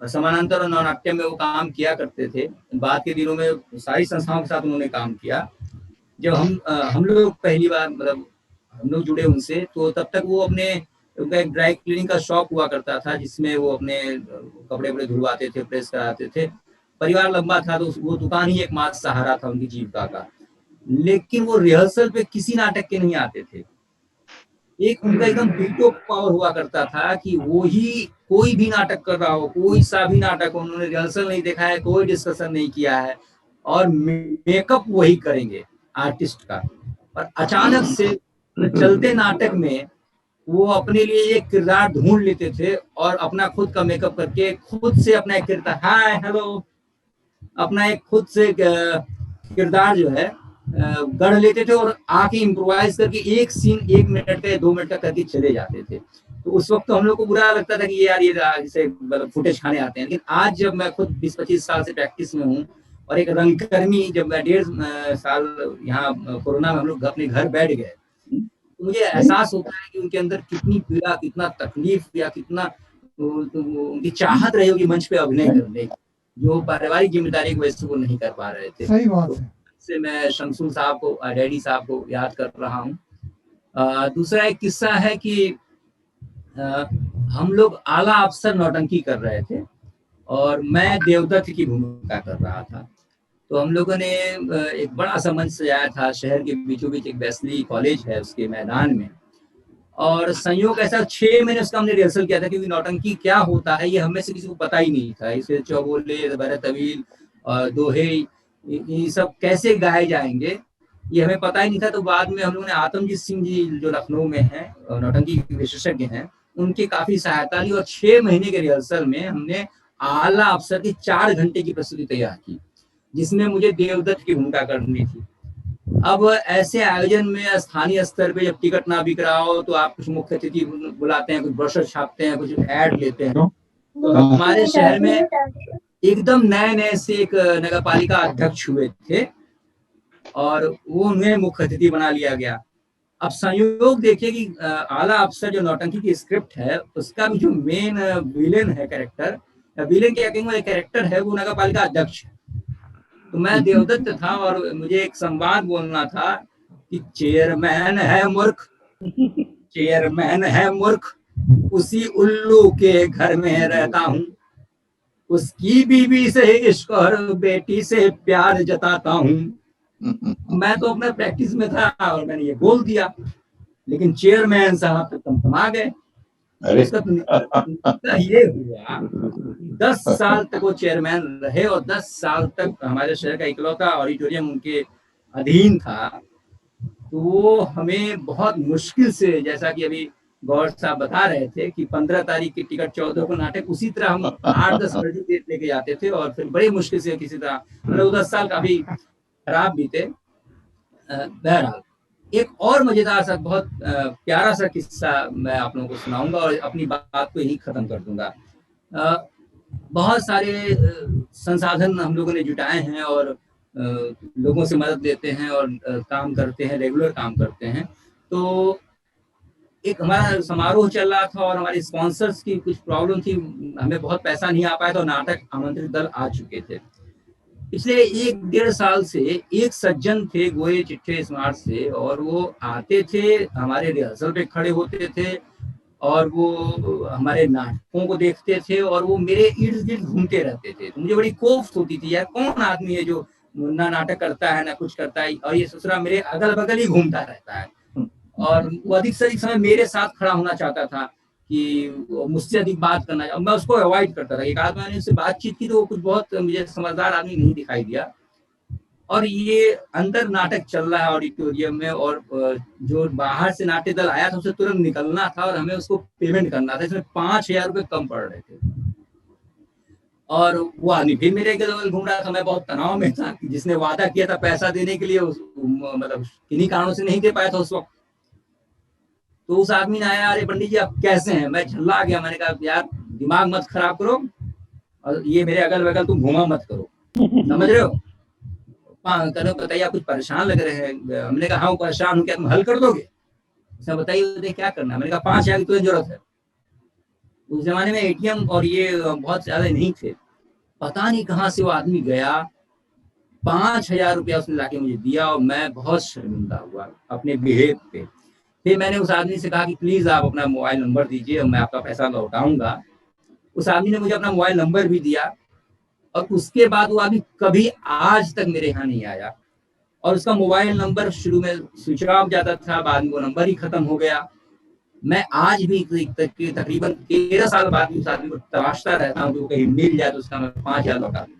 समानांतर और नवनाट्य में वो काम किया करते थे। बाद के दिनों में सारी संस्थाओं के साथ उन्होंने काम किया। जब हम लोग पहली बार, मतलब हम लोग जुड़े उनसे, तो तब तक वो उनका एक ड्राई क्लीनिंग का शॉप हुआ करता था जिसमें वो अपने कपड़े वपड़े धुलवाते थे, प्रेस कराते थे। परिवार लंबा था तो वो दुकान ही एकमात्र सहारा था उनकी जीविका का। लेकिन वो रिहर्सल पे किसी नाटक के नहीं आते थे। एक उनका एकदम बीटो पावर हुआ करता था कि वो ही कोई भी नाटक कर रहा हो, कोई सा भी नाटक, उन्होंने रिहर्सल नहीं देखा है, कोई डिस्कशन नहीं किया है और मेकअप वही करेंगे आर्टिस्ट का। और अचानक से चलते नाटक में वो अपने लिए एक किरदार ढूंढ लेते थे और अपना खुद का मेकअप करके खुद से अपना एक किरदार, हाय हेलो, अपना एक खुद से किरदार जो है गढ़ लेते थे और आके इम्प्रोवाइज करके एक सीन 1 मिनट का 2 मिनट का करके चले जाते थे। तो उस वक्त तो हम लोग को बुरा लगता था कि यार ये जैसे फुटेज खाने आते हैं। लेकिन आज जब मैं खुद 20-25 साल से प्रैक्टिस में हूँ और एक रंगकर्मी, जब मैं 1.5 साल यहाँ कोरोना में हम लोग अपने घर बैठ गए, तो मुझे एहसास होता है कि उनके अंदर कितनी पीड़ा, कितना तकलीफ या कितना उनकी चाहत रही होगी मंच पे अभिनय करने की, जो पारिवारिक जिम्मेदारी की वजह से वो नहीं कर पा रहे थे। सही बात है। से मैं शमसूल साहब को, डैडी साहब को याद कर रहा हूँ। दूसरा एक किस्सा है कि हम लोग आला अफसर नौटंकी कर रहे थे और मैं देवदत्त की भूमिका कर रहा था। तो हम लोगों ने एक बड़ा सा मंच सजाया था, शहर के बीचों बीच एक वेस्ली कॉलेज है उसके मैदान में, और संयोग ऐसा 6 महीने उसका हमने रिहर्सल किया था, क्योंकि नौटंकी क्या होता है ये हमें से किसी को पता ही नहीं था। इसे चौबोले, तवील और दोहे, ये सब कैसे गाए जाएंगे ये हमें पता ही नहीं था। तो बाद में हम लोगों ने आतमजीत सिंह जी जो लखनऊ में हैं नौटंकी विशेषज्ञ हैं, उनकी काफी सहायता ली और 6 महीने के रिहर्सल में हमने आला अफसर की 4 घंटे की प्रस्तुति तैयार की, जिसमें मुझे देवदत्त की भूमिका करनी थी। अब ऐसे आयोजन में स्थानीय स्तर पे जब टिकट ना बिक रहा हो तो आप कुछ मुख्य अतिथि बुलाते हैं, कुछ ब्रोशर छापते हैं, कुछ ऐड लेते हैं। तो हमारे शहर में एकदम नए से एक नगर पालिका अध्यक्ष हुए थे और वो उन्हें मुख्य अतिथि बना लिया गया। अब संयोग देखिए कि आला अफसर जो नौटंकी की स्क्रिप्ट है उसका भी जो मेन विलेन है कैरेक्टर, विलेन के अकेले कैरेक्टर है वो नगर पालिका अध्यक्ष है। तो मैं देवदत्त था और मुझे एक संवाद बोलना था कि चेयरमैन है मूर्ख, चेयरमैन है मूर्ख, उसी उल्लू के घर में रहता हूँ, उसकी बीवी से इश्क और बेटी से प्यार जताता हूँ। मैं तो अपने प्रैक्टिस में था और मैंने ये बोल दिया, लेकिन चेयरमैन साहब तो तमतमा गए। ये हुआ 10 साल तक वो चेयरमैन रहे और 10 साल तक हमारे शहर का इकलौता ऑडिटोरियम उनके अधीन था। तो वो हमें बहुत मुश्किल से, जैसा कि अभी गौर साहब बता रहे थे कि 15 तारीख की टिकट 14 को नाटक, उसी तरह हम 8-10 डेट लेके जाते थे और फिर बड़ी मुश्किल से किसी तरह, मतलब 10 साल काफी खराब बीते। बहरहाल एक और मजेदार सा बहुत प्यारा सा किस्सा मैं आप लोगों को सुनाऊंगा और अपनी बात को यही खत्म कर दूंगा। बहुत सारे संसाधन हम लोगों ने जुटाए हैं और लोगों से मदद लेते हैं और काम करते हैं, रेगुलर काम करते हैं। तो एक हमारा समारोह चल रहा था और हमारे स्पॉन्सर्स की कुछ प्रॉब्लम थी, हमें बहुत पैसा नहीं आ पाया था। नाटक आमंत्रित दल आ चुके थे। पिछले 1-1.5 साल से एक सज्जन थे गोये चिट्ठे स्मार्ट से, और वो आते थे हमारे रिहर्सल पे खड़े होते थे और वो हमारे नाटकों को देखते थे और वो मेरे इर्द गिर्द घूमते रहते थे। तो मुझे बड़ी कोफ्त होती थी, यार कौन आदमी है जो ना नाटक करता है ना कुछ करता है और ये ससुरा मेरे अगल बगल ही घूमता रहता है। और वो अधिक से अधिक समय मेरे साथ खड़ा होना चाहता था कि मुझसे अधिक बात करना, अब मैं उसको अवॉइड करता था। एक आदमी मैंने उससे बातचीत की तो वो कुछ बहुत मुझे समझदार आदमी नहीं दिखाई दिया। और ये अंदर नाटक चल रहा है ऑडिटोरियम में और जो बाहर से नाट्य दल आया था उसे तुरंत निकलना था और हमें उसको पेमेंट करना था। इसमें 5,000 रुपये कम पड़ रहे थे और वो आदमी फिर मेरे अगल घूम रहा था। मैं बहुत तनाव में था, जिसने वादा किया था पैसा देने के लिए मतलब किन्हीं कारणों से नहीं दे पाया था उस वक्त। तो उस आदमी ने आया, अरे पंडित जी आप कैसे हैं? मैं झल्ला गया। मैंने कहा यार दिमाग मत खराब करो और ये मेरे अगल बगल तुम घूमा मत करो, समझ रहे हो? करो बताइए आप कुछ परेशान लग रहे हैं। हमने कहा हाँ परेशान हूँ, क्या तुम हल कर दोगे? उसने बताइए क्या करना है। मैंने कहा 5,000 की तुझे जरूरत है। उस जमाने में ATM और ये बहुत ज्यादा नहीं थे। पता नहीं कहाँ से वो आदमी गया, 5,000 रुपया उसने लाके मुझे दिया और मैं बहुत शर्मिंदा हुआ अपने बिहेव पे। फिर मैंने उस आदमी से कहा कि प्लीज आप अपना मोबाइल नंबर दीजिए और मैं आपका पैसा लौटाऊंगा। उस आदमी ने मुझे अपना मोबाइल नंबर भी दिया और उसके बाद वो आदमी कभी आज तक मेरे यहाँ नहीं आया। और उसका मोबाइल नंबर शुरू में स्विच ऑफ जाता था, बाद में वो नंबर ही खत्म हो गया। मैं आज भी तकरीबन 13 साल बाद उस आदमी को तलाशता रहता हूँ, जो कहीं मिल जाए तो उसका मैं 5,000 लौटा दूं।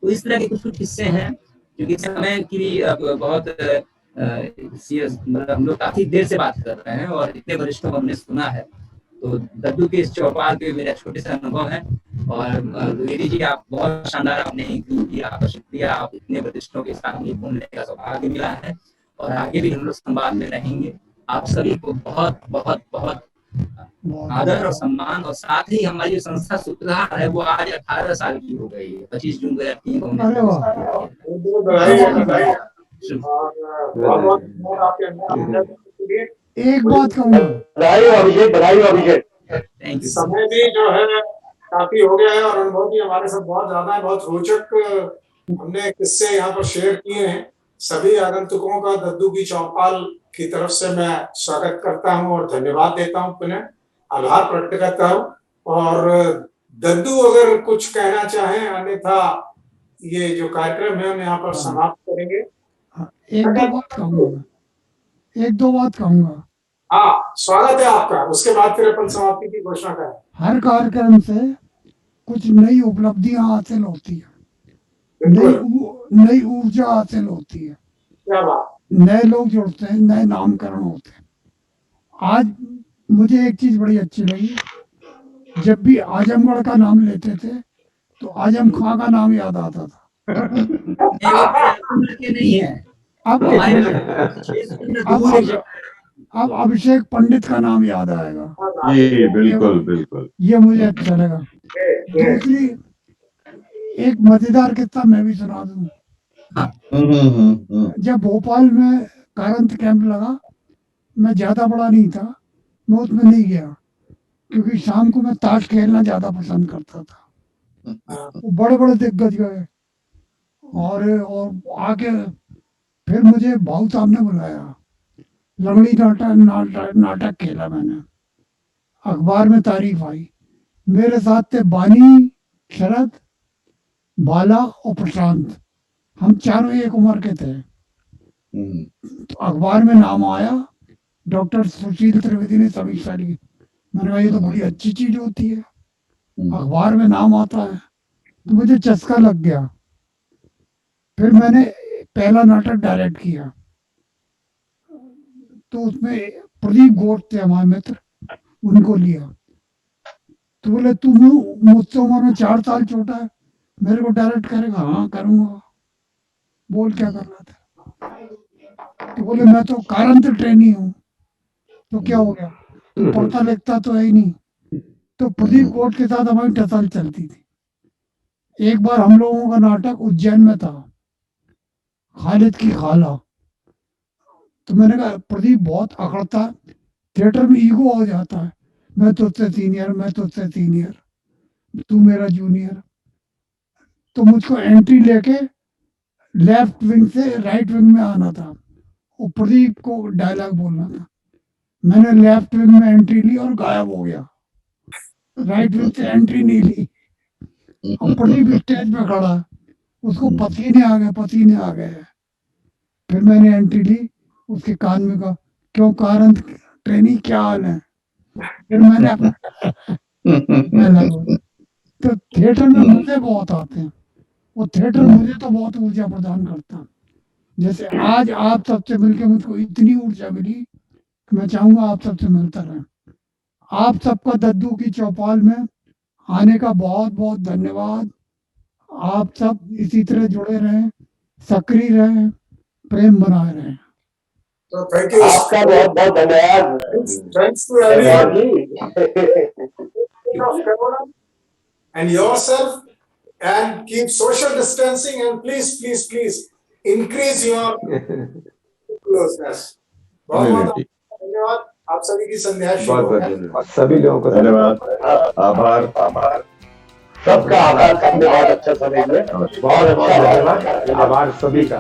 तो इस तरह के कुछ किस्से हैं क्योंकि समय की बहुत मतलब हम लोग काफी देर से बात कर रहे हैं और इतने वरिष्ठों को हमने सुना है। तो दद्दू के इस चौपाल पे मेरा छोटे से अनुभव है। और द्विवेदी जी आप बहुत शानदार आपने इंक्लूड किया, आपका शुक्रिया। आप इतने वरिष्ठों के साथ ये बोलने का सौभाग्य मिला है और आगे भी हम लोग संवाद में रहेंगे। आप सभी को बहुत बहुत बहुत बहुत आदर और सम्मान, और साथ ही हमारी जो संस्था सूत्रधार है वो आज 18 साल की हो गई है। 25 जून 2003 को हमने अरे वाह। बधाई है, बधाई है। और बहुत-बहुत धन्यवाद आपके अंदर के लिए। एक बात कहूंगा, बधाई हो अभिषेक, बधाई हो अभिषेक। Thank you. समय भी जो है काफी हो गया है और अनुभव भी हमारे साथ बहुत ज्यादा है। बहुत रोचक हमने किस्से यहाँ पर शेयर किए हैं। सभी आगंतुकों का दद्दू की चौपाल की तरफ से मैं स्वागत करता हूँ और धन्यवाद देता हूँ, पुनः आभार प्रकट करता हूँ। और दद्दू अगर कुछ कहना चाहें, अन्यथा ये जो कार्यक्रम है हम यहाँ पर समाप्त करेंगे। एक दो बात कहूंगा। हाँ, स्वागत है आपका। उसके बाद फिर अपन समाप्ति की घोषणा करें। हर कार्यक्रम से कुछ नई उपलब्धियां हासिल होती है, नई ऊर्जा हासिल होती है, क्या बात। नए लोग जुड़ते हैं, नए नामकरण होते हैं। आज मुझे एक चीज बड़ी अच्छी लगी, जब भी आजमगढ़ का नाम लेते थे तो आजम खां का नाम याद आता था। नहीं है अब अभिषेक पंडित का नाम याद आएगा। जी बिल्कुल बिल्कुल, ये मुझे अच्छा लगा। दूसरी एक मजेदार किस्सा मैं भी सुना दूं। जब भोपाल में कारंत कैंप लगा, मैं ज्यादा बड़ा नहीं था, मैं उसमें नहीं गया क्योंकि शाम को मैं ताश खेलना ज्यादा पसंद करता था। वो बड़े बड़े दिग्गज गए और आके फिर मुझे भाऊ साहब ने बुलाया। लंगड़ी नाटक खेला मैंने, अखबार में तारीफ आई। मेरे साथ थे बानी, शरद, बाला और प्रशांत। हम चारों एक उम्र के थे। तो अखबार में नाम आया, डॉक्टर सुशील त्रिवेदी ने समीक्षा ली। मैंने कहा ये तो बड़ी अच्छी चीज होती है, अखबार में नाम आता है। तो मुझे चस्का लग गया। फिर मैंने पहला नाटक डायरेक्ट किया, तो उसमें प्रदीप घोष थे हमारे मित्र, उनको लिया। तो बोले तू मुझसे उम्र में 4 साल छोटा है, मेरे को डायरेक्ट करेगा? हाँ करूंगा। बोल क्या करना था? तो बोले मैं तो कारंत ट्रेनी हूँ। तो क्या हो गया, तू पढ़ता लिखता तो है ही नहीं। तो प्रदीप घोष के साथ हमारी टसल चलती थी। एक बार हम लोगों का नाटक उज्जैन में था, खालिद की खाला। तो मैंने कहा प्रदीप बहुत अकड़ता है, थिएटर में ईगो हो जाता है, मैं तुझसे सीनियर, तू मेरा जूनियर। तो मुझको एंट्री लेके लेफ्ट विंग से राइट विंग में आना था और प्रदीप को डायलॉग बोलना था। मैंने लेफ्ट विंग में एंट्री ली और गायब हो गया। राइट विंग से एंट्री नहीं ली और प्रदीप स्टेज पे खड़ा, उसको पसीने आ गए। फिर मैंने एंट्री ली, उसके कान में कहा क्यों कारंत ट्रेनी क्या हाल है? फिर मैंने तो थिएटर में मजे बहुत आते हैं, वो थिएटर मुझे तो बहुत ऊर्जा प्रदान करता है। जैसे आज आप सबसे मिलकर मुझको इतनी ऊर्जा मिली कि मैं चाहूंगा आप सबसे मिलता रहे। आप सबका दद्दू की चौपाल में आने का बहुत बहुत धन्यवाद। आप सब इसी तरह जुड़े रहें, सक्रिय रहें, प्रेम बनाए रहें। तो थैंक यू, आपका बहुत बहुत धन्यवाद। Thanks to everyone and yourself, and keep social distancing, and please increase your closeness. बहुत धन्यवाद। आप सभी की संध्या शुभ हो। बहुत धन्यवाद सभी लोगों को, धन्यवाद, आभार। सबका आभार, सबने बहुत अच्छा समय दिया। बहुत धन्यवाद, आभार सभी का।